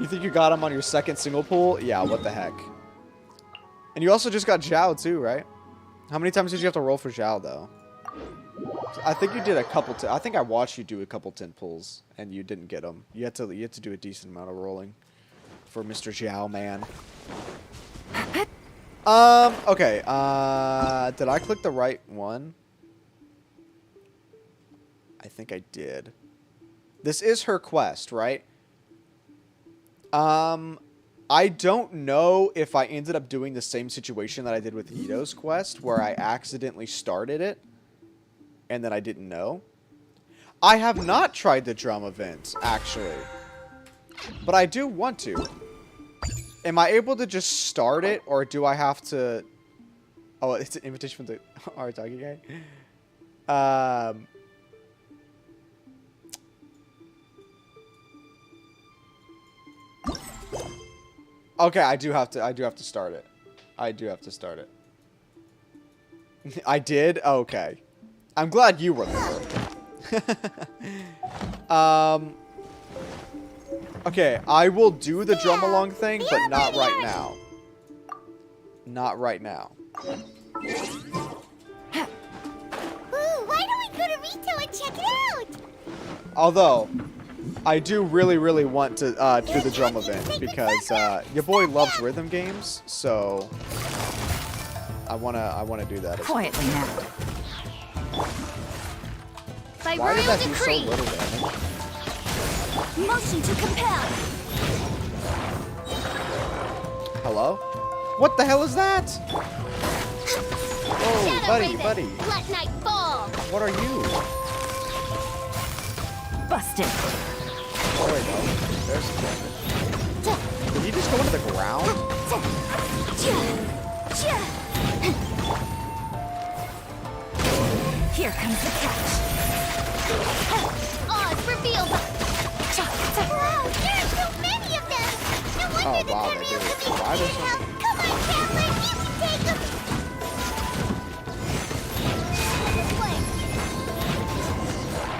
You think you got him on your second single pull? Yeah, what the heck. And you also just got Zhao too, right? How many times did you have to roll for Zhao, though? I think you did a couple. I think I watched you do a couple 10 pulls, and you didn't get them. You had to do a decent amount of rolling for Mr. Zhao, man. Okay. Did I click the right one? I think I did. This is her quest, right? I don't know if I ended up doing the same situation that I did with Itto's quest, where I accidentally started it, and then I didn't know. I have not tried the drum event, actually. But I do want to. Am I able to just start it, or do I have to... Oh, it's an invitation from the Artaki guy? Okay, I do have to start it. I did? Okay. I'm glad you remember. Okay, I will do the drum along thing, but not right now. Not right now. Ooh, why don't we go to Rito and check it out? Although, I do really, really want to do the drum event because your boy loves rhythm games, so I wanna do that. Quietly now. Why did that do so little damage? Motion to compel. Hello? What the hell is that? Oh, buddy, buddy. Let night fall. What are you? Busted. There we go. There's some damage. Did he just go into the ground? Here comes the catch. Oz revealed. Wow, there are so many of them. No wonder the wow, Tenryou they do. Commission Why can't there's so help. Come on, Traveler, you can take them.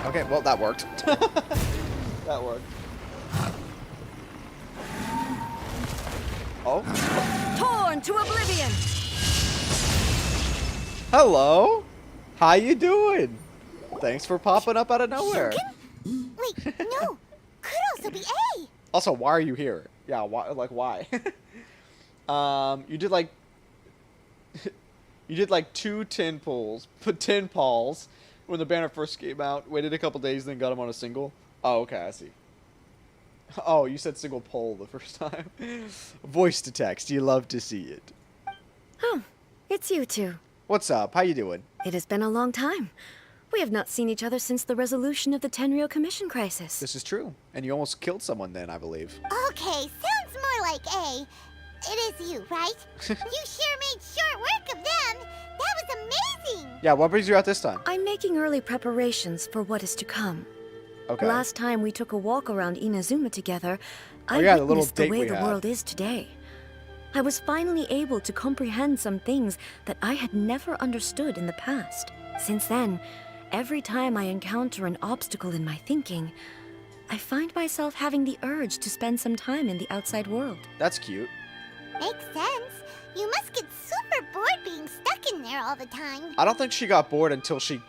Okay, well, that worked. That worked. Oh. Torn to oblivion. Hello. How you doing? Thanks for popping up out of nowhere. Wait, no. Could also be A. Also, why are you here? Yeah, why? Like, why? You did like two 10 pulls when the banner first came out. Waited a couple days, then got him on a single. Oh, okay, I see. Oh, you said single poll the first time. Voice to text. You love to see it. Oh, it's you two. What's up? How you doing? It has been a long time. We have not seen each other since the resolution of the Tenryou Commission crisis. This is true. And you almost killed someone then, I believe. Okay, sounds more like A. It is you, right? You sure made short work of them. That was amazing. Yeah, what brings you out this time? I'm making early preparations for what is to come. Okay. Last time we took a walk around Inazuma together, I yeah, the little witnessed the date way we the had. world is today. I was finally able to comprehend some things that I had never understood in the past. Since then, every time I encounter an obstacle in my thinking, I find myself having the urge to spend some time in the outside world. That's cute. Makes sense. You must get super bored being stuck in there all the time. I don't think she got bored until she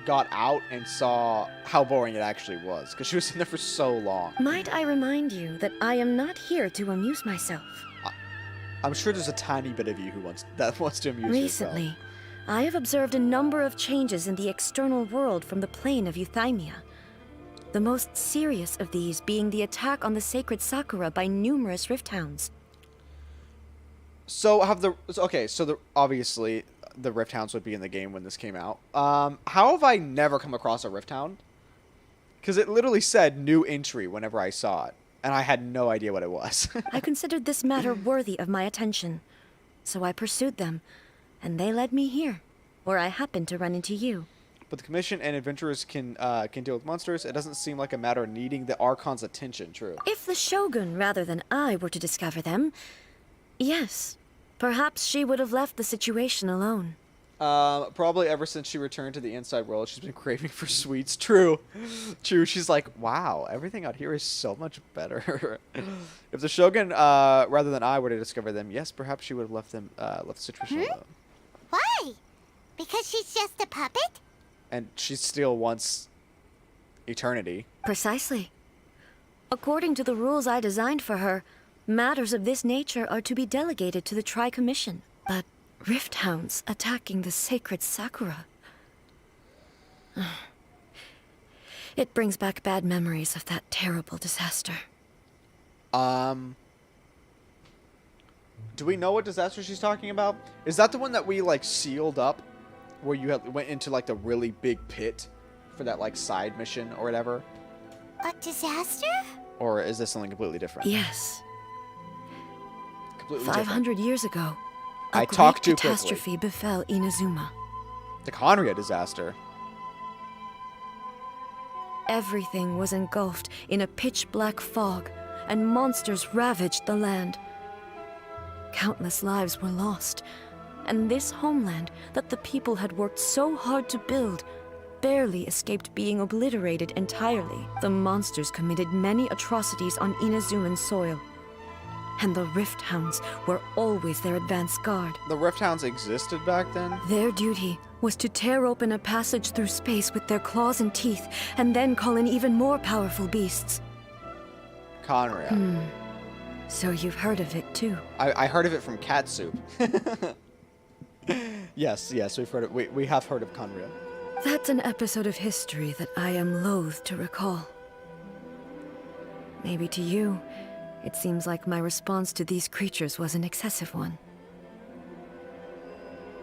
got out and saw how boring it actually was, because she was in there for so long. Might I remind you that I am not here to amuse myself. I'm sure there's a tiny bit of you who wants to amuse Recently, yourself. I have observed a number of changes in the external world from the plane of Euthymia. The most serious of these being the attack on the sacred Sakura by numerous rift hounds. So obviously the rift hounds would be in the game when this came out. How have I never come across a rift hound? Because it literally said new entry whenever I saw it, and I had no idea what it was. I considered this matter worthy of my attention, so I pursued them, and they led me here, where I happened to run into you. But the commission and adventurers can deal with monsters. It doesn't seem like a matter of needing the archon's attention. True. If the Shogun, rather than I, were to discover them, yes, perhaps she would have left the situation alone. Probably ever since she returned to the inside world, she's been craving for sweets. True. True. She's like, wow, everything out here is so much better. If the Shogun, rather than I, were to discover them, yes, perhaps she would have left the situation alone. Why? Because she's just a puppet? And she still wants eternity. Precisely. According to the rules I designed for her, matters of this nature are to be delegated to the Tri-Commission. But rift hounds attacking the sacred Sakura. It brings back bad memories of that terrible disaster. Do we know what disaster she's talking about? Is that the one that we sealed up, where you went into the really big pit for that side mission or whatever? A disaster? Or is this something completely different? Yes. Completely 500 years ago, I a talked great too quickly. catastrophe befell Inazuma. The Conria disaster. Everything was engulfed in a pitch-black fog, and monsters ravaged the land. Countless lives were lost, and this homeland that the people had worked so hard to build barely escaped being obliterated entirely. The monsters committed many atrocities on Inazuman soil, and the Rift Hounds were always their advance guard. The Rift Hounds existed back then? Their duty was to tear open a passage through space with their claws and teeth, and then call in even more powerful beasts. Conria. So you've heard of it, too? I heard of it from Cat Soup. Yes, we've heard it. We have heard of Conria. That's an episode of history that I am loath to recall. Maybe to you, it seems like my response to these creatures was an excessive one.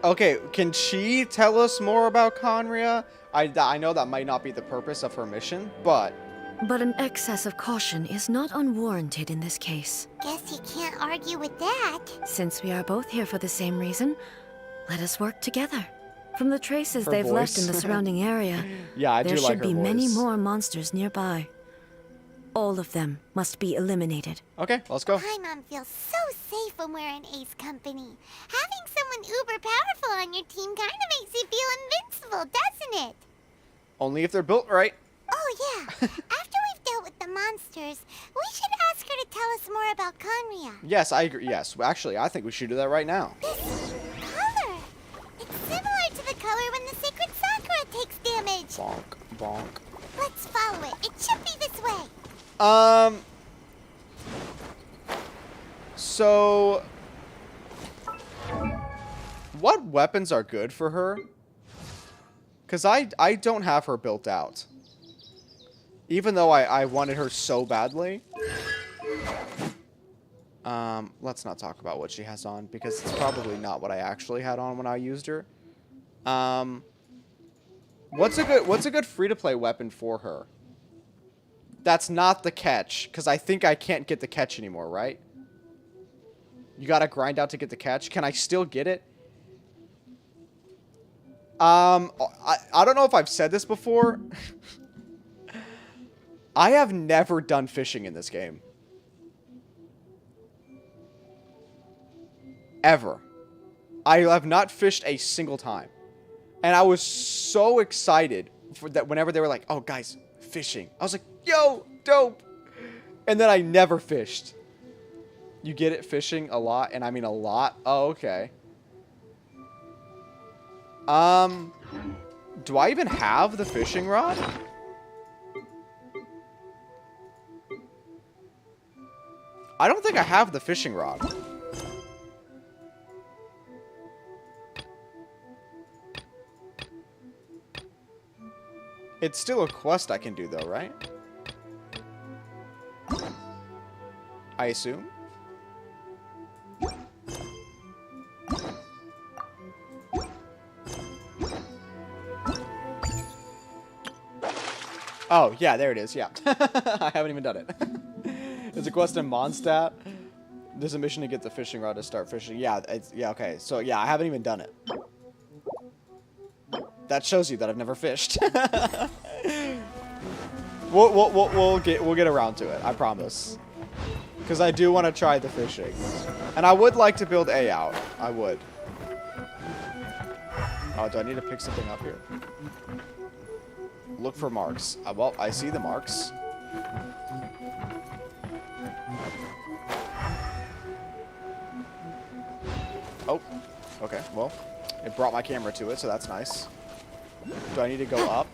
Okay, can she tell us more about Conria? I know that might not be the purpose of her mission, but... But an excess of caution is not unwarranted in this case. Guess you can't argue with that. Since we are both here for the same reason, let us work together. From the traces they've left in the surrounding area, yeah, I there do like should her be voice. many more monsters nearby. All of them must be eliminated. Okay, let's go. Paimon feels so safe when we're in Ace company. Having someone uber powerful on your team kind of makes you feel invincible, doesn't it? Only if they're built right. Oh yeah. After we've dealt with the monsters, we should ask her to tell us more about Conria. Yes, I agree. Yes, actually, I think we should do that right now. This color. It's similar to the color when the sacred Sakura takes damage. Bonk, bonk. Let's follow it. It should be this way. So... what weapons are good for her? Because I don't have her built out. Even though I wanted her so badly. Let's not talk about what she has on, because it's probably not what I actually had on when I used her. What's a good free-to-play weapon for her? That's not the catch, because I think I can't get the catch anymore, right? You gotta grind out to get the catch. Can I still get it? I don't know if I've said this before. I have never done fishing in this game. Ever. I have not fished a single time. And I was so excited for that whenever they were like, oh, guys, fishing. I was like, yo, dope. And then I never fished. You get it, fishing a lot, and I mean a lot. Oh, okay. Do I even have the fishing rod? I don't think I have the fishing rod. It's still a quest I can do, though, right? I assume. Oh, yeah, there it is, yeah. I haven't even done it. There's a quest in Mondstadt. There's a mission to get the fishing rod to start fishing. Yeah, yeah, okay. So, yeah, I haven't even done it. That shows you that I've never fished. We'll get around to it, I promise. Because I do want to try the fishing. And I would like to build A out. I would. Oh, do I need to pick something up here? Look for marks. Well, I see the marks. Oh, okay. Well, it brought my camera to it, so that's nice. Do I need to go up?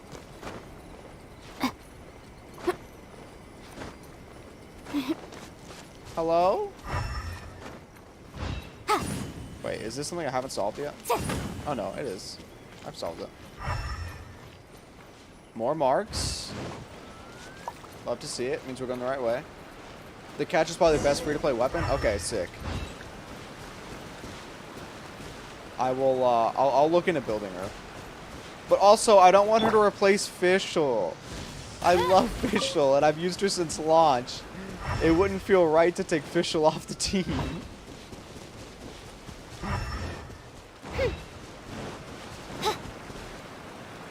Hello? Wait, is this something I haven't solved yet? Oh no, it is. I've solved it. More marks. Love to see it. Means we're going the right way. The catch is probably the best free-to-play weapon? Okay, sick. I will, I'll look into building her. But also, I don't want her to replace Fischl. I love Fischl, and I've used her since launch. It wouldn't feel right to take Fischl off the team.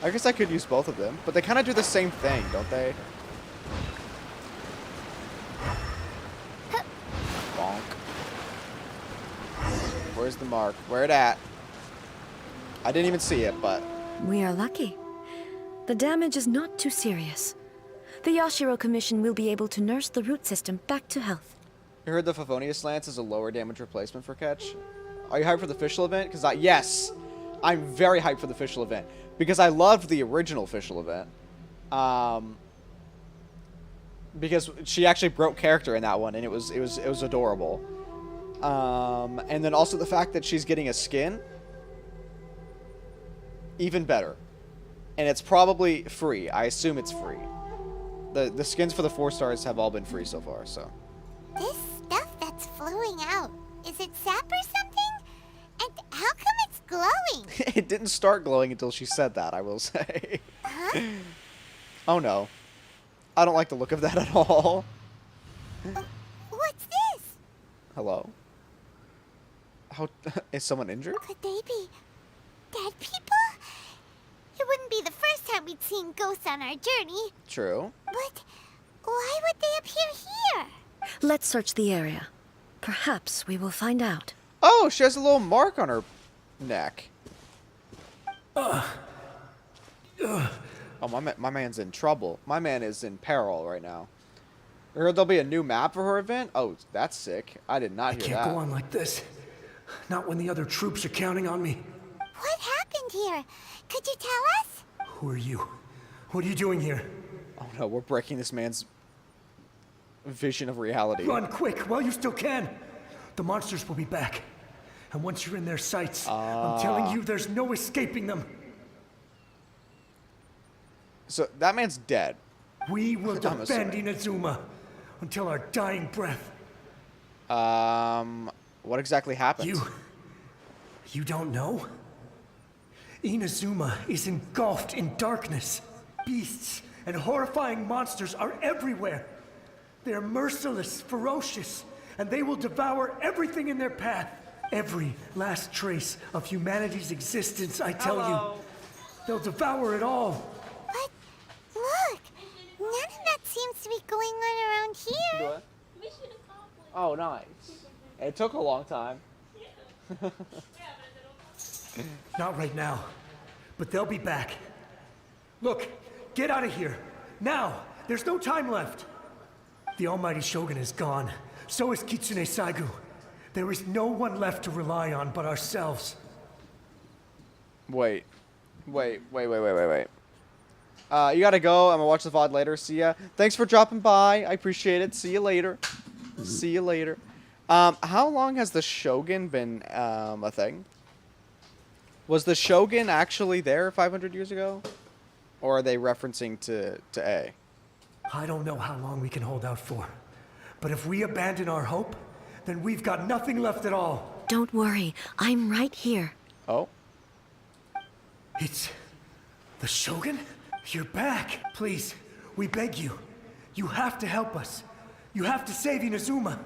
I guess I could use both of them, but they kind of do the same thing, don't they? Bonk. Where's the mark? Where it at? I didn't even see it, but... We are lucky. The damage is not too serious. The Yashiro Commission will be able to nurse the root system back to health. You heard the Favonius Lance is a lower damage replacement for catch? Are you hyped for the Fischl event? Because yes! I'm very hyped for the Fischl event. Because I loved the original Fischl event. Because she actually broke character in that one, and it was adorable. And then also the fact that she's getting a skin, even better. And it's probably free. I assume it's free. The skins for the 4 stars have all been free so far, so. This stuff that's flowing out, is it sap or something? And how come it's glowing? It didn't start glowing until she said that, I will say. Huh? Oh no. I don't like the look of that at all. What's this? Hello? How is someone injured? Could they be dead people? It wouldn't be the first time we'd seen ghosts on our journey. True. But why would they appear here? Let's search the area. Perhaps we will find out. Oh, she has a little mark on her neck. Oh, my man's in trouble. My man is in peril right now. I heard there'll be a new map for her event. Oh, that's sick. I did not hear that. I can't go on like this. Not when the other troops are counting on me. What happened here? Could you tell us? Who are you? What are you doing here? Oh no, we're breaking this man's vision of reality. Run quick while you still can. The monsters will be back. And once you're in their sights, I'm telling you, there's no escaping them. So that man's dead. We will defend Inazuma until our dying breath. What exactly happened? You don't know? Inazuma is engulfed in darkness. Beasts and horrifying monsters are everywhere. They're merciless, ferocious, and they will devour everything in their path. Every last trace of humanity's existence, I tell you. They'll devour it all. But look, none of that seems to be going on around here. What? Oh, nice. It took a long time. Not right now, but they'll be back. Look, get out of here. Now, there's no time left. The almighty Shogun is gone. So is Kitsune Saigu. There is no one left to rely on but ourselves. Wait. You gotta go. I'm gonna watch the VOD later. See ya. Thanks for dropping by. I appreciate it. See you later. See you later. How long has the Shogun been a thing? Was the Shogun actually there 500 years ago? Or are they referencing to A? I don't know how long we can hold out for. But if we abandon our hope, then we've got nothing left at all. Don't worry, I'm right here. Oh? It's the Shogun? You're back. Please, we beg you. You have to help us. You have to save Inazuma.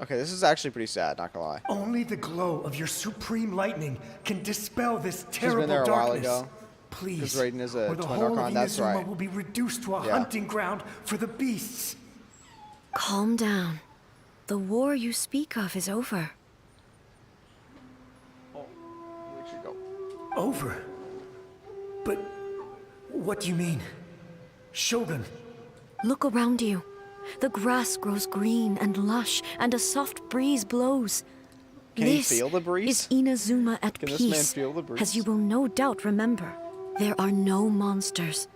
Okay, this is actually pretty sad, not gonna lie. Only the glow of your supreme lightning can dispel this terrible She's been there a darkness. while ago. Please, Because Raiden is a or the twin whole archon, of that's Inazuma right. will be reduced to a hunting ground for the beasts. Calm down. The war you speak of is over. Oh, where'd she go? Over? But what do you mean? Shogun? Look around you. The grass grows green and lush, and a soft breeze blows. Can This he feel the breeze? is Inazuma at Can peace, this man feel the breeze? as you will no doubt remember. There are no monsters,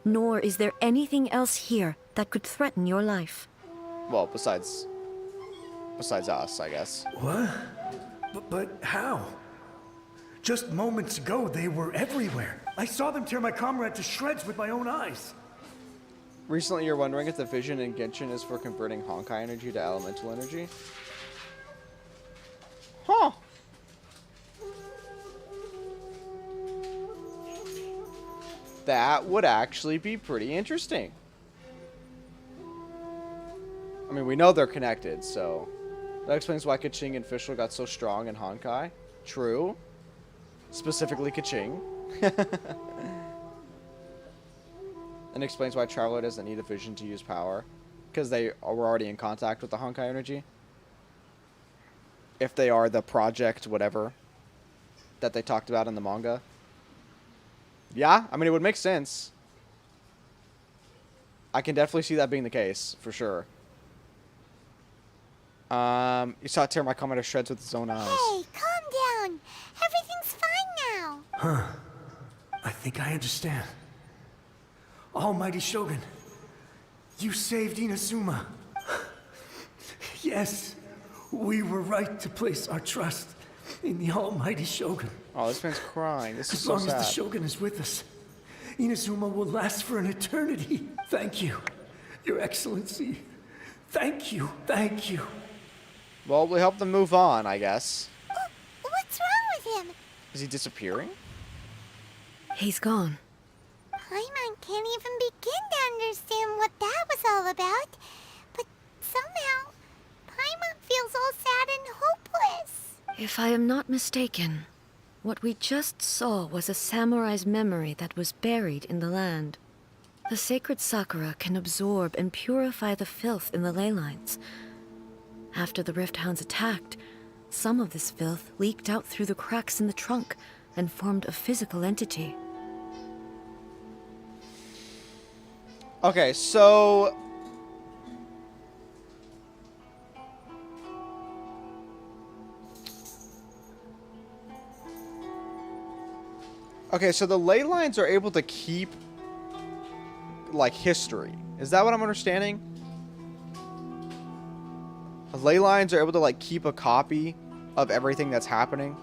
nor is there anything else here that could threaten your life. Well, besides us, I guess. What? But how? Just moments ago, they were everywhere. I saw them tear my comrade to shreds with my own eyes. Recently, you're wondering if the vision in Genshin is for converting Honkai energy to elemental energy? Huh. That would actually be pretty interesting. I mean, we know they're connected, so that explains why Kaching and Fischl got so strong in Honkai. True. Specifically Kaching. And explains why Traveler doesn't need a vision to use power. Because they were already in contact with the Honkai energy. If they are the project whatever that they talked about in the manga. Yeah, I mean, it would make sense. I can definitely see that being the case, for sure. You saw it tear my comrade to shreds with his own eyes. Hey, calm down. Everything's fine now. Huh. I think I understand. Almighty Shogun, you saved Inazuma. Yes, we were right to place our trust in the Almighty Shogun. Oh, this man's crying. This is As so long as the sad. Shogun is with us, Inazuma will last for an eternity. Thank you, Your Excellency. Thank you, thank you. Well, we help them move on, I guess. What's wrong with him? Is he disappearing? He's gone. Paimon can't even begin to understand what that was all about. But somehow, Paimon feels all sad and hopeless. If I am not mistaken, what we just saw was a samurai's memory that was buried in the land. The sacred sakura can absorb and purify the filth in the ley lines. After the Rift Hounds attacked, some of this filth leaked out through the cracks in the trunk and formed a physical entity. Okay, so... Okay, so the ley lines are able to keep, like, history. Is that what I'm understanding? The ley lines are able to, like, keep a copy of everything that's happening?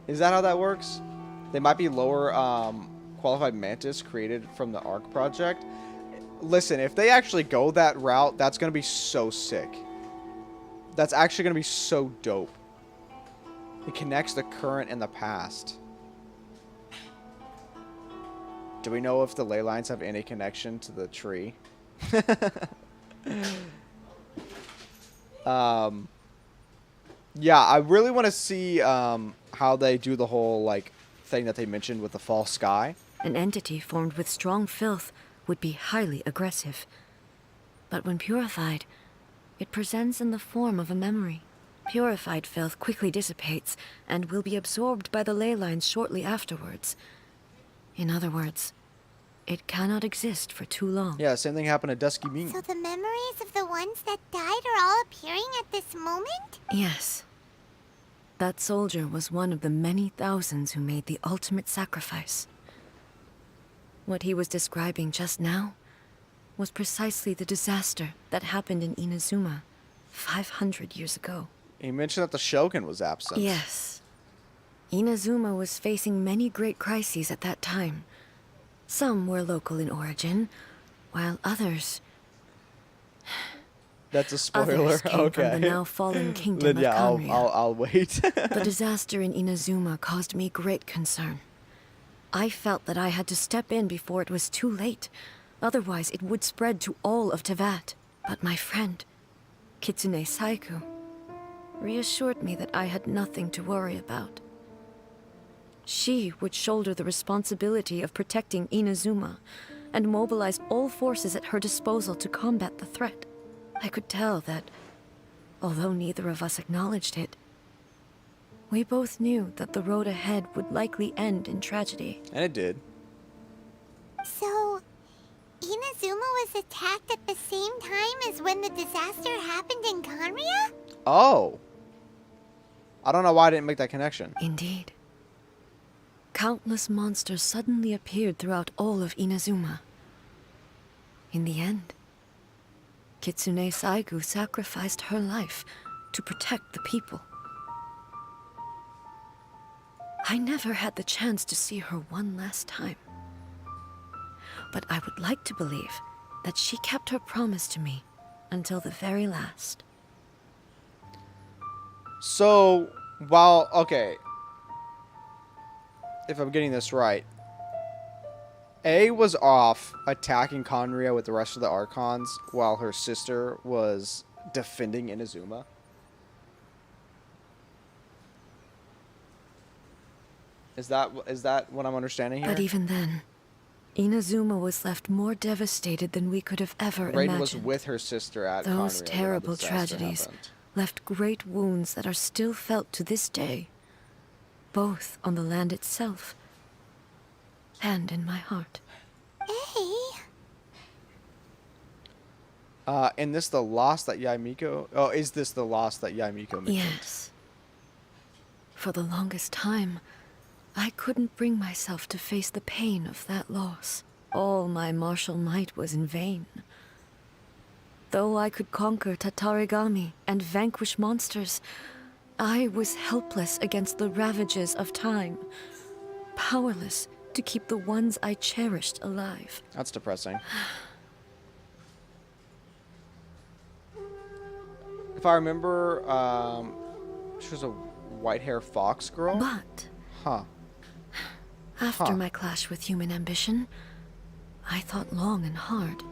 Is that how that works? They might be lower, qualified mantis created from the ARC project. Listen, if they actually go that route, that's going to be so sick. That's actually going to be so dope. It connects the current and the past. Do we know if the ley lines have any connection to the tree? Yeah, I really want to see how they do the whole like thing that they mentioned with the false sky. An entity formed with strong filth would be highly aggressive. But when purified, it presents in the form of a memory. Purified filth quickly dissipates and will be absorbed by the ley lines shortly afterwards. In other words, it cannot exist for too long. Yeah, same thing happened to Dusky Ming. So the memories of the ones that died are all appearing at this moment? Yes. That soldier was one of the many thousands who made the ultimate sacrifice. What he was describing just now was precisely the disaster that happened in Inazuma 500 years ago. He mentioned that the Shogun was absent. Yes. Inazuma was facing many great crises at that time. Some were local in origin, while others... That's a spoiler. Others came okay. from the now fallen kingdom Then yeah, of Kanria. I'll wait. The disaster in Inazuma caused me great concern. I felt that I had to step in before it was too late. Otherwise, it would spread to all of Tevat. But my friend, Kitsune Saiku, reassured me that I had nothing to worry about. She would shoulder the responsibility of protecting Inazuma and mobilize all forces at her disposal to combat the threat. I could tell that, although neither of us acknowledged it, we both knew that the road ahead would likely end in tragedy. And it did. So, Inazuma was attacked at the same time as when the disaster happened in Kanria? Oh. I don't know why I didn't make that connection. Indeed. Countless monsters suddenly appeared throughout all of Inazuma. In the end, Kitsune Saigu sacrificed her life to protect the people. I never had the chance to see her one last time. But I would like to believe that she kept her promise to me until the very last. So, while... Okay. If I'm getting this right. A was off attacking Kanria with the rest of the Archons while her sister was defending Inazuma. Is that what I'm understanding here? But even then, Inazuma was left more devastated than we could have ever Raiden imagined. was with her sister at Those Kanria when the terrible disaster tragedies happened. left great wounds that are still felt to this day, both on the land itself and in my heart. Hey. And this the loss that Yaimiko... Oh, is this the loss that Yaimiko mentioned? Yes. For the longest time, I couldn't bring myself to face the pain of that loss. All my martial might was in vain. Though I could conquer Tatarigami and vanquish monsters, I was helpless against the ravages of time, powerless to keep the ones I cherished alive. That's depressing. If I remember, she was a White hair fox girl? But Huh. after my clash with human ambition, I thought long and hard.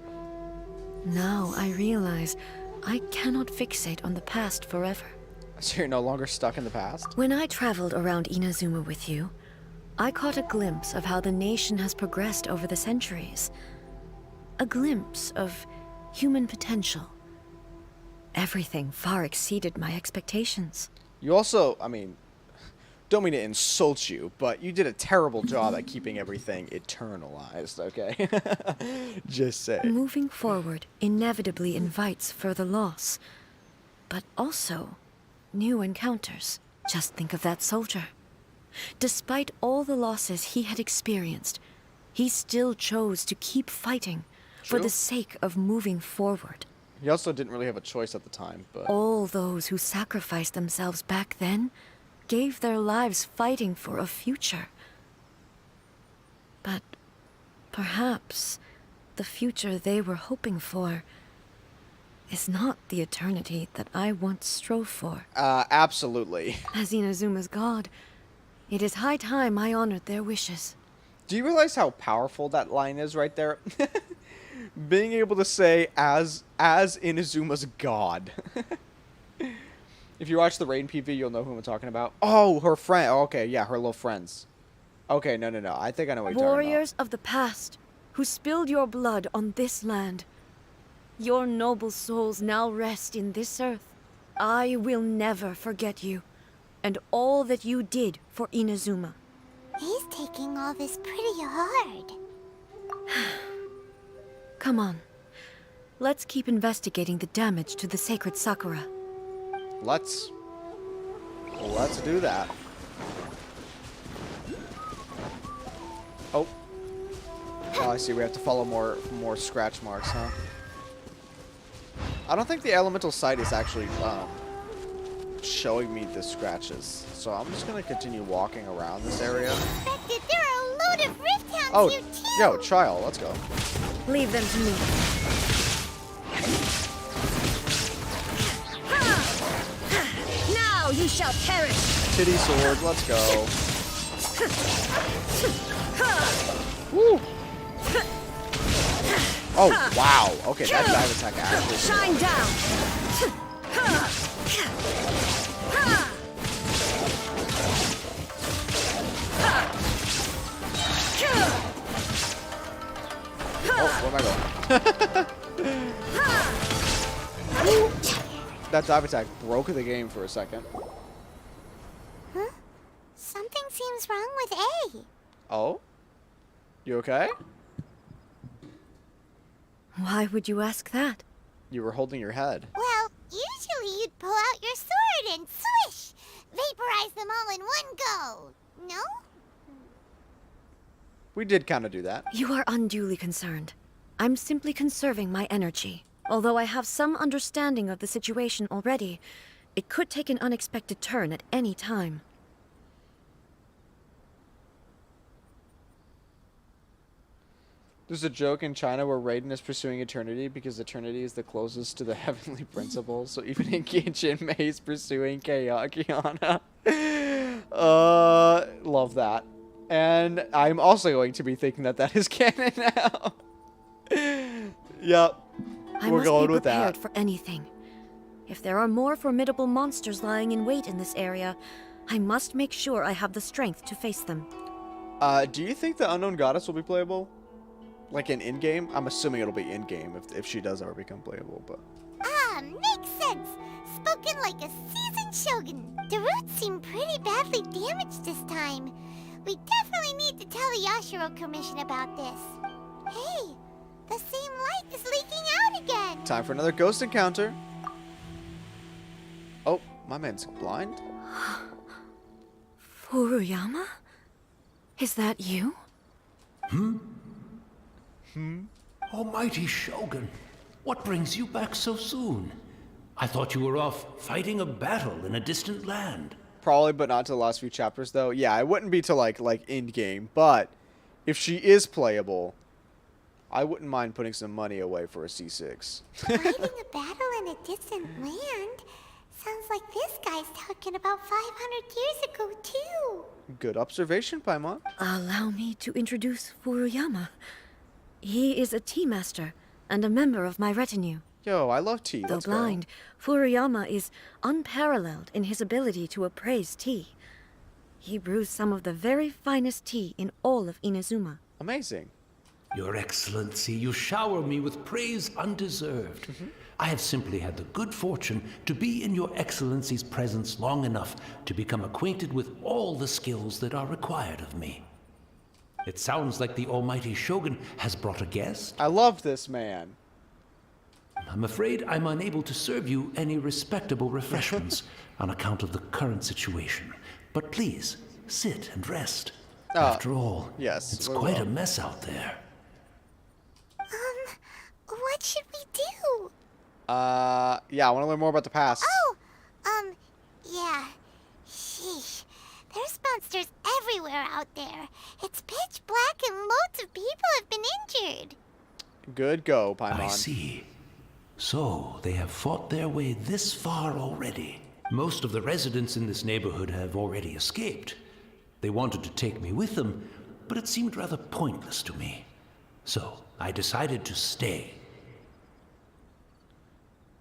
Now I realize I cannot fixate on the past forever. So you're no longer stuck in the past? When I traveled around Inazuma with you, I caught a glimpse of how the nation has progressed over the centuries. A glimpse of human potential. Everything far exceeded my expectations. You also, I mean, don't mean to insult you, but you did a terrible job at keeping everything eternalized, okay? Just say. Moving forward inevitably invites further loss, but also new encounters. Just think of that soldier. Despite all the losses he had experienced, he still chose to keep fighting for the sake of moving forward. He also didn't really have a choice at the time, but... All those who sacrificed themselves back then gave their lives fighting for a future. But perhaps the future they were hoping for is not the eternity that I once strove for. Absolutely. As Inazuma's god, it is high time I honored their wishes. Do you realize how powerful that line is right there? Being able to say, as Inazuma's god. If you watch the Raiden PV, you'll know who I'm talking about. Oh, her friend. Oh, okay, yeah, her little friends. Okay, no. I think I know what you're talking about. Warriors of the past, who spilled your blood on this land. Your noble souls now rest in this earth. I will never forget you, and all that you did for Inazuma. He's taking all this pretty hard. Come on. Let's keep investigating the damage to the sacred Sakura. Let's do that. Oh, I see. We have to follow more scratch marks, huh? I don't think the elemental sight is actually showing me the scratches, so I'm just gonna continue walking around this area. There are a load of rift hounds Oh, here too. yo, child, let's go. Leave them to me. Now you shall perish. Titty sword, let's go. Woo. Oh, wow. Okay, that dive attack actually. Shine down. Oh, where am I going? That dive attack broke the game for a second. Huh? Something seems wrong with A. Oh? You okay? Why would you ask that? You were holding your head. Well, usually you'd pull out your sword and swish! Vaporize them all in one go. No? We did kind of do that. You are unduly concerned. I'm simply conserving my energy. Although I have some understanding of the situation already, it could take an unexpected turn at any time. There's a joke in China where Raiden is pursuing eternity because eternity is the closest to the heavenly principle. So even in Genshin, Mei is pursuing Kiana. Love that. And I'm also going to be thinking that that is canon now. Yep. I We're must going be with prepared that. for anything. If there are more formidable monsters lying in wait in this area, I must make sure I have the strength to face them. Do you think the Unknown Goddess will be playable? Like in-game? I'm assuming it'll be in-game if she does ever become playable, but... Ah, makes sense. Spoken like a seasoned shogun. The roots seem pretty badly damaged this time. We definitely need to tell the Yashiro Commission about this. Hey, the same light is leaking out again. Time for another ghost encounter. Oh, my man's blind? Furuyama? Is that you? Almighty Shogun, what brings you back so soon? I thought you were off fighting a battle in a distant land. Probably, but not to the last few chapters, though. Yeah, it wouldn't be to, like in-game, but if she is playable, I wouldn't mind putting some money away for a C6. Fighting a battle in a distant land? Sounds like this guy's talking back in about 500 years ago, too. Good observation, Paimon. Allow me to introduce Furuyama. He is a tea master and a member of my retinue. Yo, I love tea. Though Let's blind, Furuyama is unparalleled in his ability to appraise tea. He brews some of the very finest tea in all of Inazuma. Amazing. Your Excellency, you shower me with praise undeserved. I have simply had the good fortune to be in Your Excellency's presence long enough to become acquainted with all the skills that are required of me. It sounds like the almighty Shogun has brought a guest. I love this man. I'm afraid I'm unable to serve you any respectable refreshments on account of the current situation. But please, sit and rest. After all, yes, it's we quite will. a mess out there. What should we do? Yeah, I want to learn more about the past. Oh, yeah. Sheesh. There's monsters everywhere out there. It's pitch black and loads of people have been injured. Good go, Paimon. I see. So, they have fought their way this far already. Most of the residents in this neighborhood have already escaped. They wanted to take me with them, but it seemed rather pointless to me. So, I decided to stay.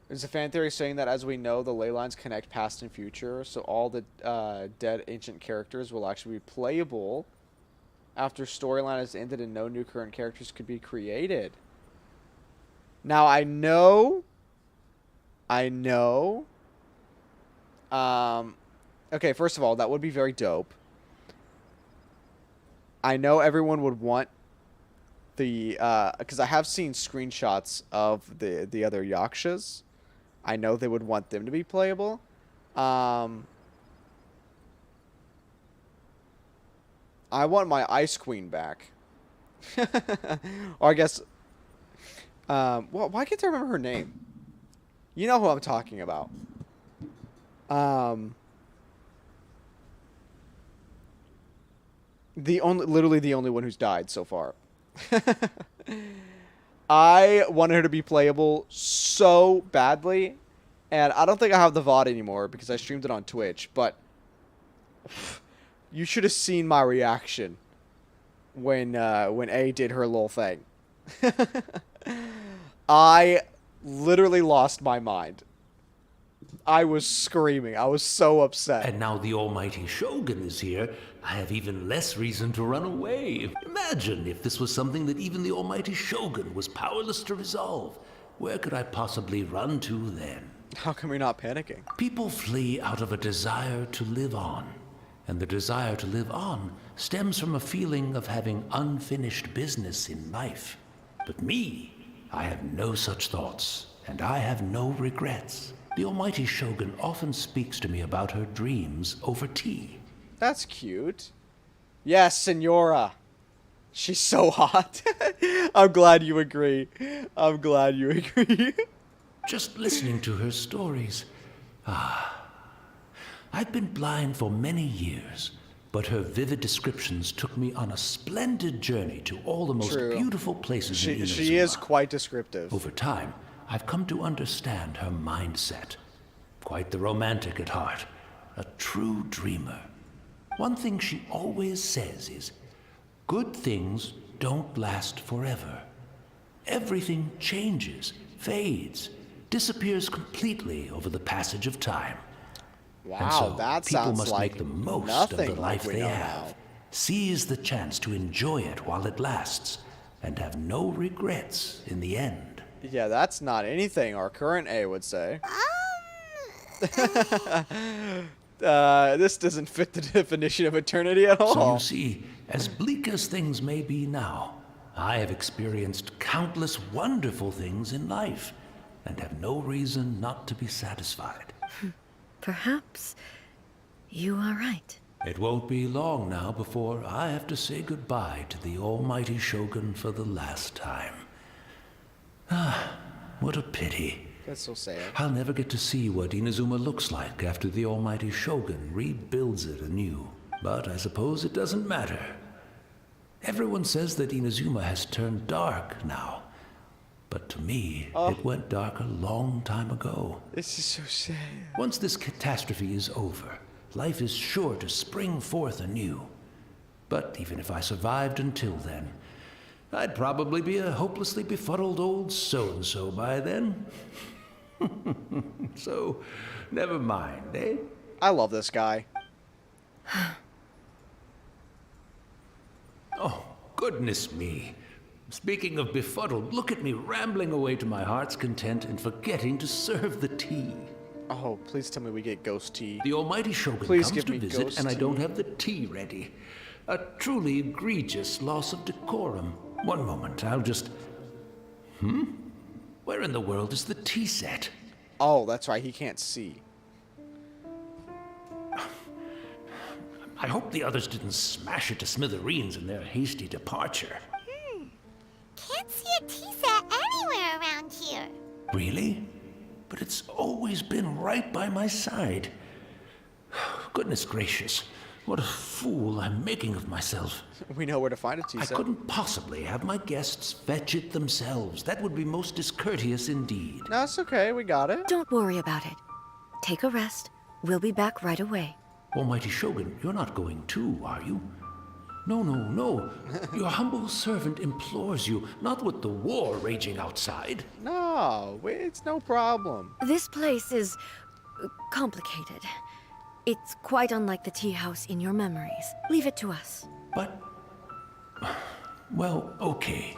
There's a fan theory saying that, as we know, the ley lines connect past and future, so all the dead ancient characters will actually be playable after storyline has ended and no new current characters could be created. Now, I know, okay, first of all, that would be very dope. I know everyone would want the, because I have seen screenshots of the other Yakshas. I know they would want them to be playable. I want my Ice Queen back. Or I guess, well, why can't I remember her name? You know who I'm talking about. Literally the only one who's died so far. I wanted her to be playable so badly, and I don't think I have the VOD anymore because I streamed it on Twitch, but you should have seen my reaction when A did her little thing. I literally lost my mind. I was screaming. I was so upset. And now the almighty Shogun is here, I have even less reason to run away. Imagine if this was something that even the almighty Shogun was powerless to resolve. Where could I possibly run to then? How come you're not panicking? People flee out of a desire to live on. And the desire to live on stems from a feeling of having unfinished business in life. But me, I have no such thoughts, and I have no regrets. The almighty Shogun often speaks to me about her dreams over tea. That's cute. Yes, Senora. She's so hot. I'm glad you agree. I'm glad you agree. Just listening to her stories. I've been blind for many years, but her vivid descriptions took me on a splendid journey to all the most beautiful places in Inazuma. She is quite descriptive. Over time, I've come to understand her mindset. Quite the romantic at heart. A true dreamer. One thing she always says is, good things don't last forever. Everything changes, fades, disappears completely over the passage of time. Wow, and so that people sounds must like make the most of nothing the life like we they know have. now. Seize the chance to enjoy it while it lasts, and have no regrets in the end. Yeah, that's not anything our current A would say. This doesn't fit the definition of eternity at all. So you see, as bleak as things may be now, I have experienced countless wonderful things in life, and have no reason not to be satisfied. Perhaps you are right. It won't be long now before I have to say goodbye to the almighty Shogun for the last time. What a pity. That's so sad. I'll never get to see what Inazuma looks like after the almighty Shogun rebuilds it anew. But I suppose it doesn't matter. Everyone says that Inazuma has turned dark now. But to me, it went dark a long time ago. This is so sad. Once this catastrophe is over, life is sure to spring forth anew. But even if I survived until then, I'd probably be a hopelessly befuddled old so-and-so by then. So, never mind, eh? I love this guy. Oh, goodness me. Speaking of befuddled, look at me rambling away to my heart's content and forgetting to serve the tea. Oh, please tell me we get ghost tea. The almighty Shogun Please comes give to me visit ghost and I don't tea. have the tea ready. A truly egregious loss of decorum. One moment, I'll just... Where in the world is the tea set? Oh, that's right, he can't see. I hope the others didn't smash it to smithereens in their hasty departure. Can't see a tea set anywhere around here. Really? But it's always been right by my side. Goodness gracious, what a fool I'm making of myself. We know where to find a tea I set. couldn't possibly have my guests fetch it themselves. That would be most discourteous indeed. No, it's okay, we got it. Don't worry about it. Take a rest. We'll be back right away. Almighty Shogun, you're not going too, are you? No, no, no. Your humble servant implores you, not with the war raging outside. No, it's no problem. This place is complicated. It's quite unlike the tea house in your memories. Leave it to us. But... well, okay.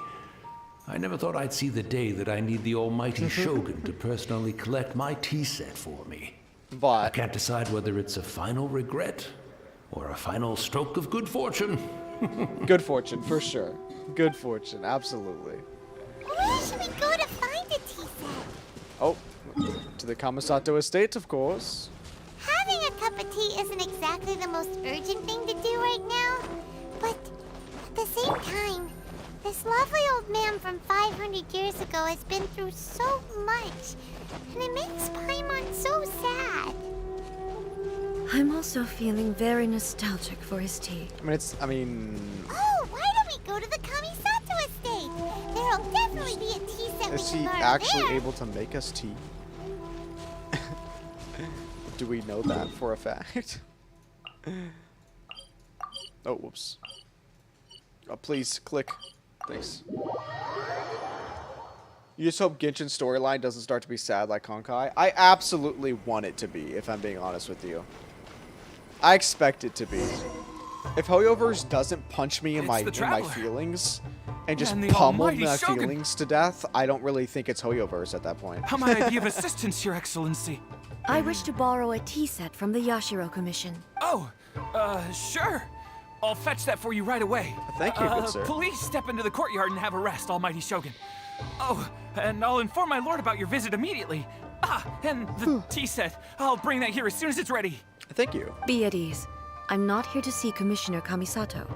I never thought I'd see the day that I need the almighty Shogun to personally collect my tea set for me. But I can't decide whether it's a final regret or a final stroke of good fortune. Good fortune, for sure. Good fortune, absolutely. Where should we go to find a tea set? Oh, to the Kamisato estate, of course. Having a cup of tea isn't exactly the most urgent thing to do right now, but at the same time, this lovely old man from 500 years ago has been through so much, and it makes Paimon so sad. I'm also feeling very nostalgic for his tea. Oh, why don't we go to the Kamisato estate? There'll definitely be a tea set Is we he can borrow actually there. able to make us tea? Do we know that for a fact? Oh, whoops. Oh, please, click. Thanks. You just hope Genshin's storyline doesn't start to be sad like Honkai. I absolutely want it to be, if I'm being honest with you. I expect it to be. If Hoyoverse doesn't punch me in my feelings and just pummel my feelings to death, I don't really think it's Hoyoverse at that point. How might I be of assistance, Your Excellency? I wish to borrow a tea set from the Yashiro Commission. Oh, sure. I'll fetch that for you right away. Thank you, good sir. Please step into the courtyard and have a rest, Almighty Shogun. Oh, and I'll inform my lord about your visit immediately. And the tea set. I'll bring that here as soon as it's ready. Thank you. Be at ease. I'm not here to see Commissioner Kamisato.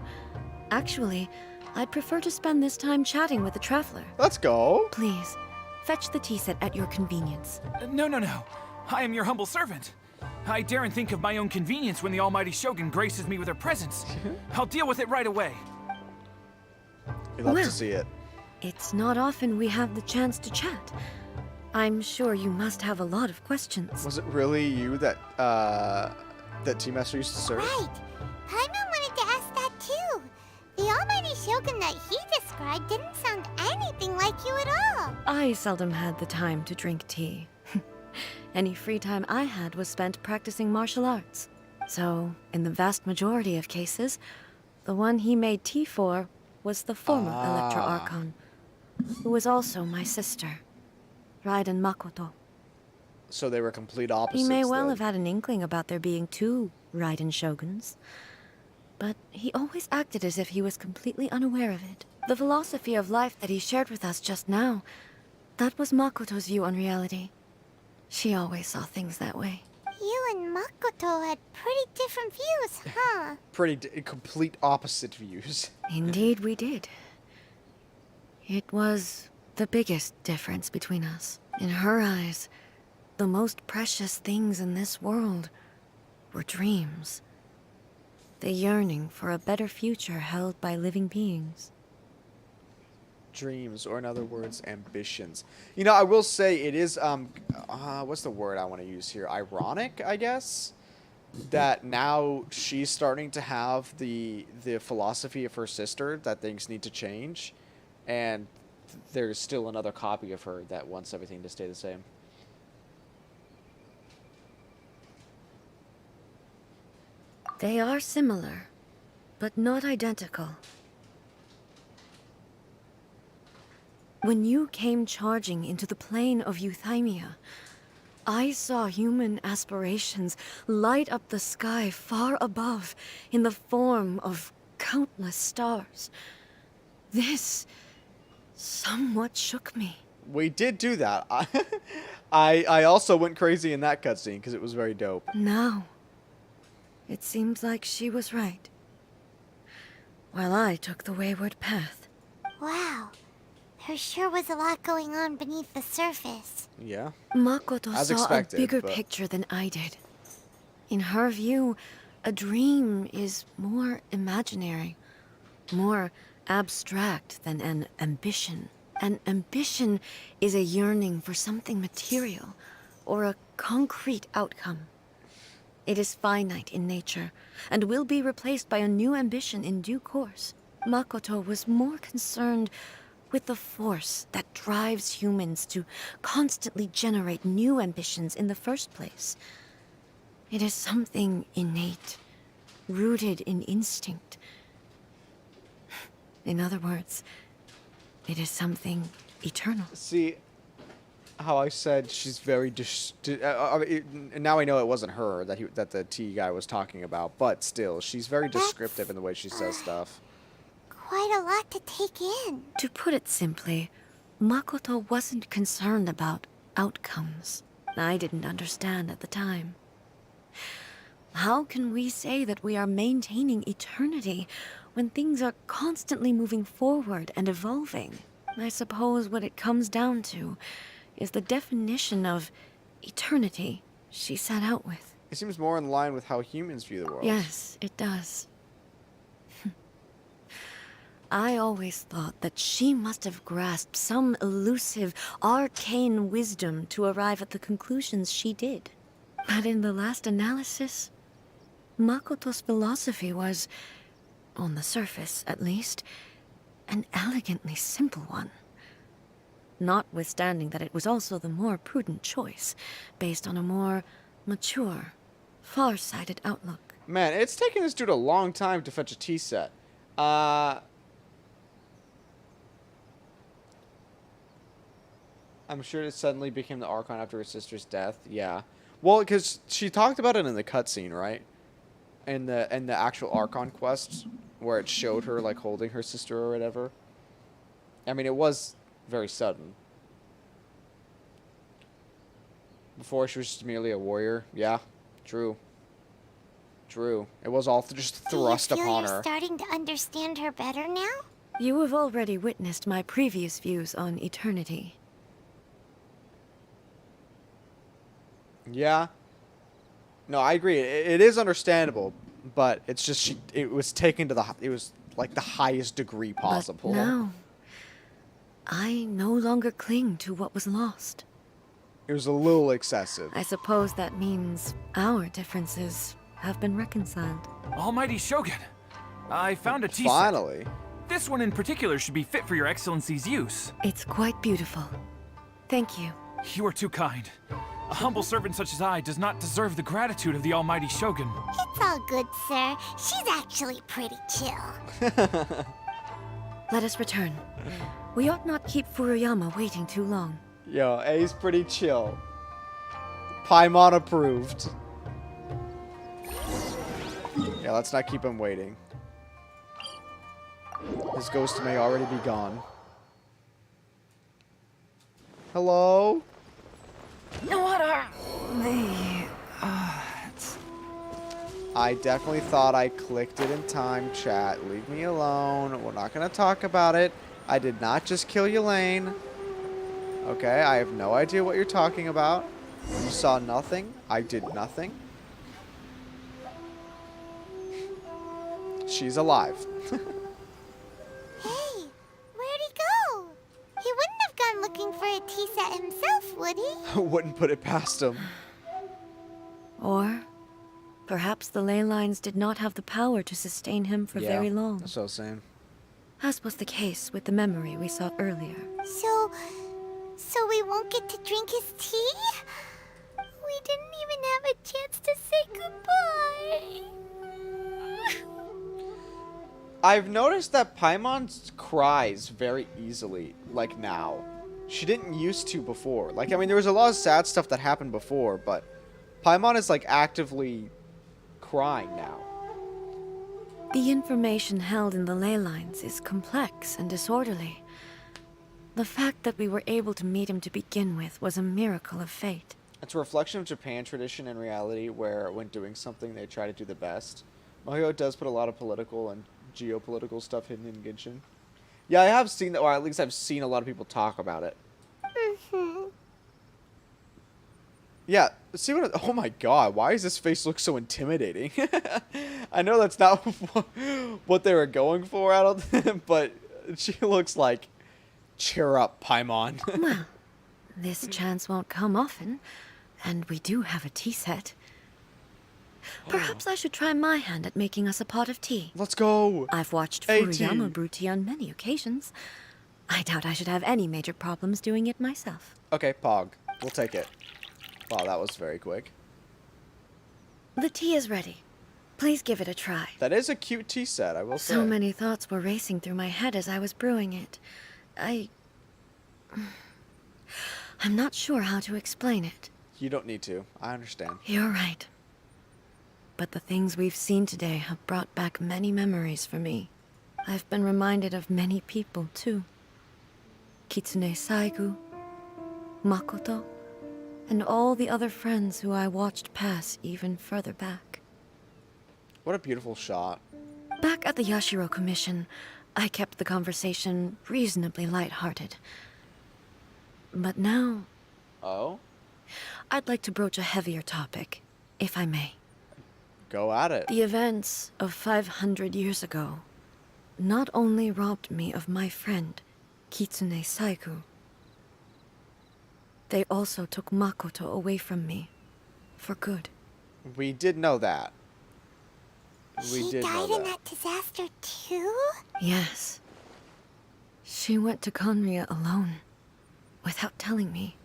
Actually, I'd prefer to spend this time chatting with the traveler. Let's go. Please, fetch the tea set at your convenience. No. I am your humble servant. I daren't think of my own convenience when the Almighty Shogun graces me with her presence. I'll deal with it right away. You'd love to see it. It's not often we have the chance to chat. I'm sure you must have a lot of questions. Was it really you that Tea Master used to serve? Right. Paimon wanted to ask that too. The Almighty Shogun that he described didn't sound anything like you at all. I seldom had the time to drink tea. Any free time I had was spent practicing martial arts. So, in the vast majority of cases, the one he made tea for was the former Electro Archon, who was also my sister, Raiden Makoto. So they were complete opposites. He may well then. have had an inkling about there being two Raiden Shoguns, but he always acted as if he was completely unaware of it. The philosophy of life that he shared with us just now, that was Makoto's view on reality. She always saw things that way. You and Makoto had pretty different views, huh? Complete opposite views. Indeed we did. It was the biggest difference between us. In her eyes, the most precious things in this world were dreams. The yearning for a better future held by living beings. dreams, or in other words, ambitions. You know, I will say it is, what's the word I want to use here? Ironic, I guess? That now she's starting to have the philosophy of her sister that things need to change, and there's still another copy of her that wants everything to stay the same. They are similar, but not identical. When you came charging into the plane of Euthymia, I saw human aspirations light up the sky far above in the form of countless stars. This somewhat shook me. We did do that. I also went crazy in that cutscene because it was very dope. Now, it seems like she was right, while I took the wayward path. Wow. There sure was a lot going on beneath the surface. Yeah. Makoto As saw expected, a bigger but... picture than I did. In her view, a dream is more imaginary, more abstract than an ambition. An ambition is a yearning for something material, or a concrete outcome. It is finite in nature, and will be replaced by a new ambition in due course. Makoto was more concerned with the force that drives humans to constantly generate new ambitions in the first place. It is something innate, rooted in instinct. In other words, it is something eternal. See, how I said she's very now I know it wasn't her that the T guy was talking about, but still, she's very descriptive in the way she says stuff. Quite a lot to take in. To put it simply, Makoto wasn't concerned about outcomes. I didn't understand at the time. How can we say that we are maintaining eternity when things are constantly moving forward and evolving? I suppose what it comes down to is the definition of eternity she set out with. It seems more in line with how humans view the world. Yes, it does. I always thought that she must have grasped some elusive, arcane wisdom to arrive at the conclusions she did. But in the last analysis, Makoto's philosophy was, on the surface at least, an elegantly simple one. Notwithstanding that it was also the more prudent choice, based on a more mature, far-sighted outlook. Man, it's taken this dude a long time to fetch a tea set. I'm sure it suddenly became the Archon after her sister's death. Yeah. Well, because she talked about it in the cutscene, right? In the actual Archon quest, where it showed her, like, holding her sister or whatever. I mean, it was very sudden. Before, she was just merely a warrior. Yeah, true. True. It was all just thrust upon her. Do you feel you're starting to understand her better now? You have already witnessed my previous views on eternity. Yeah. No, I agree. It is understandable, but it's just it was taken to it was like the highest degree possible. But now, I no longer cling to what was lost. It was a little excessive. I suppose that means our differences have been reconciled. Almighty Shogun, I found a tea set. Finally. This one in particular should be fit for your excellency's use. It's quite beautiful. Thank you. You are too kind. A humble servant such as I does not deserve the gratitude of the Almighty Shogun. It's all good, sir. She's actually pretty chill. Let us return. We ought not keep Furuyama waiting too long. Yo, A's pretty chill. Paimon approved. Yeah, let's not keep him waiting. His ghost may already be gone. Hello? What are the I definitely thought I clicked it in time, chat. Leave me alone. We're not going to talk about it. I did not just kill Elaine. Okay, I have no idea what you're talking about. You saw nothing. I did nothing. She's alive. Hey, where'd he go? Wouldn't put it past him. Or perhaps the ley lines did not have the power to sustain him for very long. That's what I was saying. As was the case with the memory we saw earlier. So we won't get to drink his tea? We didn't even have a chance to say goodbye. I've noticed that Paimon cries very easily, like now. She didn't used to before. Like, I mean, there was a lot of sad stuff that happened before, but Paimon is, like, actively crying now. The information held in the ley lines is complex and disorderly. The fact that we were able to meet him to begin with was a miracle of fate. It's a reflection of Japan tradition and reality where when doing something they try to do the best. Mahito does put a lot of political and geopolitical stuff hidden in Genshin. Yeah, I have seen that, or at least I've seen a lot of people talk about it. Yeah, see what? Oh my god, why does this face look so intimidating? I know that's not what they were going for out of them, but she looks like, cheer up, Paimon. Well, this chance won't come often, and we do have a tea set. Perhaps I should try my hand at making us a pot of tea. Let's go. I've watched Furuyama brew tea on many occasions. I doubt I should have any major problems doing it myself. Okay, Pog. We'll take it. Wow, that was very quick. The tea is ready. Please give it a try. That is a cute tea set, I will say. So many thoughts were racing through my head as I was brewing it. I'm not sure how to explain it. You don't need to. I understand. You're right. But the things we've seen today have brought back many memories for me. I've been reminded of many people, too. Kitsune Saigu, Makoto, and all the other friends who I watched pass even further back. What a beautiful shot. Back at the Yashiro Commission, I kept the conversation reasonably lighthearted. But now... Oh? I'd like to broach a heavier topic, if I may. Go at it. The events of 500 years ago not only robbed me of my friend, Kitsune Saigu, they also took Makoto away from me, for good. We did know that. She died in that disaster too? Yes. She went to Conria alone, without telling me.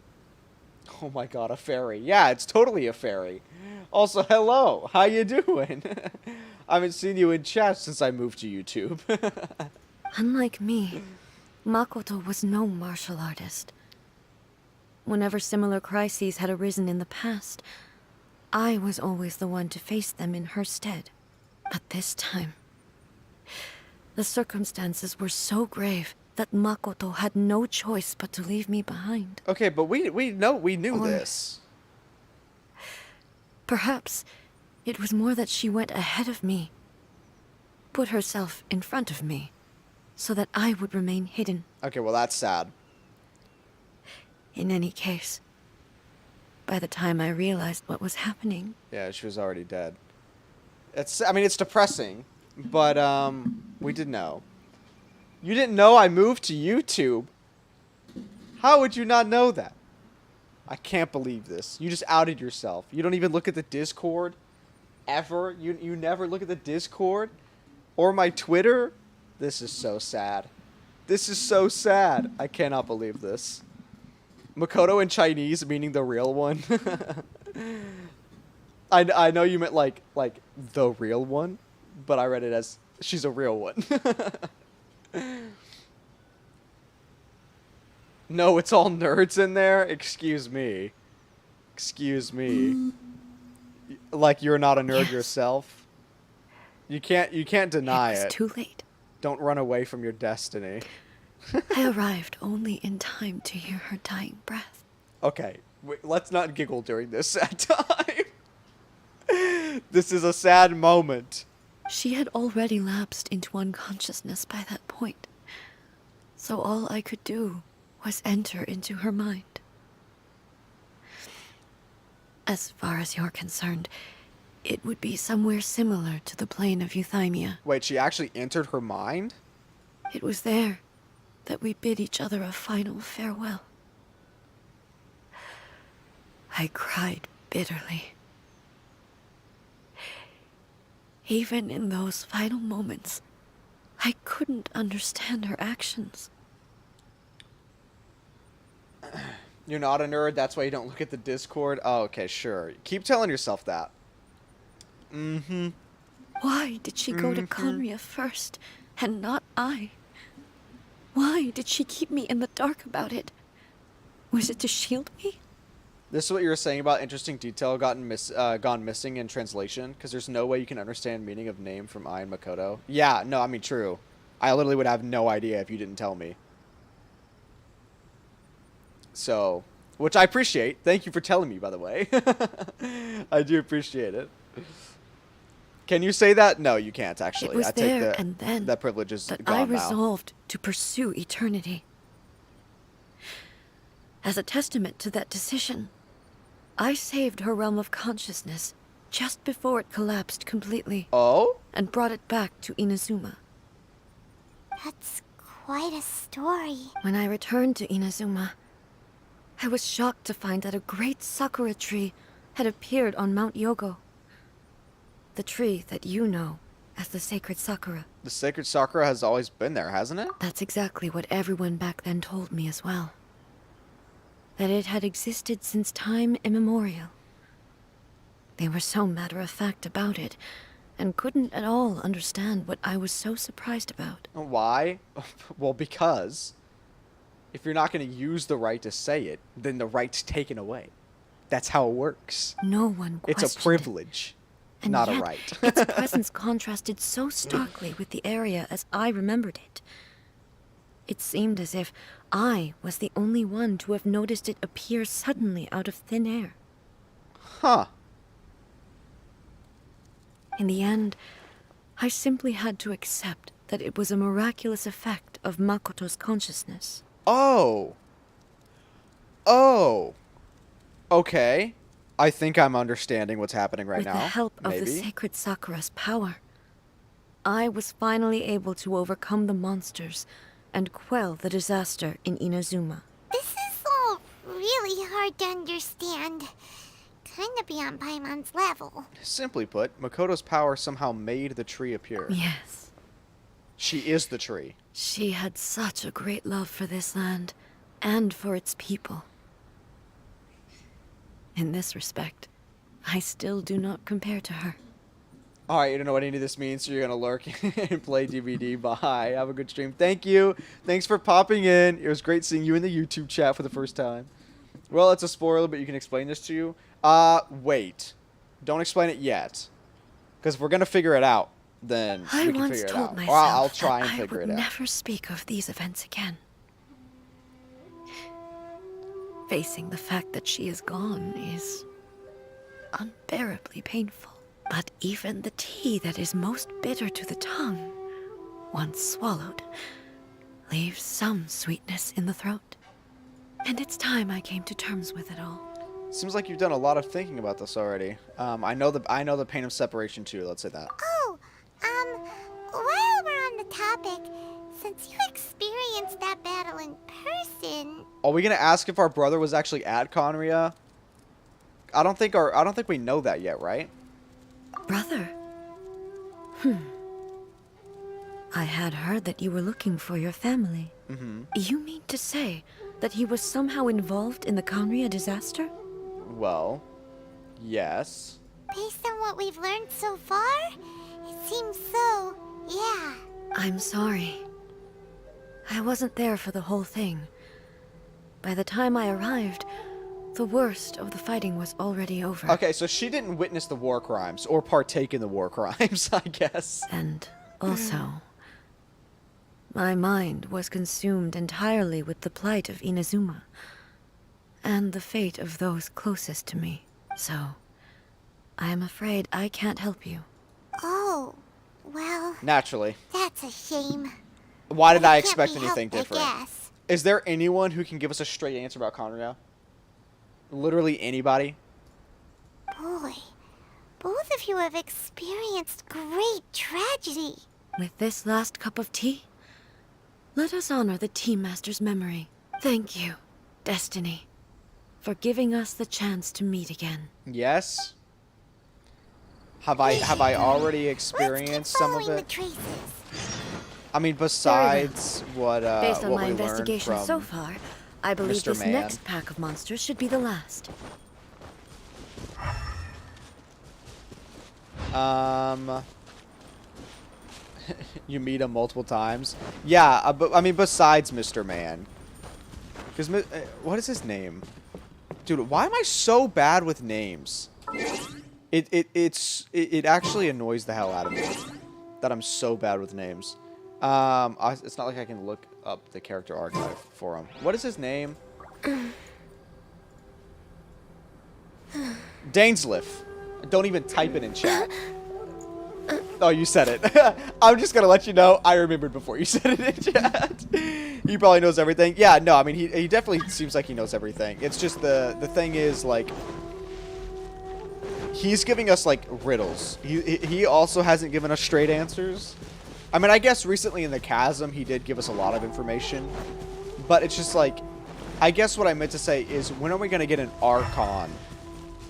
Oh my god, a fairy. Yeah, it's totally a fairy. Also, hello. How you doing? I haven't seen you in chat since I moved to YouTube. Unlike me, Makoto was no martial artist. Whenever similar crises had arisen in the past, I was always the one to face them in her stead. But this time, the circumstances were so grave that Makoto had no choice but to leave me behind. Okay, but we knew this. Perhaps it was more that she went ahead of me, put herself in front of me, so that I would remain hidden. Okay, well that's sad. In any case, by the time I realized what was happening... Yeah, she was already dead. I mean, it's depressing, but, we did know. You didn't know I moved to YouTube? How would you not know that? I can't believe this. You just outed yourself. You don't even look at the Discord? Ever? You never look at the Discord? Or my Twitter? This is so sad. This is so sad. I cannot believe this. Makoto in Chinese, meaning the real one. I know you meant like the real one, but I read it as she's a real one. No, it's all nerds in there? Excuse me. Excuse me. Like you're not a nerd yourself? You can't deny it. It was too late. Don't run away from your destiny. I arrived only in time to hear her dying breath. Okay, let's not giggle during this sad time. This is a sad moment. She had already lapsed into unconsciousness by that point. So all I could do was enter into her mind. As far as you're concerned, it would be somewhere similar to the plane of Euthymia. Wait, she actually entered her mind? It was there that we bid each other a final farewell. I cried bitterly. Even in those final moments, I couldn't understand her actions. You're not a nerd, that's why you don't look at the Discord? Oh, okay, sure. Keep telling yourself that. Mm-hmm. Why did she go to Conria first, and not I? Why did she keep me in the dark about it? Was it to shield me? This is what you were saying about interesting detail gone missing in translation, because there's no way you can understand meaning of name from I and Makoto. Yeah, no, I mean, true. I literally would have no idea if you didn't tell me. So, which I appreciate. Thank you for telling me, by the way. I do appreciate it. Can you say that? No, you can't, actually. It was I take there and then that privilege is that gone I now. resolved to pursue eternity. As a testament to that decision, I saved her realm of consciousness just before it collapsed completely. Oh? And brought it back to Inazuma. That's quite a story. When I returned to Inazuma, I was shocked to find that a great sakura tree had appeared on Mount Yogo. The tree that you know as the sacred sakura. The sacred sakura has always been there, hasn't it? That's exactly what everyone back then told me as well. That it had existed since time immemorial. They were so matter-of-fact about it, and couldn't at all understand what I was so surprised about. Why? Well, because if you're not going to use the right to say it, then the right's taken away. That's how it works. No one questioned It's a privilege, and not yet, a right. its presence contrasted so starkly with the area as I remembered it. It seemed as if I was the only one to have noticed it appear suddenly out of thin air. Huh. In the end, I simply had to accept that it was a miraculous effect of Makoto's consciousness. Oh. Oh. Okay. I think I'm understanding what's happening right With now. the help of the Maybe. sacred Sakura's power, I was finally able to overcome the monsters and quell the disaster in Inazuma. This is all really hard to understand. Kinda beyond Paimon's level. Simply put, Makoto's power somehow made the tree appear. Yes. She is the tree. She had such a great love for this land, and for its people. In this respect, I still do not compare to her. Alright, you don't know what any of this means, so you're gonna lurk and play DVD. Bye. Have a good stream. Thank you. Thanks for popping in. It was great seeing you in the YouTube chat for the first time. Well, it's a spoiler, but you can explain this to you. Wait. Don't explain it yet. Because if we're gonna figure it out, then we can figure it out. Or I'll try and figure it out. I would never speak of these events again. Facing the fact that she is gone is unbearably painful. But even the tea that is most bitter to the tongue, once swallowed, leaves some sweetness in the throat. And it's time I came to terms with it all. Seems like you've done a lot of thinking about this already. I know the pain of separation too. Let's say that. Oh, while we're on the topic, since you experienced that battle in person, Are we gonna ask if our brother was actually at Conria? I don't think we know that yet, right? Brother? I had heard that you were looking for your family. Mm-hmm. You mean to say that he was somehow involved in the Conria disaster? Well, yes. based on what we've learned so far, it seems so, yeah. I'm sorry. I wasn't there for the whole thing. By the time I arrived, the worst of the fighting was already over. Okay, so she didn't witness the war crimes or partake in the war crimes, I guess. And also, my mind was consumed entirely with the plight of Inazuma and the fate of those closest to me. So, I am afraid I can't help you. Oh, well... Naturally. That's a shame. Why did But I it can't expect be anything helped, I different? guess. Is there anyone who can give us a straight answer about Conria? Literally anybody? Boy, both of you have experienced great tragedy. With this last cup of tea, let us honor the Tea Master's memory. Thank you, Destiny, for giving us the chance to meet again. Yes. Have I already experienced some of it? I mean, besides what Based on what my we learned investigation from so far, I believe Mr. this Man. next pack of monsters should be the last. You meet him multiple times. Yeah, but I mean, besides Mr. Man. Because what is his name? Dude, why am I so bad with names? It actually annoys the hell out of me that I'm so bad with names. It's not like I can look up the character archive for him. What is his name? Dainsliff. Don't even type it in chat. Oh, you said it. I'm just gonna let you know. I remembered before you said it in chat. He probably knows everything. Yeah, no, I mean, he definitely seems like he knows everything. It's just the thing is, like, he's giving us, like, riddles. He also hasn't given us straight answers. I mean, I guess recently in the Chasm, he did give us a lot of information. But it's just, like, I guess what I meant to say is, when are we gonna get an archon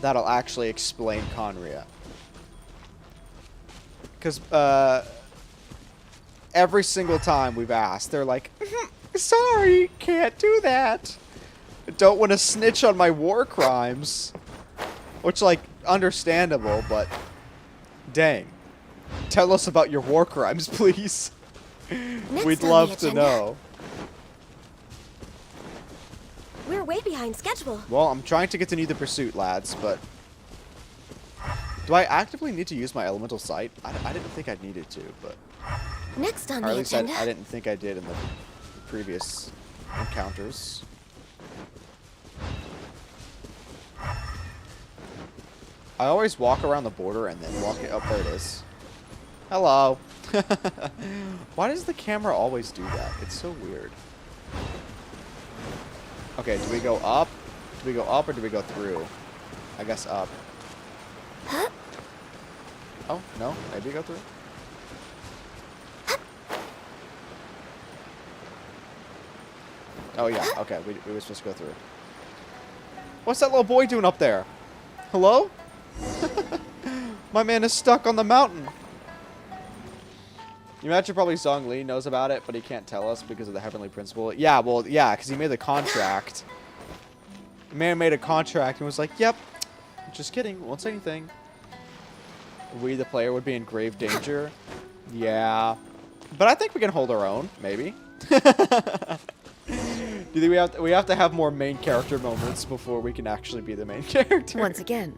that'll actually explain Conria? Because every single time we've asked, they're like, sorry, can't do that. Don't want to snitch on my war crimes. Which, like, understandable, but dang. Tell us about your war crimes, please. We'd love to know. We're way behind schedule. Well, I'm trying to continue the pursuit, lads, but... Do I actively need to use my elemental sight? I didn't think I needed to, but... Next on or at the least agenda. I didn't think I did in the previous encounters. I always walk around the border and then walk it up. There it is. Hello. Why does the camera always do that? It's so weird. Okay, do we go up? Do we go up or do we go through? I guess up. Oh, no. Maybe go through. Oh, yeah. Okay, we were supposed to go through. What's that little boy doing up there? Hello? My man is stuck on the mountain. You imagine probably Zhong Li knows about it, but he can't tell us because of the Heavenly Principle. Yeah, well, yeah, because he made the contract. The man made a contract and was like, yep, just kidding, won't say anything. We, the player, would be in grave danger. Yeah. But I think we can hold our own, maybe. Do you think we have to have more main character moments before we can actually be the main character? Once again,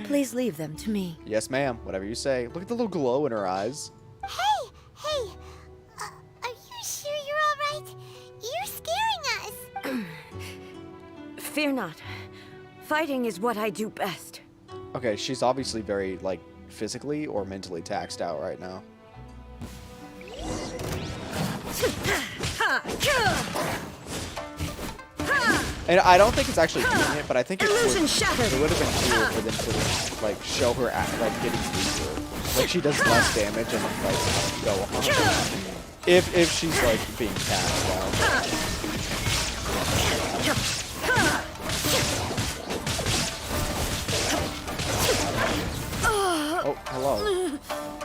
please leave them to me. Yes, ma'am. Whatever you say. Look at the little glow in her eyes. Hey, are you sure you're all right? You're scaring us. Fear not. Fighting is what I do best. Okay, she's obviously very, like, physically or mentally taxed out right now. And I don't think it's actually doing it, but I think it would have been cool for them to, like, show her like getting weaker. Like, she does less damage and, like, go on. If she's, like, being taxed out. Oh, hello.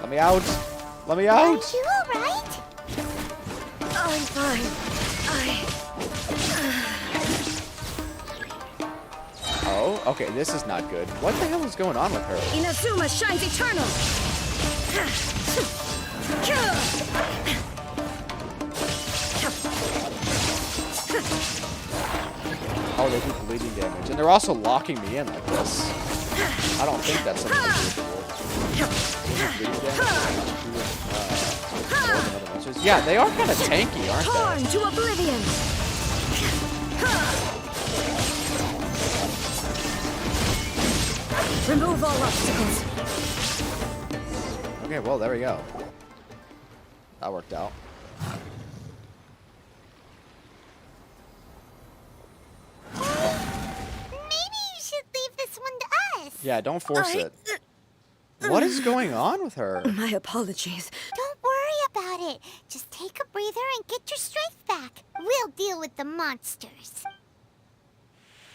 Let me out. Let me out. Are you all right? I'm fine. Oh, okay, this is not good. What the hell is going on with her? Inazuma shines eternal. Oh, they do bleeding damage. And they're also locking me in like this. I don't think that's something doable. Yeah, they are kind of tanky, aren't Torn they? to oblivion. Remove all obstacles. Okay, well, there we go. That worked out. Maybe you should leave this one to us. Yeah, don't force it. What is going on with her? My apologies. Don't worry about it. Just take a breather and get your strength back. We'll deal with the monsters.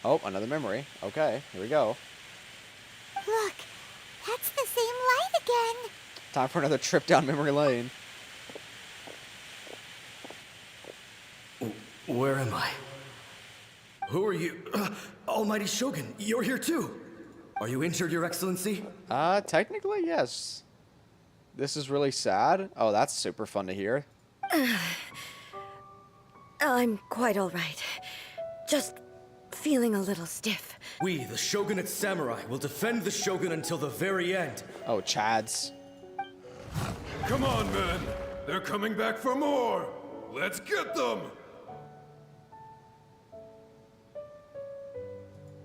Oh, another memory. Okay, here we go. Look, that's the same light again. Time for another trip down memory lane. Where am I? Who are you? Almighty Shogun, you're here too. Are you injured, Your Excellency? Technically, yes. This is really sad. Oh, that's super fun to hear. I'm quite all right. Just feeling a little stiff. We, the Shogunate Samurai, will defend the Shogun until the very end. Oh, Chads. Come on, men. They're coming back for more. Let's get them.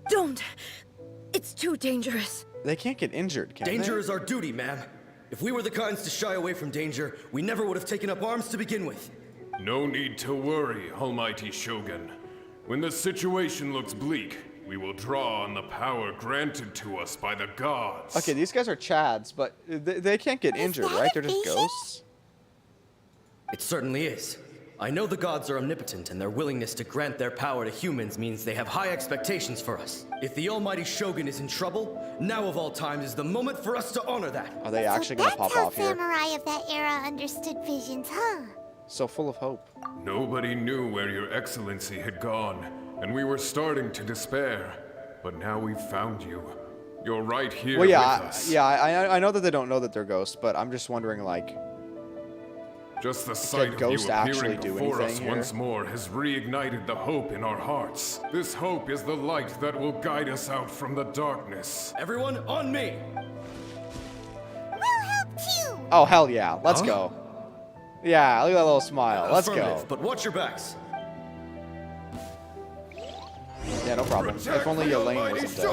Don't! It's too dangerous. They can't get injured, can Danger they? is our duty, ma'am. If we were the kinds to shy away from danger, we never would have taken up arms to begin with. No need to worry, Almighty Shogun. When the situation looks bleak, we will draw on the power granted to us by the gods. Okay, these guys are Chads, but they can't get injured, right? They're just ghosts? It certainly is. I know the gods are omnipotent, and their willingness to grant their power to humans means they have high expectations for us. If the Almighty Shogun is in trouble, now of all times is the moment for us to honor that. Are they actually gonna pop off here? Samurai of that era understood visions, huh? So full of hope. Nobody knew where Your Excellency had gone, and we were starting to despair. But now we've found you. You're right here Well, yeah, with us. I know that they don't know that they're ghosts, but I'm just wondering, like, just the sight of you actually appearing do before us anything here? once more has reignited the hope in our hearts. This hope is the light that will guide us out from the darkness. Everyone, on me! We'll help too! Oh, hell yeah. Let's go. Yeah, look at that little smile. Let's go. But watch your backs. Yeah, no problem. If only Elaine wasn't dead.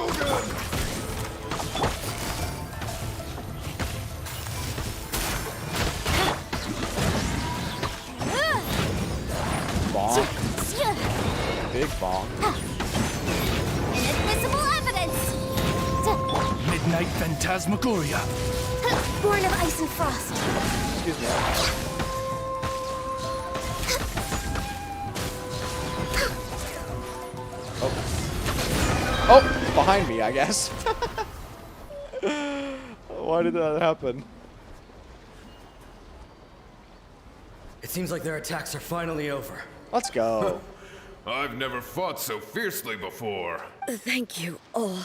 Bonk. Big bonk. Inadmissible evidence! Midnight Phantasmagoria. Born of ice and frost. Excuse me. Oh, behind me, I guess. Why did that happen? It seems like their attacks are finally over. Let's go. I've never fought so fiercely before. Thank you all.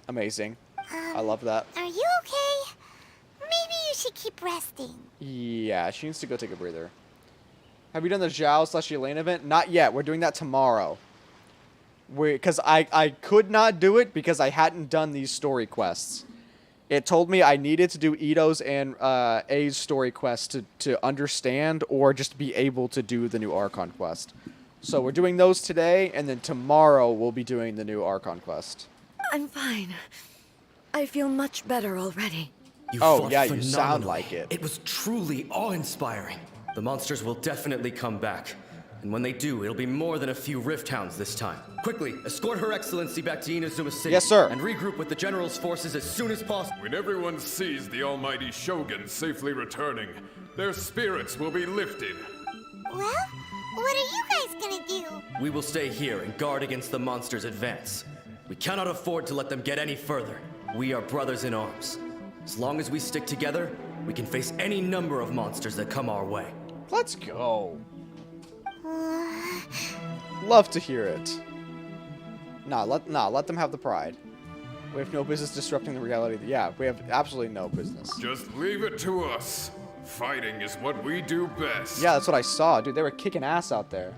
Amazing. I love that. Are you okay? Maybe you should keep resting. Yeah, she needs to go take a breather. Have you done the Zhao/Elaine event? Not yet. We're doing that tomorrow. Because I could not do it because I hadn't done these story quests. It told me I needed to do Itto's and A's story quest to understand or just be able to do the new Archon quest. So we're doing those today, and then tomorrow we'll be doing the new Archon quest. I'm fine. I feel much better already. You Oh, fought yeah, you sound phenomenally. like it. It was truly awe-inspiring. The monsters will definitely come back. And when they do, it'll be more than a few Rift Hounds this time. Quickly, escort Her Excellency back to Inazuma City. Yes, sir. And regroup with the General's forces as soon as possible. When everyone sees the Almighty Shogun safely returning, their spirits will be lifted. Well, what are you guys gonna do? We will stay here and guard against the monsters' advance. We cannot afford to let them get any further. We are brothers in arms. As long as we stick together, we can face any number of monsters that come our way. Let's go. Love to hear it. Let them have the pride. We have no business disrupting the reality. Yeah, we have absolutely no business. Just leave it to us. Fighting is what we do best. Yeah, that's what I saw, dude. They were kicking ass out there.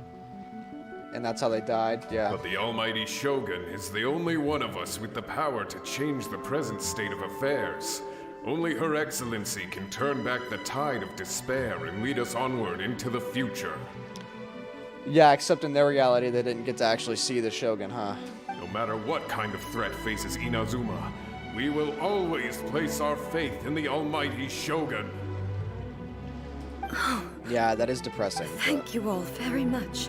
And that's how they died, yeah. But the Almighty Shogun is the only one of us with the power to change the present state of affairs. Only Her Excellency can turn back the tide of despair and lead us onward into the future. Yeah, except in their reality, they didn't get to actually see the Shogun, huh? No matter what kind of threat faces Inazuma, we will always place our faith in the Almighty Shogun. Yeah, that is depressing. Thank you all very much.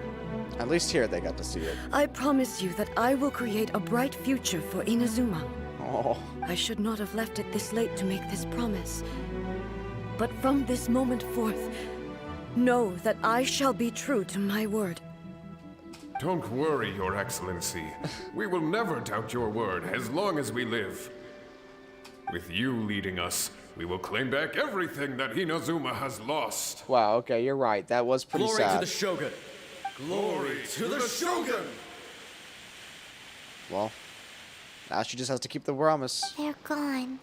At least here they got to see it. I promise you that I will create a bright future for Inazuma. Oh. I should not have left it this late to make this promise. But from this moment forth, know that I shall be true to my word. Don't worry, Your Excellency. We will never doubt your word as long as we live. With you leading us, we will claim back everything that Inazuma has lost. Wow, okay, you're right. That was pretty Glory sad. to the Shogun! Glory to the Shogun! Well, now she just has to keep the promise. They're gone.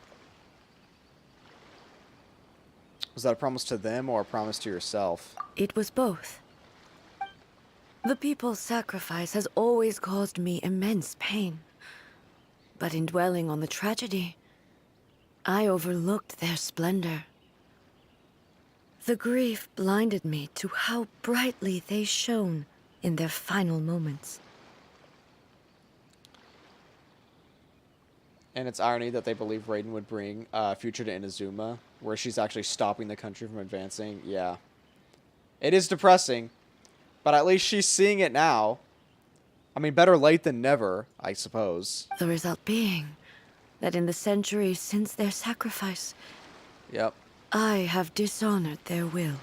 Was that a promise to them or a promise to yourself? It was both. The people's sacrifice has always caused me immense pain. But in dwelling on the tragedy, I overlooked their splendor. The grief blinded me to how brightly they shone in their final moments. And it's irony that they believe Raiden would bring future to Inazuma, where she's actually stopping the country from advancing. Yeah. It is depressing, but at least she's seeing it now. I mean, better late than never, I suppose. The result being that in the centuries since their sacrifice, yep, I have dishonored their will.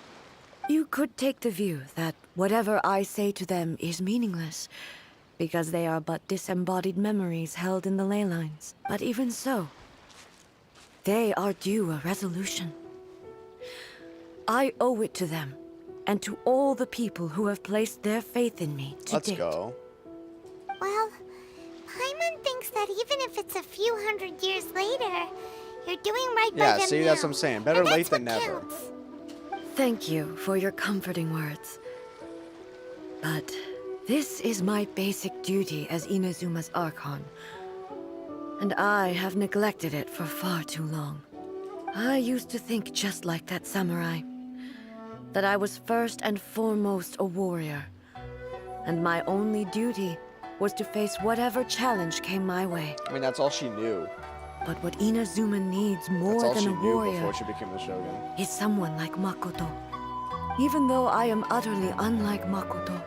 You could take the view that whatever I say to them is meaningless, because they are but disembodied memories held in the ley lines. But even so, they are due a resolution. I owe it to them, and to all the people who have placed their faith in me to date. Let's go. Well, Paimon thinks that even if it's a few hundred years later, you're doing right by them. Yeah, see, that's what I'm saying. Better late than never. Thank you for your comforting words. But this is my basic duty as Inazuma's archon, and I have neglected it for far too long. I used to think just like that samurai, that I was first and foremost a warrior, and my only duty was to face whatever challenge came my way. I mean, that's all she knew. But what Inazuma needs more That's all than she a knew warrior before she became the Shogun. is someone like Makoto. Even though I am utterly unlike Makoto,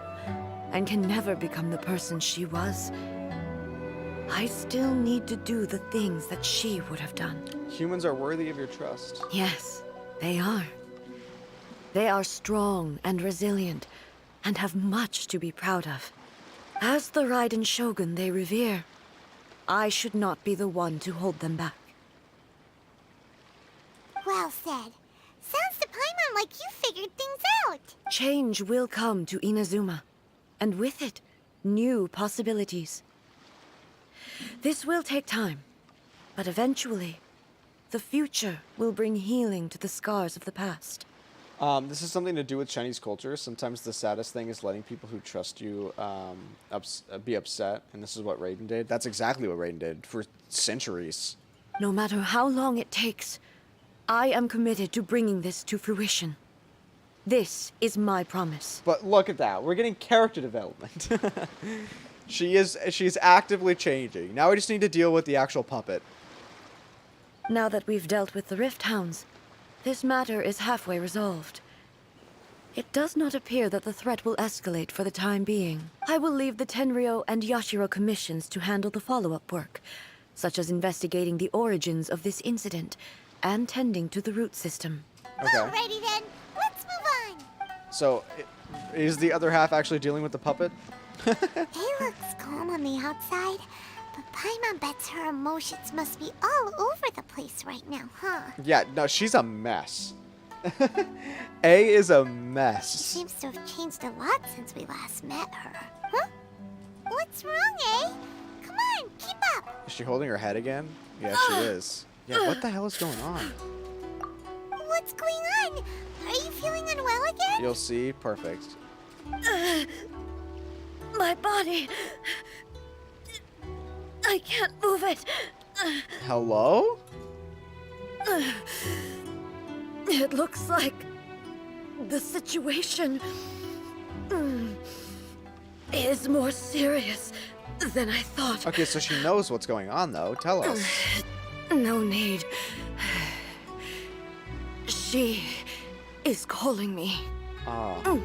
and can never become the person she was, I still need to do the things that she would have done. Humans are worthy of your trust. Yes, they are. They are strong and resilient, and have much to be proud of. As the Raiden Shogun they revere, I should not be the one to hold them back. Well said. Sounds to Paimon like you figured things out. Change will come to Inazuma, and with it, new possibilities. This will take time, but eventually, the future will bring healing to the scars of the past. This is something to do with Chinese culture. Sometimes the saddest thing is letting people who trust you be upset, and this is what Raiden did. That's exactly what Raiden did for centuries. No matter how long it takes, I am committed to bringing this to fruition. This is my promise. But look at that. We're getting character development. She's actively changing. Now we just need to deal with the actual puppet. Now that we've dealt with the Rift Hounds, this matter is halfway resolved. It does not appear that the threat will escalate for the time being. I will leave the Tenryo and Yashiro commissions to handle the follow-up work, such as investigating the origins of this incident and tending to the root system. Okay. Alrighty then, let's move on. So, is the other half actually dealing with the puppet? He looks calm on the outside, but Paimon bets her emotions must be all over the place right now, huh? Yeah, no, she's a mess. A is a She mess. seems to have changed a lot since we last met her. Huh? What's wrong, eh? Come on, keep up. Is she holding her head again? Yeah, she is. Yeah, what the hell is going on? What's going on? Are you feeling unwell again? You'll see. Perfect. My body... I can't move it. Hello? It looks like the situation is more serious than I thought. Okay, so she knows what's going on, though. Tell us. No need. She is calling me. Oh.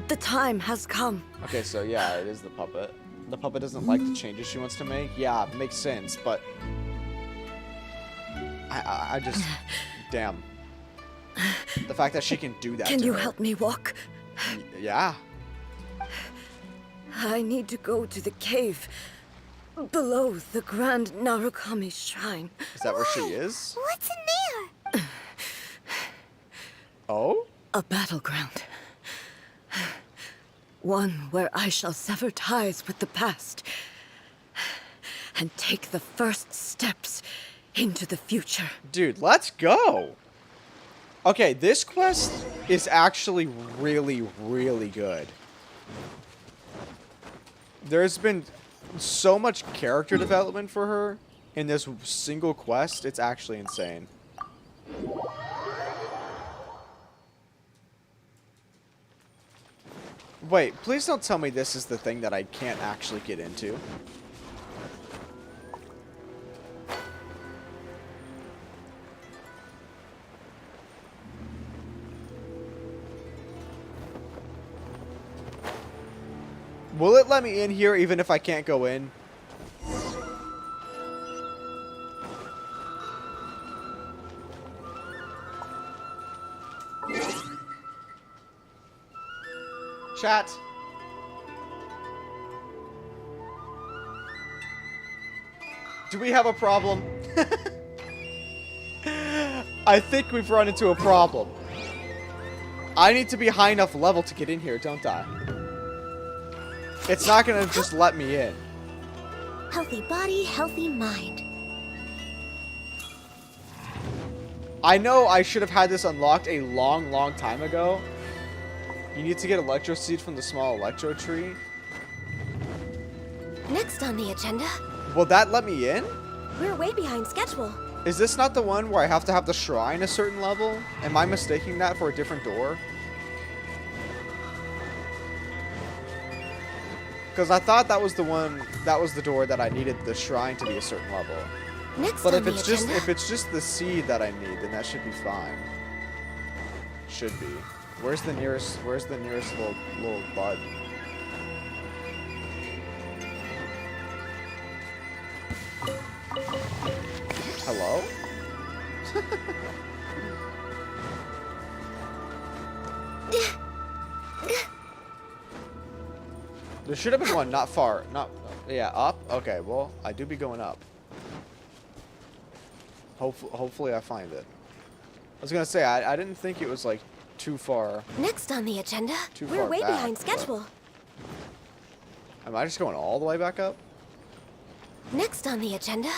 The time has come. Okay, so yeah, it is the puppet. The puppet doesn't like the changes she wants to make. Yeah, it makes sense, but I just damn. The fact that she can do that. Can to you her. help me walk? Yeah. I need to go to the cave below the Grand Narukami Shrine. Is that where she is? What's in there? Oh? A battleground. One where I shall sever ties with the past and take the first steps into the future. Dude, let's go! Okay, this quest is actually really, really good. There's been so much character development for her in this single quest. It's actually insane. Wait, please don't tell me this is the thing that I can't actually get into. Will it let me in here even if I can't go in? Chat. Do we have a problem? I think we've run into a problem. I need to be high enough level to get in here, don't I? It's not gonna just let me in. Healthy body, healthy mind. I know I should have had this unlocked a long, long time ago. You need to get Electro Seed from the small Electro Tree. Next on the agenda, Will that let me in? we're way behind schedule. Is this not the one where I have to have the shrine a certain level? Am I mistaking that for a different door? Because I thought that was the one, that was the door that I needed the shrine to be a certain level. Next But on if it's the just agenda, if it's just the seed that I need, then that should be fine. Should be. Where's the nearest little bud? Hello? There should have been one not far. Yeah, up? Okay, well, I do be going up. Hopefully I find it. I was gonna say, I didn't think it was, like, too far. next on the agenda, Too we're far way back, behind but- schedule. Am I just going all the way back up? Next on the agenda,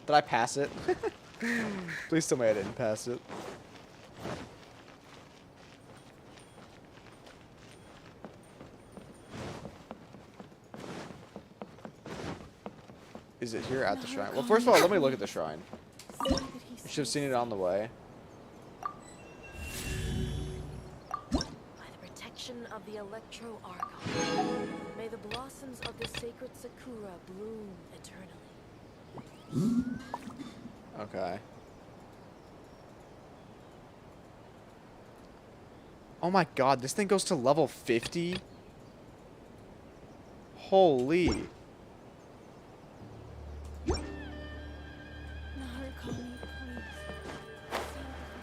Did I pass it? Please tell me I didn't pass it. Is it here at the shrine? Well, first of all, let me look at the shrine. You should have seen it on the way. By the protection of the Electro Archon, may the blossoms of the sacred Sakura bloom eternally. Okay. Oh my god, this thing goes to level 50? Holy.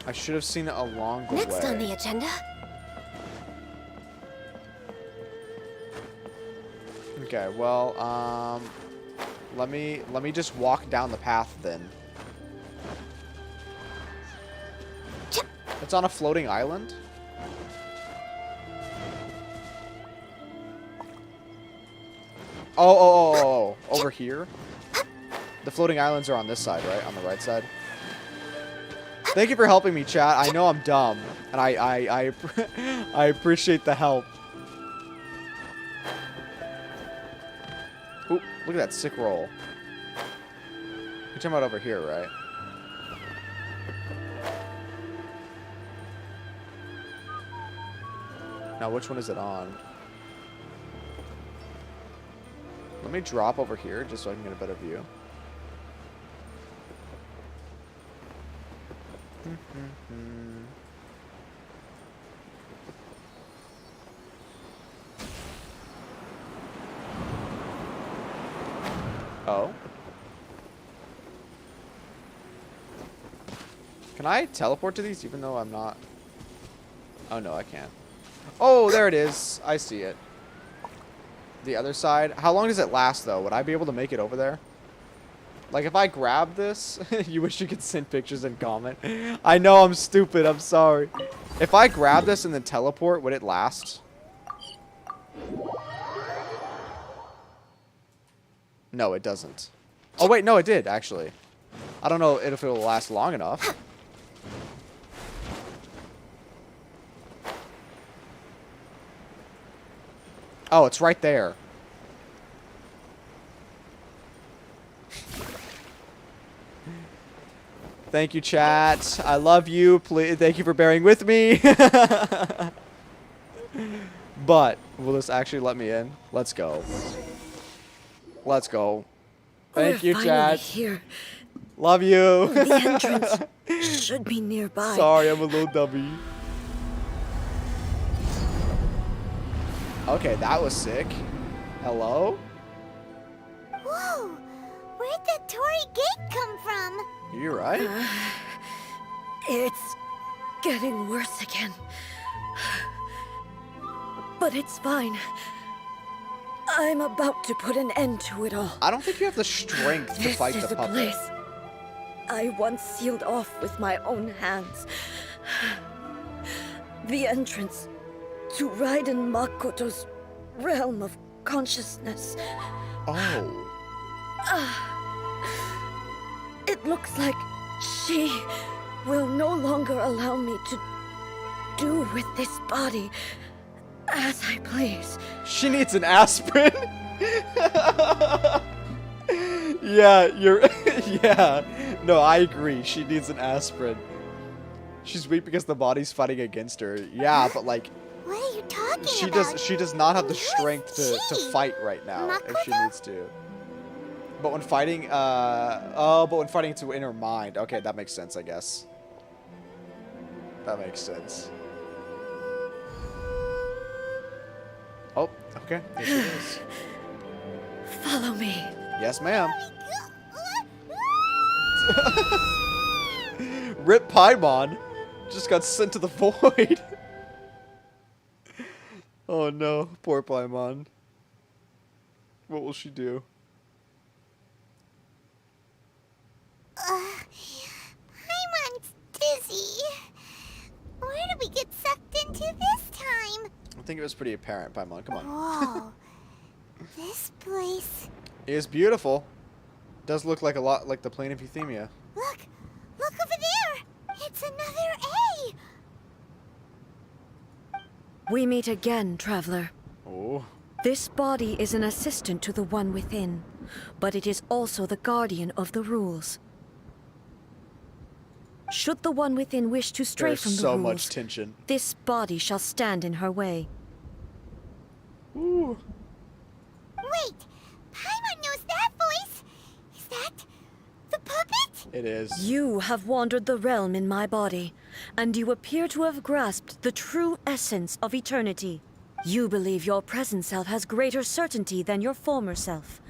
I should have seen it along the next way. on the agenda, Okay, well, let me just walk down the path then. It's on a floating island? Oh, over here? The floating islands are on this side, right? On the right side? Thank you for helping me, chat. I know I'm dumb, and I appreciate the help. Ooh, look at that sick roll. You're talking about over here, right? Now, which one is it on? Let me drop over here just so I can get a better view. Oh. Can I teleport to these even though I'm not? Oh no, I can't. Oh, there it is. I see it. The other side. How long does it last, though? Would I be able to make it over there? Like, if I grab this... You wish you could send pictures and comment. I know I'm stupid. I'm sorry. If I grab this and then teleport, would it last? No, it doesn't. Oh, wait. No, it did, actually. I don't know if it'll last long enough. Oh, it's right there. Thank you, chat. I love you. Please, thank you for bearing with me. But will this actually let me in? Let's go. Let's go. Thank you, chat. Here. Love you. The entrance should be nearby. Sorry, I'm a little dummy. Okay, that was sick. Hello? Whoa! Where'd the Torii Gate come from? You're right. It's getting worse again. But it's fine. I'm about to put an end to it all. I don't think you have the strength to fight the puppet. This is a place I once sealed off with my own hands. The entrance to Raiden Makoto's realm of consciousness. Oh. It looks like she will no longer allow me to do with this body as I please. She needs an aspirin. Yeah, you're... Yeah. No, I agree. She needs an aspirin. She's weak because the body's fighting against her. Yeah, but like... What are you talking about? She does not have the strength to fight right now if she needs to. But when fighting, but when fighting it's in her mind. Okay, that makes sense, I guess. That makes sense. Oh, okay. Here she is. Follow me. Yes, ma'am. Rip Paimon just got sent to the void. Oh no, poor Paimon. What will she do? Paimon's dizzy. Where did we get sucked into this time? I think it was pretty apparent, Paimon. Come on. Whoa. This place. It is beautiful. Does look like a lot like the plane of Euthymia. Look! Look over there! It's another A! We meet again, traveler. Oh. This body is an assistant to the one within, but it is also the guardian of the rules. Should the one within wish to stray There's from the so rules, much tension. this body shall stand in her way. Ooh. Wait! Paimon knows that voice! Is that the puppet? It is. You have wandered the realm in my body, and you appear to have grasped the true essence of eternity. You believe your present self has greater certainty than your former self.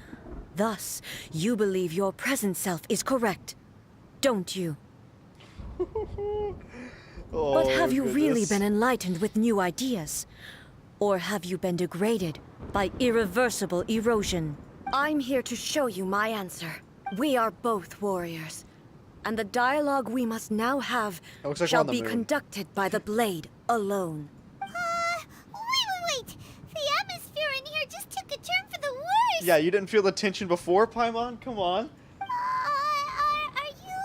Thus, you believe your present self is correct, don't you? But have you really been enlightened with new ideas? Or have you been degraded by irreversible erosion? I'm here to show you my answer. We are both warriors, and the dialogue we must now have like shall on the be moon. conducted by the blade alone. Wait! The atmosphere in here just took a turn for the worse! Yeah, you didn't feel the tension before, Paimon? Come on. Are you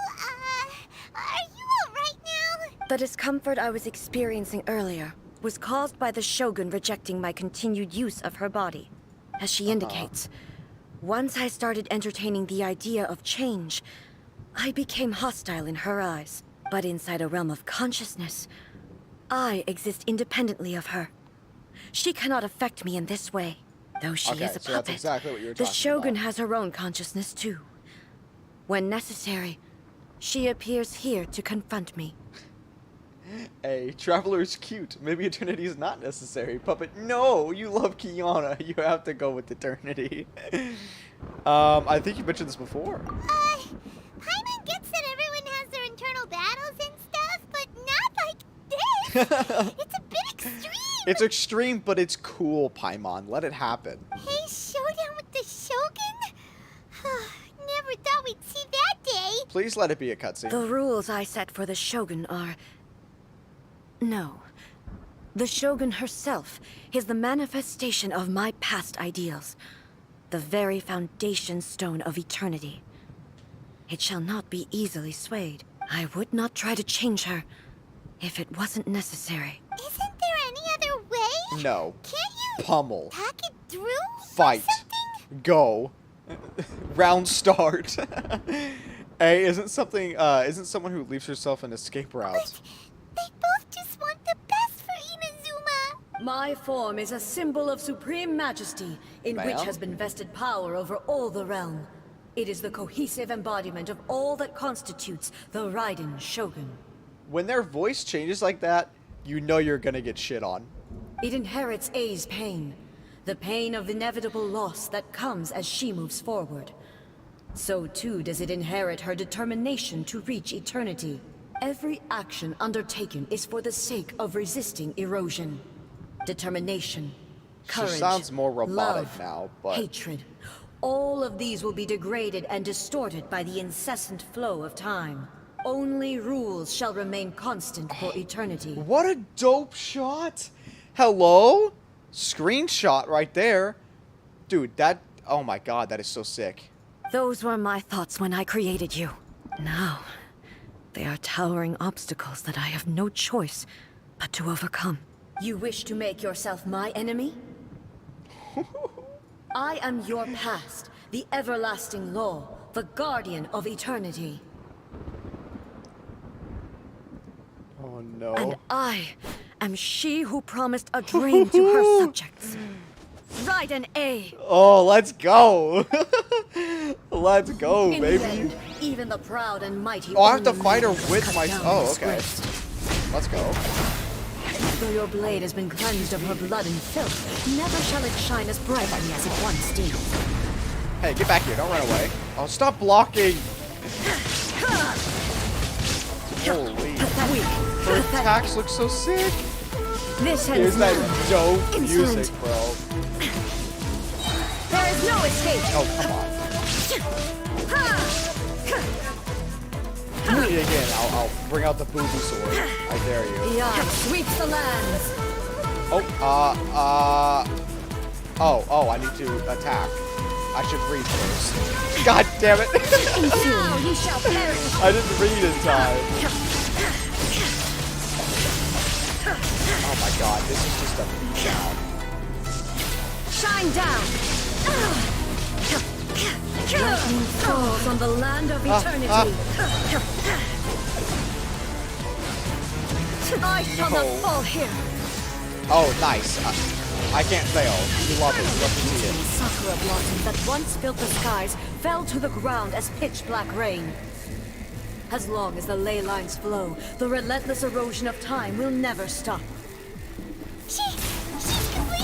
alright now? The discomfort I was experiencing earlier was caused by the Shogun rejecting my continued use of her body. As she indicates, once I started entertaining the idea of change, I became hostile in her eyes. But inside a realm of consciousness, I exist independently of her. She cannot affect me in this way. Though she is a so puppet, that's exactly what you were the talking Shogun about. has her own consciousness too. When necessary, she appears here to confront me. Hey, Traveler's cute. Maybe eternity is not necessary. Puppet, no! You love Kiana. You have to go with eternity. I think you mentioned this before. Paimon gets that everyone has their internal battles and stuff, but not like this! It's a bit extreme! It's extreme, but it's cool, Paimon. Let it happen. Hey, Please let it be a cutscene. The rules I set for the Shogun are... No. The Shogun herself is the manifestation of my past ideals. The very foundation stone of eternity. It shall not be easily swayed. I would not try to change her if it wasn't necessary. Isn't there any other way? No. Can't you Pummel. hack it through? Fight. Go. Round start. A isn't someone who leaves herself an escape route. They both just want the best for Inazuma. My form is a symbol of supreme majesty, in which has been vested power over all the realm. It is the cohesive embodiment of all that constitutes the Raiden Shogun. When their voice changes like that, you know you're gonna get shit on. It inherits A's pain, the pain of inevitable loss that comes as she moves forward. So too does it inherit her determination to reach eternity. Every action undertaken is for the sake of resisting erosion. Determination, courage, She sounds more robotic love, now, but... hatred. All of these will be degraded and distorted by the incessant flow of time. Only rules shall remain constant for eternity. What a dope shot! Hello? Screenshot right there. Dude, that... Oh my god, that is so sick. Those were my thoughts when I created you. Now, they are towering obstacles that I have no choice but to overcome. You wish to make yourself my enemy? I am your past, the everlasting law, the guardian of eternity. Oh no. And I am she who promised a dream to her subjects. Raiden A. Oh, let's go. Let's go, In baby. the end, even the proud and mighty. Oh, I have to only fight her live with cut my... down Oh, and okay. disgraced. Let's go. Though your blade has been cleansed of her blood and filth, never shall it shine as brightly as it once did. Hey, get back here. Don't run away. Oh, stop blocking. Holy. Her attacks look so sick. This Here's that dope Insolent. music, bro. There is no escape. Oh, come on. Hit me again. I'll bring out the booby sword. I dare you. The eye sweeps the lands. Oh, I need to attack. I should read first. God damn it. Now you shall perish. I didn't read in time. Oh my god, this is just a beatdown. Shine down. Lightning falls on the land of eternity. I shall not fall here. Oh, nice. I can't fail. You love it. You love to see it. Sakura blossoms that once filled the skies fell to the ground as pitch black rain. As long as the ley lines flow, the relentless erosion of time will never stop.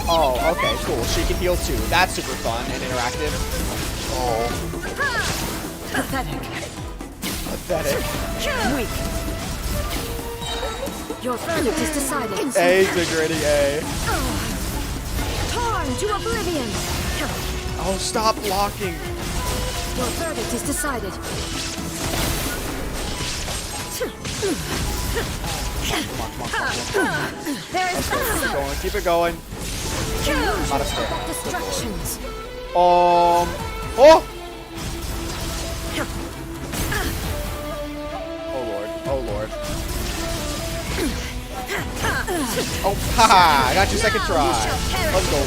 Oh, okay, cool. She can heal too. That's super fun and interactive. Oh. Pathetic. Pathetic. Weak. Your verdict is decided. A degrading A. Torn to oblivion. Oh, stop blocking. Your verdict is decided. There is Keep it going. Not a spare. distractions. Oh! Oh lord. Oh lord. Oh, haha! I got your second try. Let's go,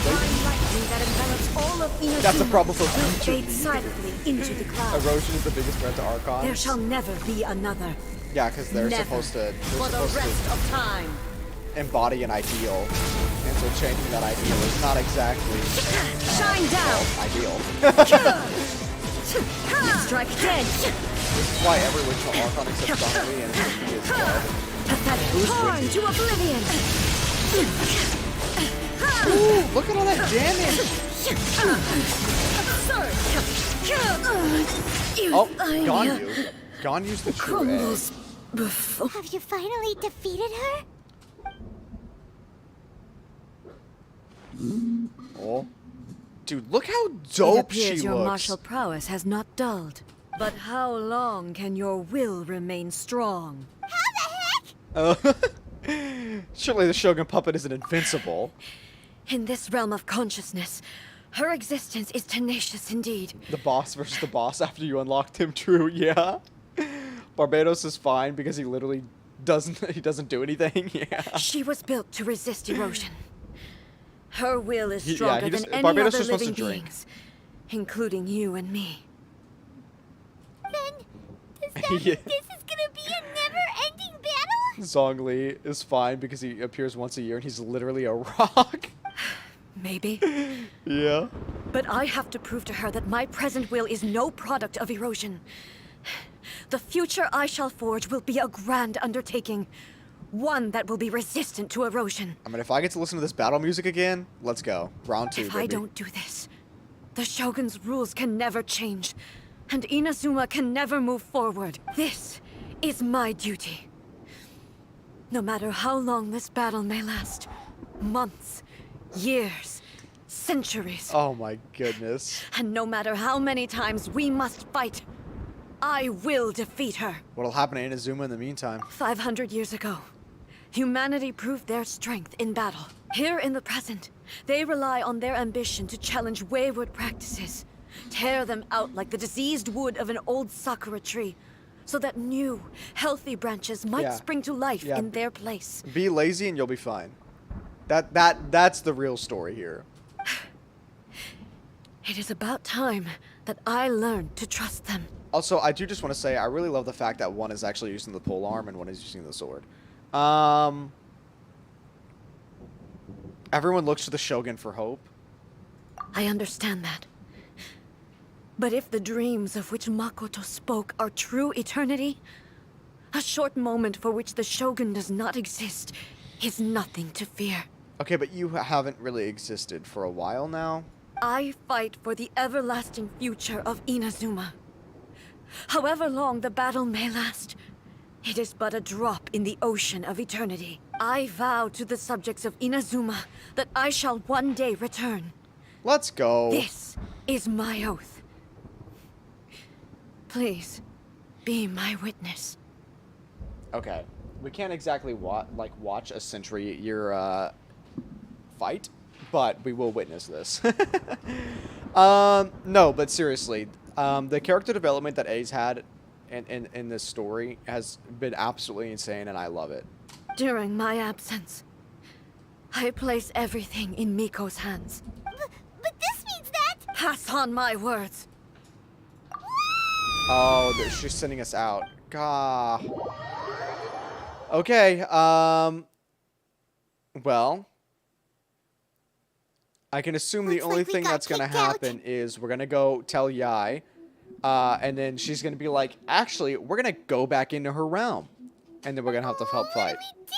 baby. That's a problem for future. Fade silently into the clouds. Erosion is the biggest threat to archons. There shall never be another. Yeah, because they're Never. supposed to. For the rest of time. Embody an ideal, and so changing that ideal is not exactly Shine down. ideal. Strike dead. This is why every original archon except Donnelly and he is dead. Pathetic. Torn to oblivion. Ooh, look at all that damage. Oh, Ganyu. Ganyu's the true Crumbles before. Have you finally defeated her? Oh. Dude, look how It dope appears she your looks. martial prowess has not dulled. But how long can your will remain strong? Surely the Shogun puppet isn't invincible. In this realm of consciousness, her existence is tenacious indeed. The boss versus the boss after you unlocked him, true, yeah. Barbados is fine because he literally doesn't do anything, yeah. She was built to resist erosion. Her will is Yeah, stronger than any Barbados other is supposed living to drink. beings, including you and me. Yeah. This is gonna be a never-ending battle? Zhongli is fine because he appears once a year and he's literally a rock. Maybe. Yeah. But I have to prove to her that my present will is no product of erosion. The future I shall forge will be a grand undertaking. One that will be resistant to erosion. I mean, if I get to listen to this battle music again, let's go. Round 2, If baby. I don't do this, the Shogun's rules can never change, and Inazuma can never move forward. This is my duty. No matter how long this battle may last, months, years, centuries, Oh my goodness. and no matter how many times we must fight, I will defeat her. What'll happen to Inazuma in the meantime? 500 years ago, humanity proved their strength in battle. Here in the present, they rely on their ambition to challenge wayward practices, tear them out like the diseased wood of an old sakura tree, so that new, healthy branches might Yeah. spring to life Yeah. in their place. Be lazy and you'll be fine. That's the real story here. It is about time that I learned to trust them. Also, I do just want to say I really love the fact that one is actually using the pole arm and one is using the sword. Everyone looks to the Shogun for hope. I understand that. But if the dreams of which Makoto spoke are true eternity, a short moment for which the Shogun does not exist is nothing to fear. Okay, but you haven't really existed for a while now. I fight for the everlasting future of Inazuma. However long the battle may last, it is but a drop in the ocean of eternity. I vow to the subjects of Inazuma that I shall one day return. Let's go. This is my oath. Please, be my witness. Okay, we can't exactly watch a century-year fight, but we will witness this. No, but seriously, the character development that A's had in this story has been absolutely insane, and I love it. During my absence, I place everything in Miko's hands. But this means that... Pass on my words. Oh, she's sending us out. Gah. Okay, well, I can assume the only thing that's gonna happen is we're gonna go tell Yai, and then she's gonna be like, actually, we're gonna go back into her realm, and then we're gonna have to help fight. What do we do?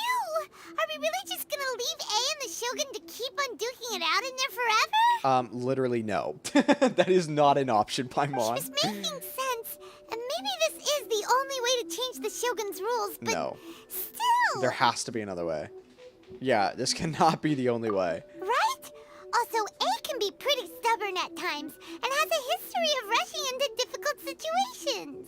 Are we really just gonna leave A and the Shogun to keep on duking it out in there forever? Literally no. That is not an option, Paimon. It's making sense, and maybe this is the only way to change the Shogun's rules, but No. still... There has to be another way. Yeah, this cannot be the only way. Right? Also, A can be pretty stubborn at times, and has a history of rushing into difficult situations.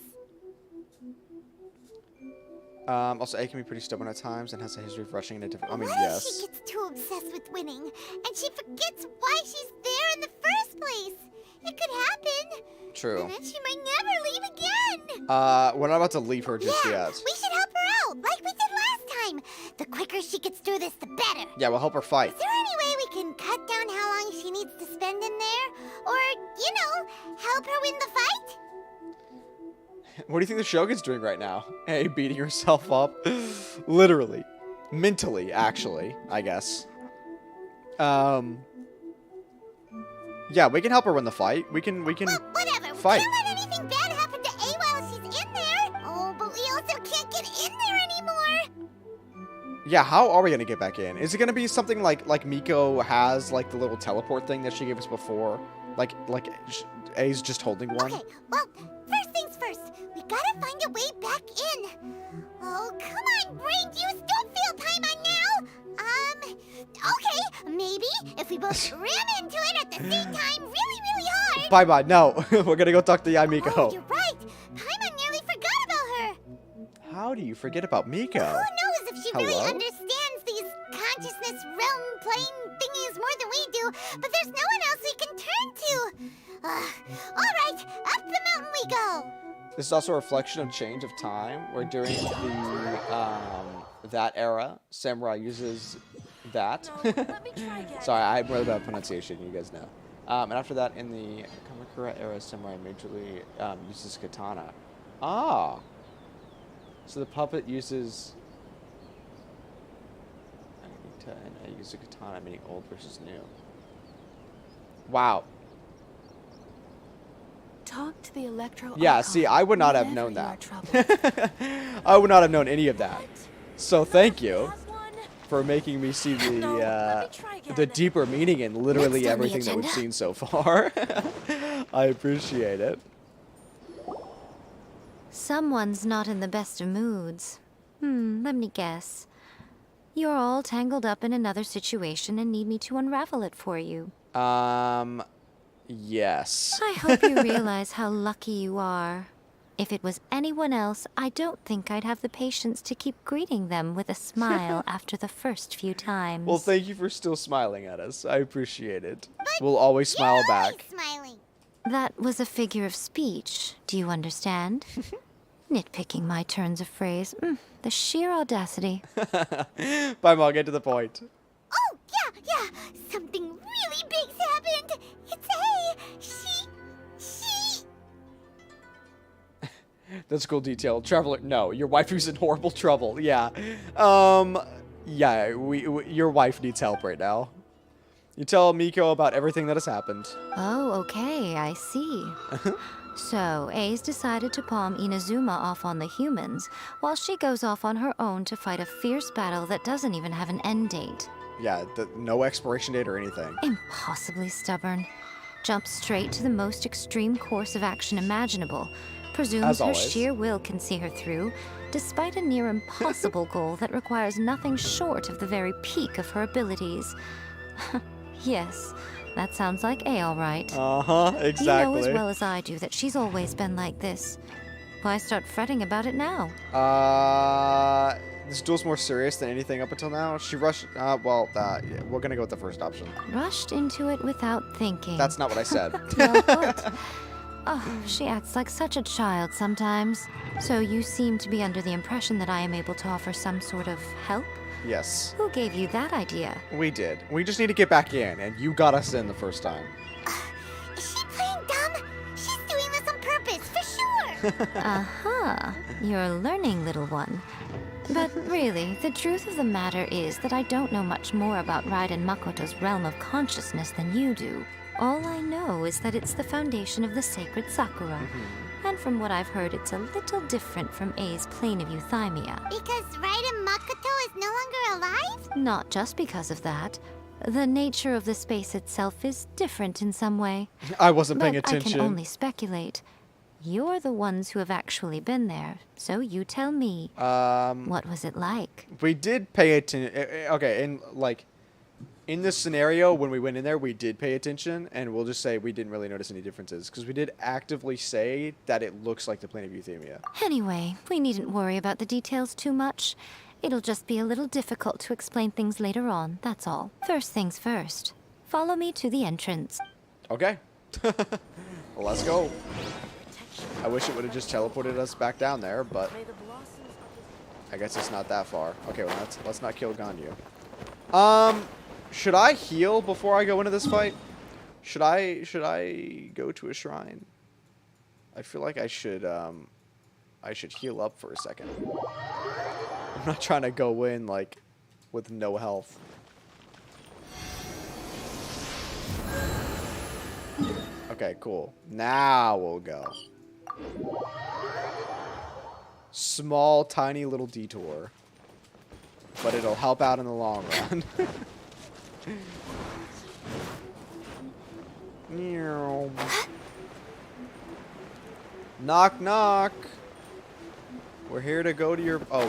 Also, A can be pretty stubborn at times and has a history of rushing into different... I mean, She yes. gets too obsessed with winning, and she forgets why she's there in the first place. It could happen. True. And then she might never leave again. We're not about to leave her just Yeah, yet. we should help her out, like we did last time. The quicker she gets through this, the better. Yeah, we'll help her fight. Is there any way we can cut down how long she needs to spend in there? Or, you know, help her win the fight? What do you think the Shogun's doing right now? Hey, beating herself up? Literally. Mentally, actually, I guess. Yeah, we can help her win the fight. We can Whatever, fight. we can't let anything bad happen to A while she's in there. Oh, but we also can't get in there anymore. Yeah, how are we gonna get back in? Is it gonna be something like Miko has, like the little teleport thing that she gave us before? Like A's just holding one? Okay, well, first things first. We gotta find a way back in. Oh, come on, brain juice, don't feel time on now. Okay, maybe if we both ram into it at the same time really hard. Bye-bye, no. We're gonna go talk to Yai Miko. Oh, you're right. How do you forget about Miko? Who knows if she really Hello? understands these consciousness realm plane thingies more than we do, but there's no one else we can turn to. Alright, up the mountain we go. This is also a reflection of change of time, where during the that era, samurai uses that. Sorry, I'm really bad at pronunciation, you guys know. And after that, in the Kamakura era, samurai majorly uses katana. Ah! So the puppet uses... I use a katana, meaning old versus new. Wow. Talk to the electro. Yeah, see, I would not have known that. I would not have known any of that. So thank you for making me see the deeper meaning in literally everything that we've seen so far. I appreciate it. Someone's not in the best of moods. Let me guess. You're all tangled up in another situation and need me to unravel it for you. Yes. I hope you realize how lucky you are. If it was anyone else, I don't think I'd have the patience to keep greeting them with a smile after the first few times. Well, thank you for still smiling at us. I appreciate it. We'll always smile back. Smiling. That was a figure of speech. Do you understand? Nitpicking my turns of phrase. The sheer audacity. Bye, Mom. Get to the point. Oh, yeah. Something really big's happened. It's she. That's a cool detail. Traveler, no, your waifu's in horrible trouble. Yeah. Yeah, your wife needs help right now. You tell Miko about everything that has happened. Oh, okay, I see. So, A's decided to palm Inazuma off on the humans, while she goes off on her own to fight a fierce battle that doesn't even have an end date. Yeah, no expiration date or anything. Impossibly stubborn. Jumps straight to the most extreme course of action imaginable. Presumes her sheer will can see her through, despite a near impossible goal that requires nothing short of the very peak of her abilities. Yes, that sounds like A, all right. Exactly. You know as well as I do that she's always been like this. Why start fretting about it now? This duel's more serious than anything up until now. She rushed, yeah, we're gonna go with the first option. Rushed into it without thinking. That's not what I said. Well put. Oh, she acts like such a child sometimes. So you seem to be under the impression that I am able to offer some sort of help? Yes. Who gave you that idea? We did. We just need to get back in, and you got us in the first time. Is she playing dumb? She's doing this on purpose, for sure. You're learning, little one. But really, the truth of the matter is that I don't know much more about Raiden Makoto's realm of consciousness than you do. All I know is that it's the foundation of the sacred Sakura. And from what I've heard, it's a little different from A's plane of euthymia. Because Raiden Makoto is no longer alive? Not just because of that. The nature of the space itself is different in some way. I wasn't paying attention. I can only speculate. You're the ones who have actually been there, so you tell me. What was it like? We did pay attention. Okay, in this scenario, when we went in there, we did pay attention, and we'll just say we didn't really notice any differences, because we did actively say that it looks like the plane of euthymia. Anyway, we needn't worry about the details too much. It'll just be a little difficult to explain things later on, that's all. First things first. Follow me to the entrance. Okay. Well, let's go. I wish it would have just teleported us back down there, but I guess it's not that far. Okay, well, let's not kill Ganyu. Should I heal before I go into this fight? Should I go to a shrine? I feel like I should heal up for a second. I'm not trying to go in like with no health. Okay, cool. Now we'll go. Small, tiny little detour. But it'll help out in the long run. Knock, knock. We're here to go to your... Oh,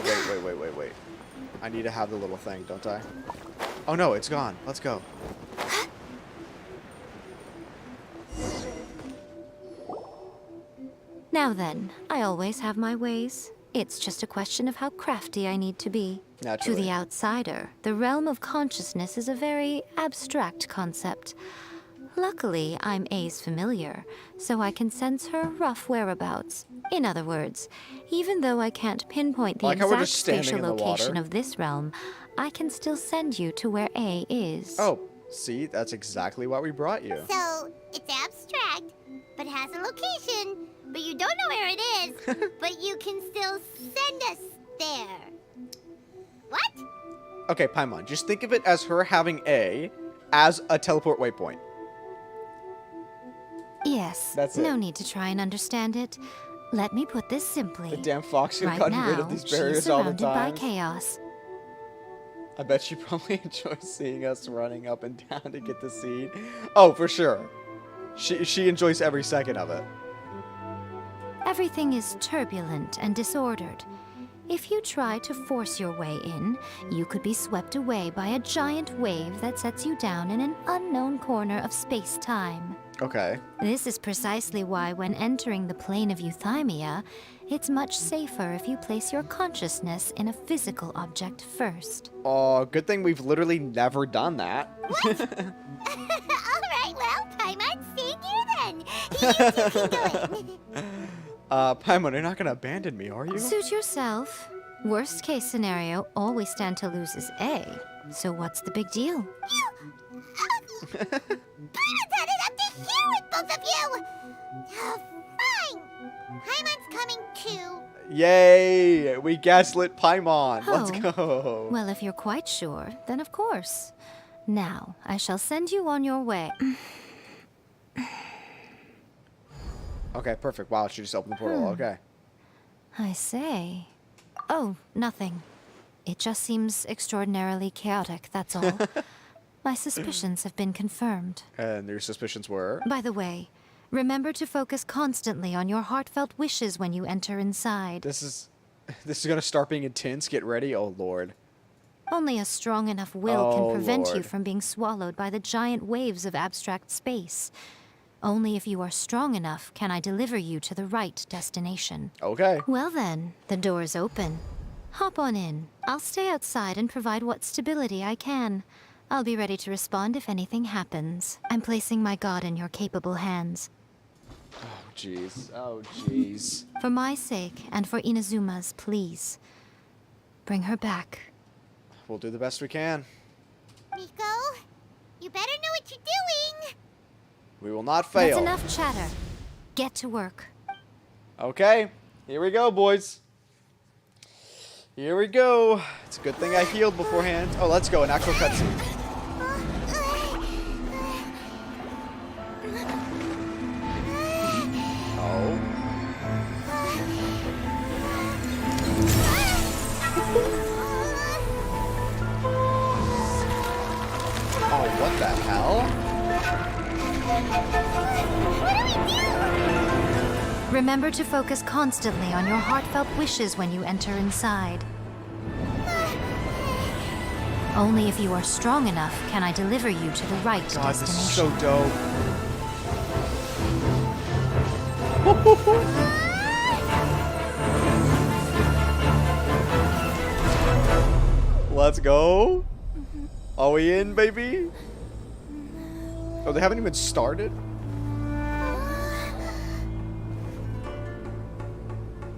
wait. I need to have the little thing, don't I? Oh, no, it's gone. Let's go. Now then, I always have my ways. It's just a question of how crafty I need to be. Naturally. To the outsider, the realm of consciousness is a very abstract concept. Luckily, I'm A's familiar, so I can sense her rough whereabouts. In other words, even though I can't pinpoint the exact spatial location of this realm, I can still send you to where A is. Oh, see, that's exactly why we brought you. So, it's abstract, but has a location, but you don't know where it is, but you can still send us there. What? Okay, Paimon, just think of it as her having A as a teleport waypoint. Yes, that's it. No need to try and understand it. Let me put this simply. The damn fox who right got now, rid of these barriers she's all the surrounded by time. chaos. I bet she probably enjoys seeing us running up and down to get the seed. Oh, for sure. She enjoys every second of it. Everything is turbulent and disordered. If you try to force your way in, you could be swept away by a giant wave that sets you down in an unknown corner of space-time. Okay. This is precisely why when entering the plane of euthymia, it's much safer if you place your consciousness in a physical object first. Oh, good thing we've literally never done that. Alright, well, Paimon's staying here then. You two can do it. Paimon, you're not gonna abandon me, are you? Suit yourself. Worst case scenario, all we stand to lose is A. So what's the big deal? Paimon's headed up to here with both of you! Fine! Paimon's coming too. Yay! We gaslit Paimon. Let's Oh. go. Well, if you're quite sure, then of course. Now, I shall send you on your way. Okay, perfect. Wow, she just opened the portal. Okay. I say. Oh, nothing. It just seems extraordinarily chaotic, that's all. My suspicions have been confirmed. And your suspicions were? By the way, remember to focus constantly on your heartfelt wishes when you enter inside. This is gonna start being intense. Get ready. Oh, Lord. Only a strong enough will can Oh, prevent you Lord. from being swallowed by the giant waves of abstract space. Only if you are strong enough can I deliver you to the right destination. Okay. Well then, the door is open. Hop on in. I'll stay outside and provide what stability I can. I'll be ready to respond if anything happens. I'm placing my god in your capable hands. Oh, jeez. Oh, jeez. For my sake, and for Inazuma's, please. Bring her back. We'll do the best we can. Miko, you better know what you're doing! We will not fail. That's enough chatter. Get to work. Okay. Here we go, boys. Here we go. It's a good thing I healed beforehand. Oh, let's go. An actual cutscene. Oh. Oh, what the hell? Remember to focus constantly on your heartfelt wishes when you enter inside. Only if you are strong enough can I deliver you to the right God, destination. this is so dope. Let's go. Are we in, baby? Oh, they haven't even started?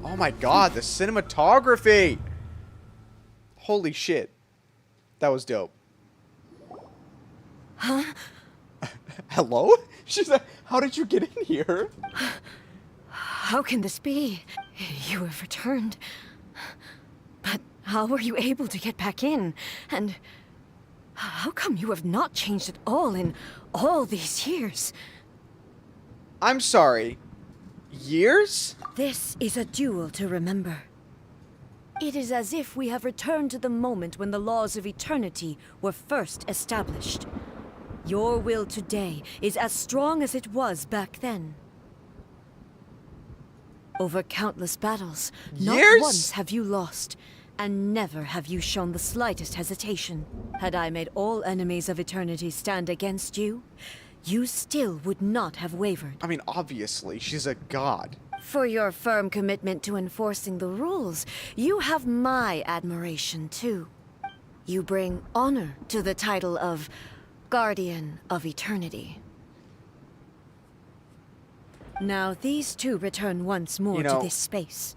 Oh my god, the cinematography! Holy shit. That was dope. Huh? Hello? She's like, how did you get in here? How can this be? You have returned. But how were you able to get back in? And how come you have not changed at all in all these years? I'm sorry. Years? This is a duel to remember. It is as if we have returned to the moment when the laws of eternity were first established. Your will today is as strong as it was back then. Over countless battles, not once have you lost, and never have you shown the slightest hesitation. Had I made all enemies of eternity stand against you, you still would not have wavered. I mean, obviously, she's a god. For your firm commitment to enforcing the rules, you have my admiration too. You bring honor to the title of Guardian of Eternity. Now these two return once more to this space.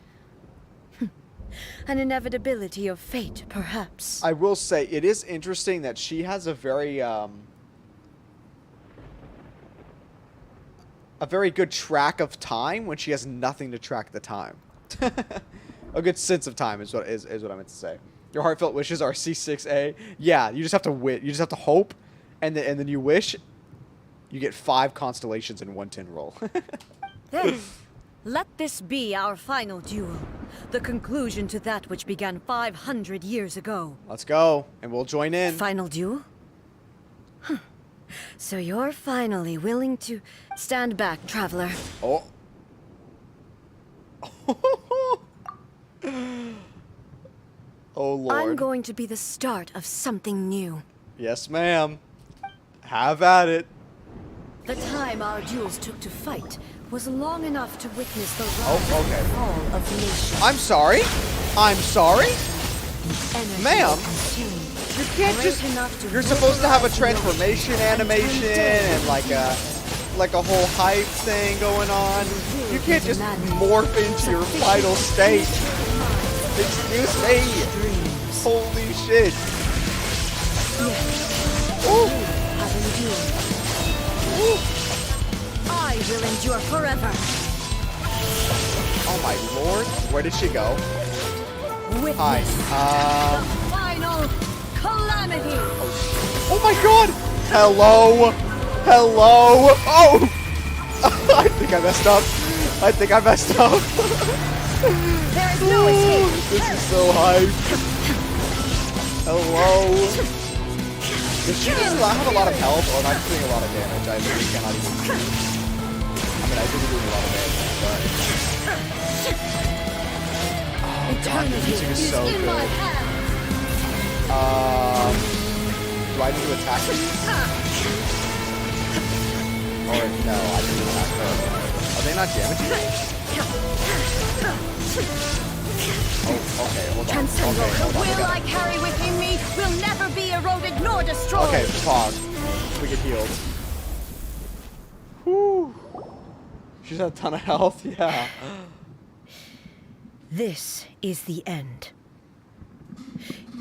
An inevitability of fate, perhaps. I will say, it is interesting that she has a very good track of time when she has nothing to track the time. A good sense of time is what I meant to say. Your heartfelt wishes are C6A. Yeah, you just have to you just have to hope, and then you wish. You get 5 constellations in 110 roll. Then, let this be our final duel. The conclusion to that which began 500 years ago. Let's go, and we'll join in. Final duel? Huh. So you're finally willing to stand back, traveler. Oh. Oh, Lord. I'm going to be the start of something new. Yes, ma'am. Have at it. The time our duels took to fight was long enough to witness the rise okay. and fall of nations. I'm sorry? I'm sorry? Ma'am, you can't just... You're supposed to have a transformation animation and like a whole hype thing going on. You can't just morph into your final state. Excuse me. Holy shit. I will endure forever. Oh my lord. Where did she go? Witness Hi. the final calamity. Oh my god. Hello. Hello. Oh. I think I messed up. There is no escape. This is so hype. Hello. Does she just have a lot of health, or am I just doing a lot of damage? I really cannot even see. I mean, I do do a lot of damage, but... Oh god, the music is so good. Do I need to attack her? Or no, I didn't attack her. Are they not damaging me? Oh, okay, hold on. The will I carry within me will never be eroded nor destroyed. Okay, pause. We get healed. Whew. She's had a ton of health, yeah. This is the end.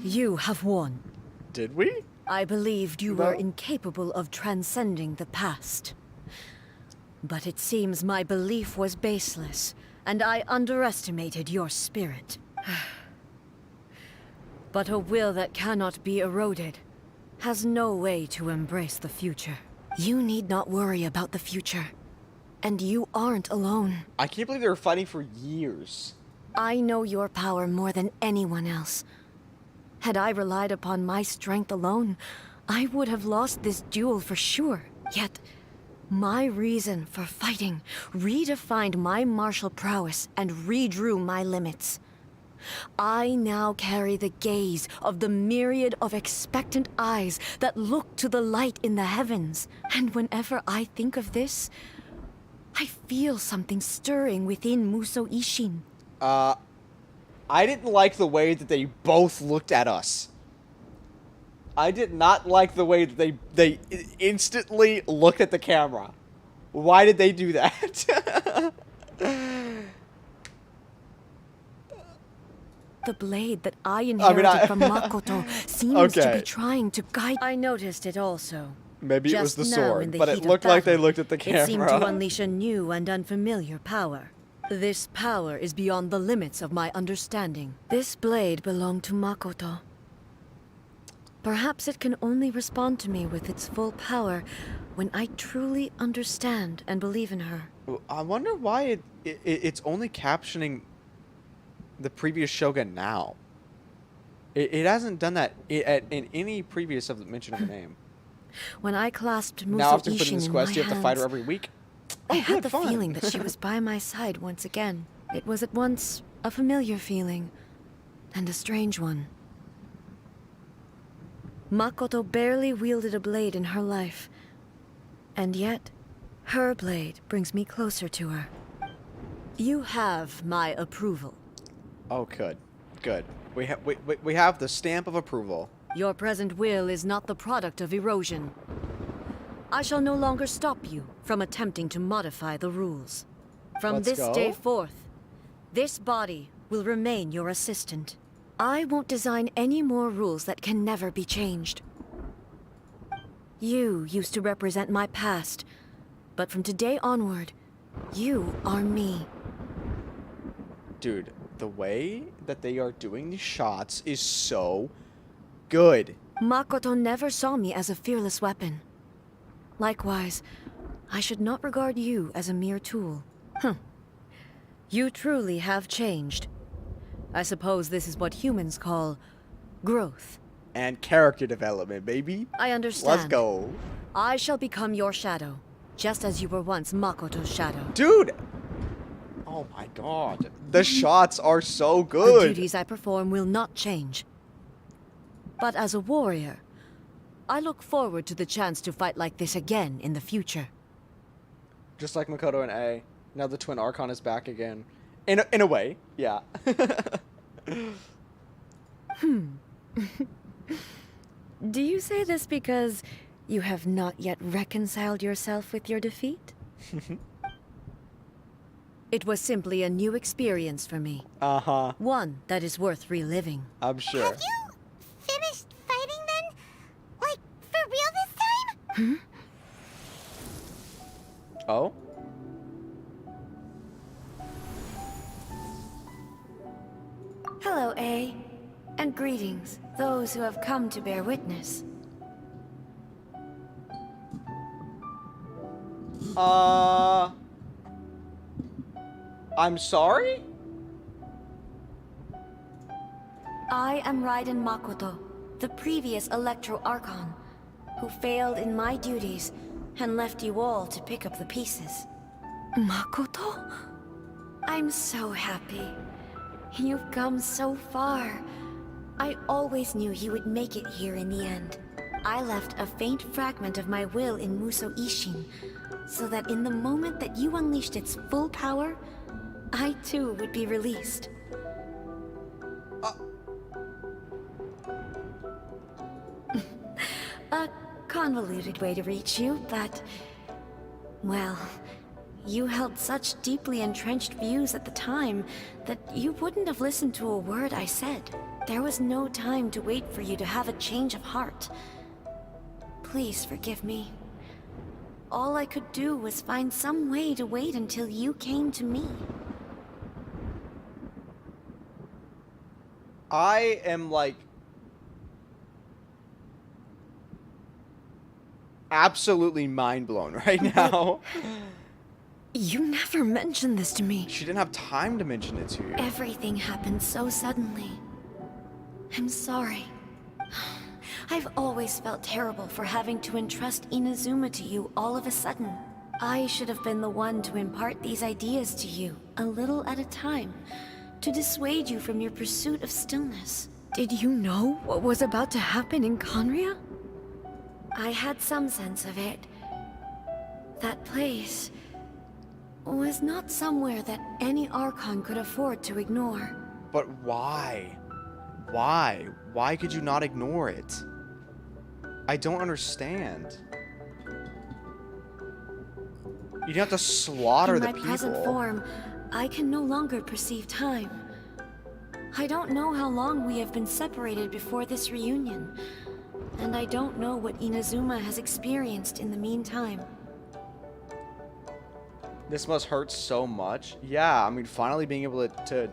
You have won. Did we? I believed you were incapable of transcending the past. But it seems my belief was baseless, and I underestimated your spirit. But a will that cannot be eroded has no way to embrace the future. You need not worry about the future. And you aren't alone. I can't believe they were fighting for years. I know your power more than anyone else. Had I relied upon my strength alone, I would have lost this duel for sure. Yet, my reason for fighting redefined my martial prowess and redrew my limits. I now carry the gaze of the myriad of expectant eyes that look to the light in the heavens. And whenever I think of this, I feel something stirring within Musou Ishin. I didn't like the way that they both looked at us. I did not like the way that they instantly looked at the camera. Why did they do that? The blade that I inherited from Makoto seems to be trying to guide. I noticed it also. Maybe it was the Just sword, now, but it looked like they looked at the It camera. seemed to unleash a new and unfamiliar power. This power is beyond the limits of my understanding. This blade belonged to Makoto. Perhaps it can only respond to me with its full power when I truly understand and believe in her. I wonder why it's only captioning the previous Shogun now. It hasn't done that in any previous mention of the name. When I clasped Musou Now after putting Ishin this in quest, my you have to fight her hands, every week. I Oh, had good, the fun. feeling that she was by my side once again. It was at once a familiar feeling and a strange one. Makoto barely wielded a blade in her life, and yet her blade brings me closer to her. You have my approval. Oh, good. Good. We have the stamp of approval. Your present will is not the product of erosion. I shall no longer stop you from attempting to modify the rules. From this day forth, this body will remain your assistant. I won't design any more rules that can never be changed. You used to represent my past, but from today onward, you are me. Dude, the way that they are doing these shots is so good. Makoto never saw me as a fearless weapon. Likewise, I should not regard you as a mere tool. You truly have changed. I suppose this is what humans call growth. And character development, baby. I understand. Let's go. I shall become your shadow, just as you were once Makoto's shadow. Dude! Oh my god. The shots are so good. The duties I perform will not change. But as a warrior, I look forward to the chance to fight like this again in the future. Just like Makoto and A. Now the twin archon is back again. In a way, yeah. Do you say this because you have not yet reconciled yourself with your defeat? It was simply a new experience for me. Uh-huh. One that is worth reliving. I'm sure. Have you finished fighting then? Like, for real this time? Oh? Hello, A. And greetings, those who have come to bear witness. I'm sorry? I am Raiden Makoto, the previous Electro Archon, who failed in my duties and left you all to pick up the pieces. Makoto? I'm so happy. You've come so far. I always knew you would make it here in the end. I left a faint fragment of my will in Muso Ishin, so that in the moment that you unleashed its full power, I too would be released. A convoluted way to reach you, but... well, you held such deeply entrenched views at the time that you wouldn't have listened to a word I said. There was no time to wait for you to have a change of heart. Please forgive me. All I could do was find some way to wait until you came to me. I am like absolutely mind blown right now. You never mentioned this to me. She didn't have time to mention it to you. Everything happened so suddenly. I'm sorry. I've always felt terrible for having to entrust Inazuma to you all of a sudden. I should have been the one to impart these ideas to you, a little at a time, to dissuade you from your pursuit of stillness. Did you know what was about to happen in Conria? I had some sense of it. That place was not somewhere that any Archon could afford to ignore. But why? Why? Why could you not ignore it? I don't understand. You'd have to slaughter the people. In my present form, I can no longer perceive time. I don't know how long we have been separated before this reunion, and I don't know what Inazuma has experienced in the meantime. This must hurt so much. Yeah, I mean, finally being able to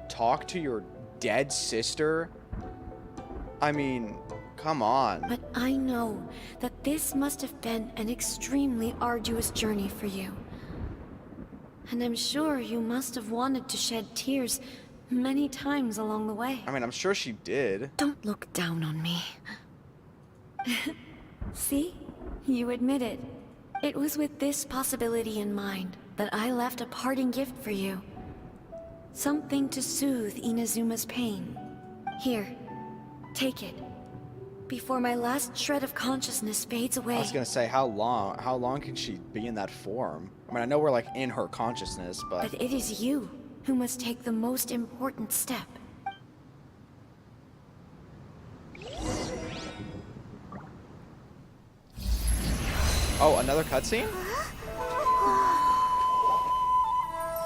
talk to your dead sister. I mean, come on. But I know that this must have been an extremely arduous journey for you. And I'm sure you must have wanted to shed tears many times along the way. I mean, I'm sure she did. Don't look down on me. See? You admit it. It was with this possibility in mind that I left a parting gift for you. Something to soothe Inazuma's pain. Here, take it. before my last shred of consciousness fades away. I was gonna say, how long? How long can she be in that form? I mean, I know we're like in her consciousness, but it is you who must take the most important step. Oh, another cutscene?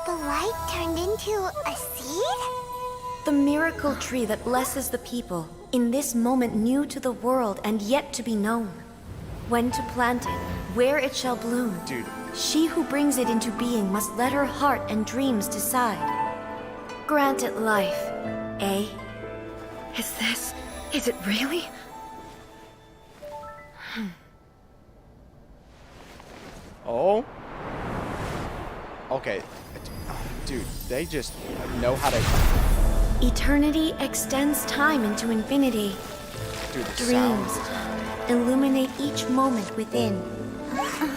The light turned into a seed? The miracle tree that blesses the people, in this moment new to the world and yet to be known. When to plant it, where it shall bloom. Dude. She who brings it into being must let her heart and dreams decide. Grant it life, eh? Is it really? Oh? Okay. Dude, they just know how to... Eternity extends time into infinity. Dude, the Dreams sound. illuminate each moment within.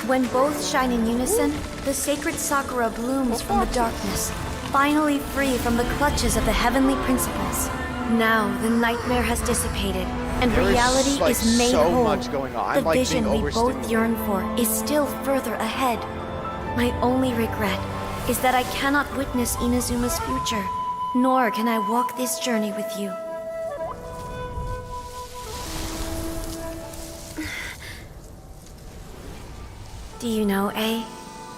When both shine in unison, the sacred Sakura blooms from the darkness, finally free from the clutches of the heavenly principles. Now the nightmare has dissipated, and reality like, is made so whole. much going on. The I'm, like, vision being we both yearn for is still further ahead. My only regret is that I cannot witness Inazuma's future, nor can I walk this journey with you. Do you know, I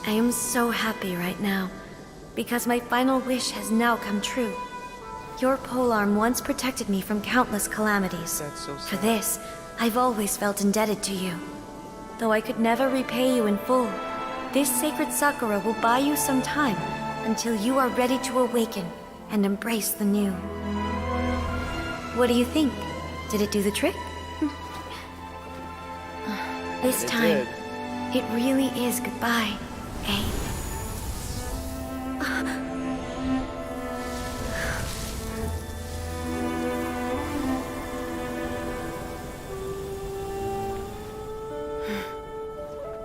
am so happy right now, because my final wish has now come true. Your polearm once protected me from countless calamities. That's so sad. For this, I've always felt indebted to you. Though I could never repay you in full, this sacred Sakura will buy you some time until you are ready to awaken and embrace the new. What do you think? Did it do the trick? This It time, did. it really is goodbye, eh?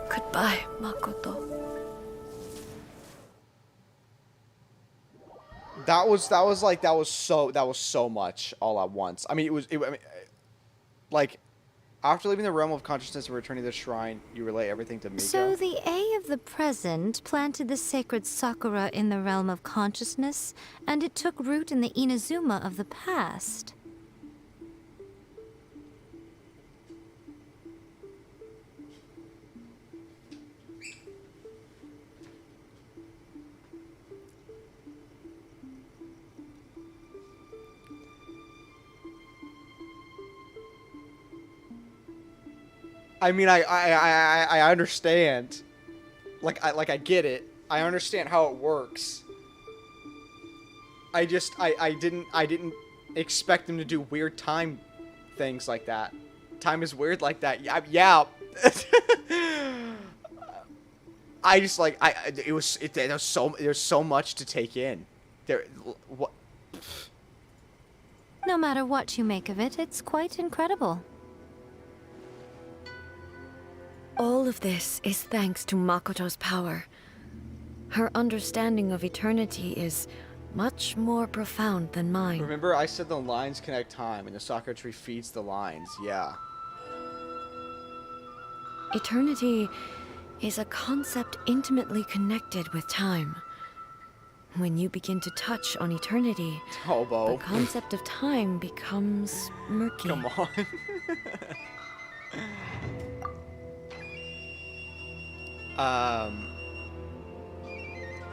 Goodbye, Makoto. That was so much all at once. I mean, like, after leaving the realm of consciousness and returning to the shrine, you relay everything to Miko. So the A of the present planted the sacred Sakura in the realm of consciousness, and it took root in the Inazuma of the past. I mean, I understand. I get it. I understand how it works. I didn't expect them to do weird time things like that. Time is weird like that. Yeah. There's so much to take in. No matter what you make of it, it's quite incredible. All of this is thanks to Makoto's power. Her understanding of eternity is much more profound than mine. Remember, I said the lines connect time, and the Sakura tree feeds the lines. Yeah. Eternity is a concept intimately connected with time. When you begin to touch on eternity, Hobo. the concept of time becomes murky. Come on.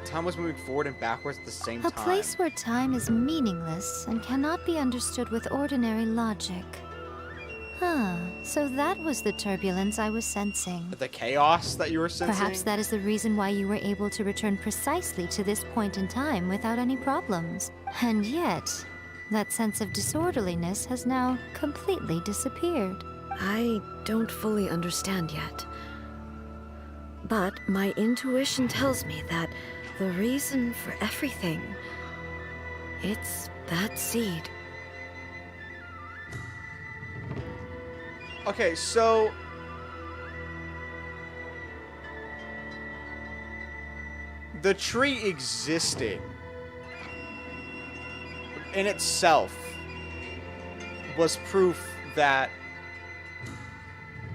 Time was moving forward and backwards at the same time. A place where time is meaningless and cannot be understood with ordinary logic. So that was the turbulence I was sensing. The chaos that you were sensing? Perhaps that is the reason why you were able to return precisely to this point in time without any problems. And yet, that sense of disorderliness has now completely disappeared. I don't fully understand yet. But my intuition tells me that the reason for everything, it's that seed. Okay, so... the tree existing in itself was proof that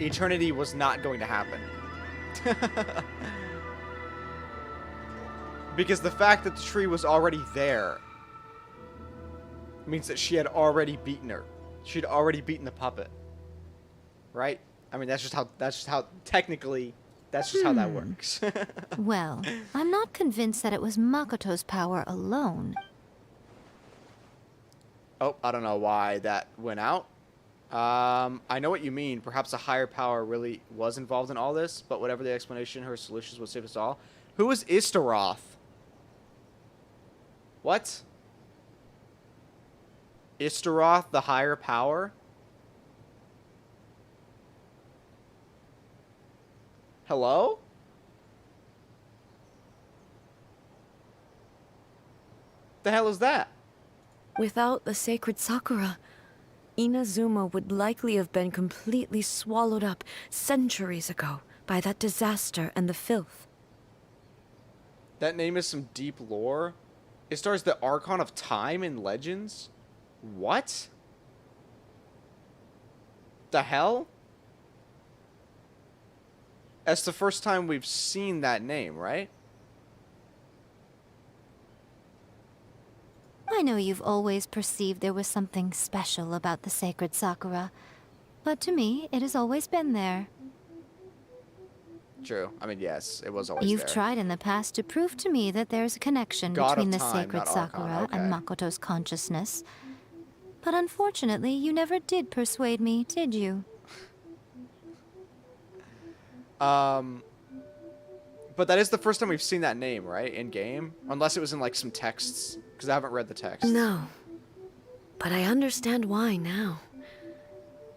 eternity was not going to happen. Because the fact that the tree was already there means that she had already beaten her. She'd already beaten the puppet. Right? I mean, that's just how technically, that's just how that works. Well, I'm not convinced that it was Makoto's power alone. Oh, I don't know why that went out. I know what you mean. Perhaps a higher power really was involved in all this, but whatever the explanation, her solutions would save us all. Who is Istaroth? What? Istaroth, the higher power? Hello? The hell is that? Without the sacred Sakura, Inazuma would likely have been completely swallowed up centuries ago by that disaster and the filth. That name is some deep lore. It stars the Archon of Time in Legends? What? The hell? That's the first time we've seen that name, right? I know you've always perceived there was something special about the sacred Sakura, but to me, it has always been there. True. I mean, yes, it was always You've there. tried in the past to prove to me that there's a connection God between of the time, sacred not Sakura Archon, okay. and Makoto's consciousness. But unfortunately, you never did persuade me, did you? But that is the first time we've seen that name, right? In game? Unless it was in like some texts, because I haven't read the text. No. But I understand why now.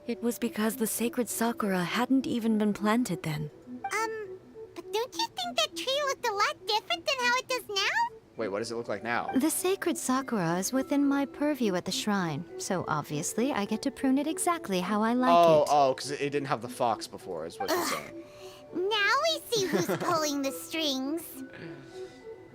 It was because the sacred Sakura hadn't even been planted then. But don't you think that tree looked a lot different than how it does now? Wait, what does it look like now? The sacred Sakura is within my purview at the shrine, so obviously I get to prune it exactly how I like it. Oh, because it didn't have the fox before, is what you're saying. Now we see who's pulling the strings.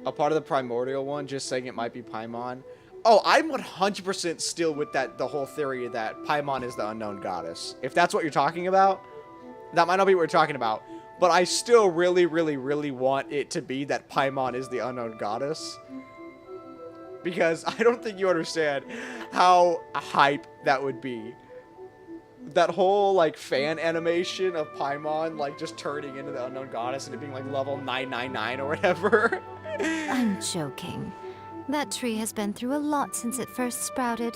A part of the primordial one, just saying it might be Paimon. Oh, I'm 100% still with the whole theory that Paimon is the unknown goddess. If that's what you're talking about, that might not be what we're talking about. But I still really, really, really want it to be that Paimon is the unknown goddess. Because I don't think you understand how hype that would be. That whole, like, fan animation of Paimon, like, just turning into the unknown goddess and it being, like, level 999 or whatever. I'm joking. That tree has been through a lot since it first sprouted.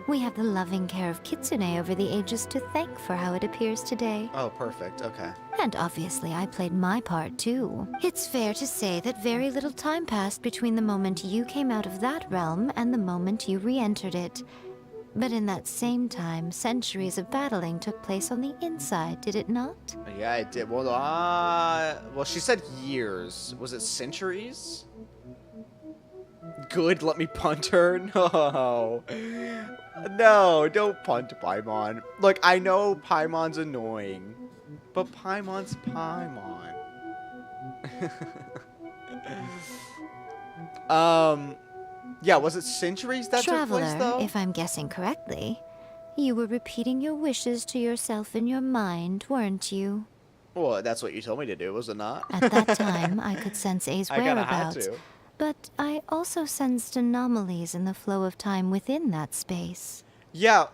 We have the loving care of Kitsune over the ages to thank for how it appears today. Oh, perfect. Okay. And obviously I played my part too. It's fair to say that very little time passed between the moment you came out of that realm and the moment you re-entered it. But in that same time, centuries of battling took place on the inside, did it not? Yeah, it did. Well, well, she said years. Was it centuries? Good, let me punt her. No. No, don't punt Paimon. Look, I know Paimon's annoying, but Paimon's Paimon. Yeah, was it centuries that took place, though? Traveler, if I'm guessing correctly, you were repeating your wishes to yourself in your mind, weren't you? Well, that's what you told me to do, was it not? At that time, I could sense A's I kinda had whereabouts, to. but I also sensed anomalies in the flow of time within that space. Yeah,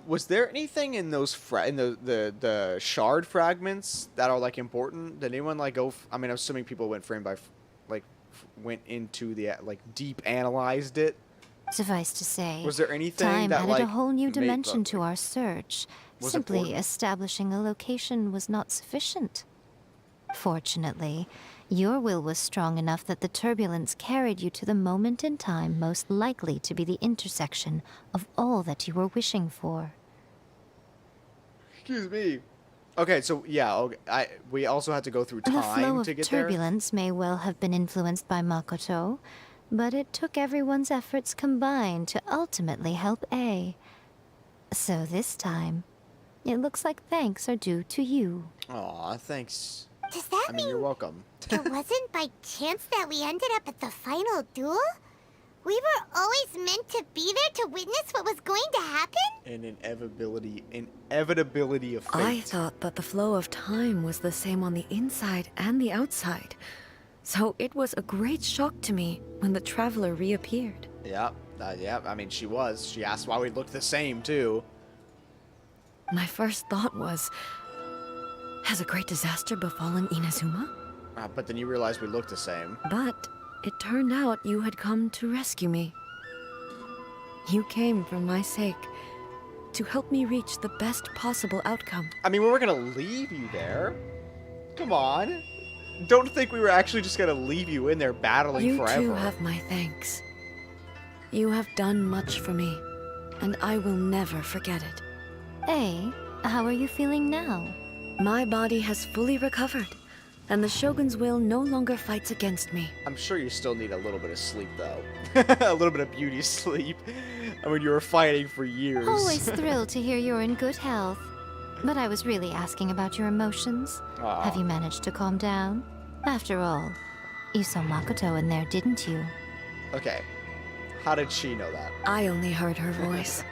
was there anything in those in the shard fragments that are like important? Did anyone like go? I mean, I'm assuming people went frame by, went into the like deep analyzed it. Suffice to say, Was there anything time that added like a whole new made the- dimension to our search. Was Simply important? establishing a location was not sufficient. Fortunately, your will was strong enough that the turbulence carried you to the moment in time most likely to be the intersection of all that you were wishing for. Excuse me. Okay, so yeah, okay, we also had to go through The flow time of to get there. turbulence may well have been influenced by Makoto, but it took everyone's efforts combined to ultimately help A. So this time, it looks like thanks are due to you. Aw, thanks. Does that I mean, you're welcome. It wasn't by chance that we ended up at the final duel? We were always meant to be there to witness what was going to happen? An inevitability of fate. I thought that the flow of time was the same on the inside and the outside. So it was a great shock to me when the traveler reappeared. Yeah, I mean, she was. She asked why we looked the same, too. My first thought was, has a great disaster befallen Inazuma? But then you realized we looked the same. But it turned out you had come to rescue me. You came for my sake, to help me reach the best possible outcome. I mean, we were gonna leave you there. Come on. Don't think we were actually just gonna leave you in there battling forever. You too have my thanks. You have done much for me, and I will never forget it. Hey, how are you feeling now? My body has fully recovered, and the Shogun's will no longer fights against me. I'm sure you still need a little bit of sleep, though. A little bit of beauty sleep. I mean, you were fighting for years. Always thrilled to hear you're in good health. But I was really asking about your emotions. Aww. Have you managed to calm down? After all, you saw Makoto in there, didn't you? Okay. How did she know that? I only heard her voice.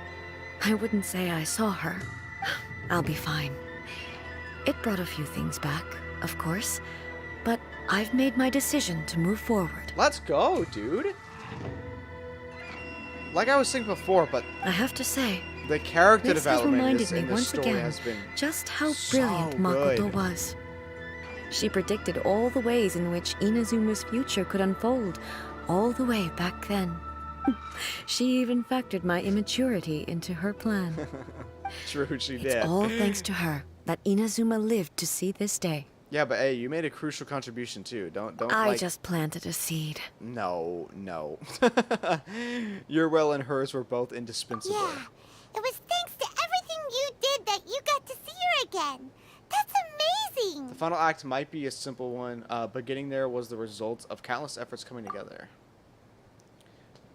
I wouldn't say I saw her. I'll be fine. It brought a few things back, of course, but I've made my decision to move forward. Let's go, dude. Like I was saying before, but I have to say, the character this has development reminded me in this once story again has been just how so brilliant Makoto good. was. She predicted all the ways in which Inazuma's future could unfold, all the way back then. She even factored my immaturity into her plan. True, she did. It's all thanks to her that Inazuma lived to see this day. Yeah, but hey, you made a crucial contribution too. Don't I like... just planted a seed. No. Your will and hers were both indispensable. Yeah, it was thanks to everything you did that you got to see her again. That's amazing! The final act might be a simple one, but getting there was the result of countless efforts coming together.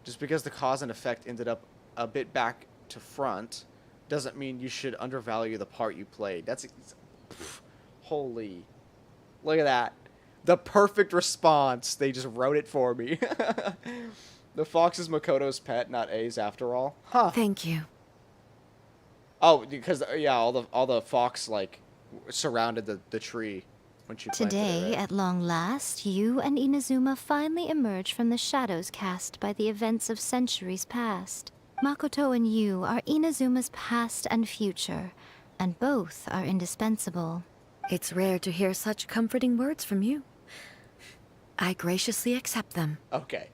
Just because the cause and effect ended up a bit back to front doesn't mean you should undervalue the part you played. That's... holy... Look at that. The perfect response. They just wrote it for me. The fox is Makoto's pet, not A's after all. Huh. Thank you. Oh, because, yeah, all the fox, like, surrounded the tree when she planted Today, it, right? at long last, you and Inazuma finally emerge from the shadows cast by the events of centuries past. Makoto and you are Inazuma's past and future, and both are indispensable. It's rare to hear such comforting words from you. I graciously accept them. Okay.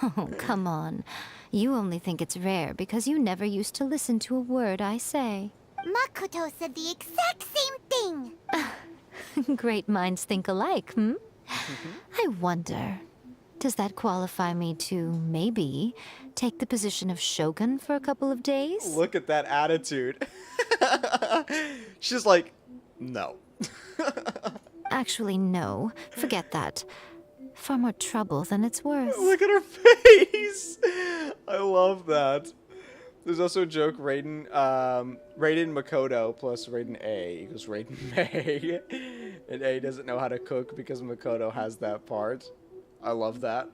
Oh, come on. You only think it's rare because you never used to listen to a word I say. Makoto said the exact same thing. Great minds think alike, hmm? I wonder, does that qualify me to, maybe, take the position of Shogun for a couple of days? Look at that attitude. She's like, no. Actually, no. Forget that. Far more trouble than it's worth. Look at her face. I love that. There's also a joke, Raiden Makoto plus Raiden A equals Raiden May. And A doesn't know how to cook because Makoto has that part. I love that.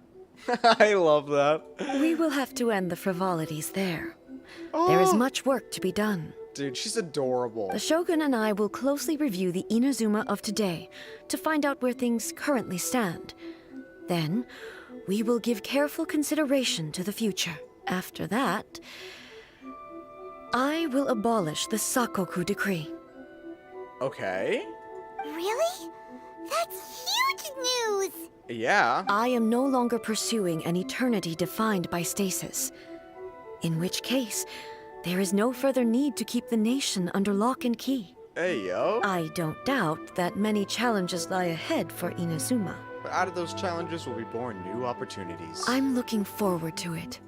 I love that. We will have to end the frivolities there. There is much work to be done. Dude, she's adorable. The Shogun and I will closely review the Inazuma of today to find out where things currently stand. Then, we will give careful consideration to the future. After that, I will abolish the Sakoku decree. Okay. Really? That's huge news! Yeah. I am no longer pursuing an eternity defined by stasis. In which case, there is no further need to keep the nation under lock and key. Hey, yo. I don't doubt that many challenges lie ahead for Inazuma. But out of those challenges will be born new opportunities. I'm looking forward to it.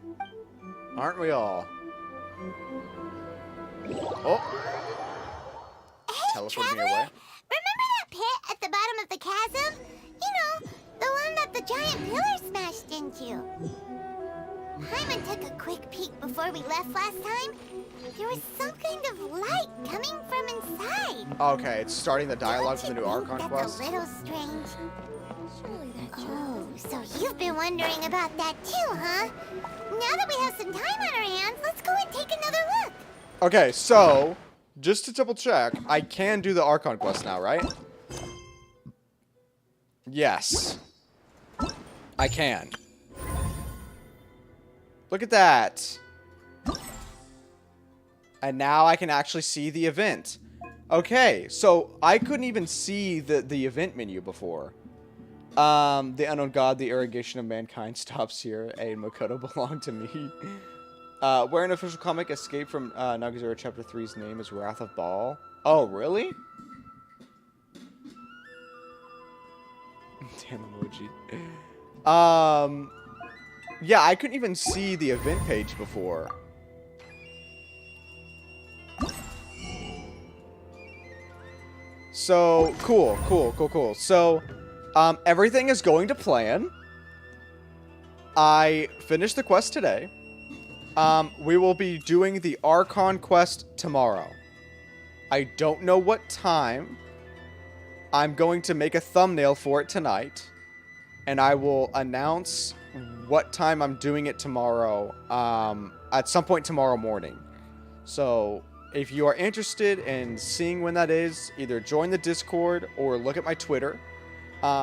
Aren't we all? Oh. Hey, Teleporting me Traveler, away. remember that pit at the bottom of the chasm? You know, the one that the giant pillar smashed into. Paimon took a quick peek before we left last time. There was some kind of light coming from inside. Okay, it's starting the dialogue for the new Archon That's quest. a little strange. Oh, so you've been wondering about that too, huh? Now that we have some time on our hands, let's go and take another look. Okay, so, just to double check, I can do the Archon quest now, right? Yes. I can. Look at that. And now I can actually see the event. Okay, so I couldn't even see the event menu before. The unknown god, the irrigation of mankind stops here. A Makoto belonged to me. Where an official comic escaped from Nagazura Chapter 3's name is Wrath of Baal. Oh, really? Damn emoji. Yeah, I couldn't even see the event page before. So, cool. So, everything is going to plan. I finished the quest today. We will be doing the Archon quest tomorrow. I don't know what time. I'm going to make a thumbnail for it tonight. And I will announce what time I'm doing it tomorrow, at some point tomorrow morning. So, if you are interested in seeing when that is, either join the Discord or look at my Twitter,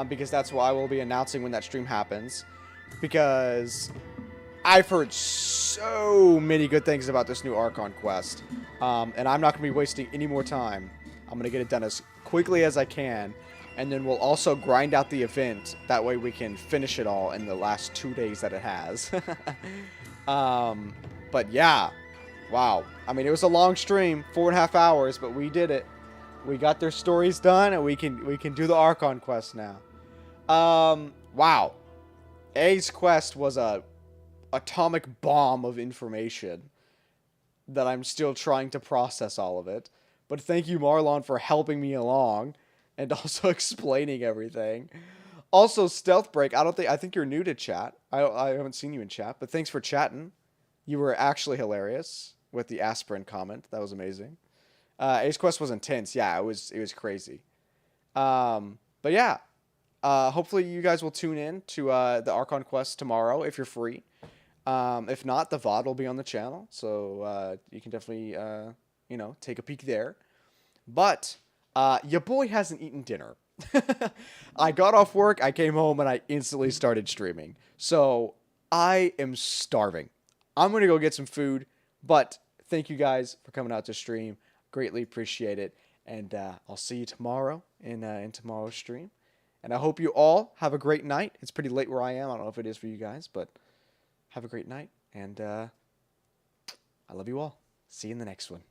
because that's where I will be announcing when that stream happens. Because I've heard so many good things about this new Archon quest, and I'm not going to be wasting any more time. I'm going to get it done as quickly as I can, and then we'll also grind out the event. That way we can finish it all in the last 2 days that it has. But yeah. Wow. I mean, it was a long stream, 4.5 hours, but we did it. We got their stories done, and we can do the Archon quest now. Wow. A's quest was a atomic bomb of information that I'm still trying to process all of it. But thank you, Marlon, for helping me along and also explaining everything. Also, Stealth Break, I think you're new to chat. I haven't seen you in chat, but thanks for chatting. You were actually hilarious with the aspirin comment. That was amazing. Ace Quest was intense. Yeah, it was crazy. But yeah, hopefully you guys will tune in to the Archon Quest tomorrow if you're free. If not, the VOD will be on the channel, so you can definitely take a peek there. But your boy hasn't eaten dinner. I got off work, I came home, and I instantly started streaming. So I am starving. I'm going to go get some food, but thank you guys for coming out to stream. Greatly appreciate it. And I'll see you tomorrow in tomorrow's stream. And I hope you all have a great night. It's pretty late where I am. I don't know if it is for you guys, but have a great night. And I love you all. See you in the next one.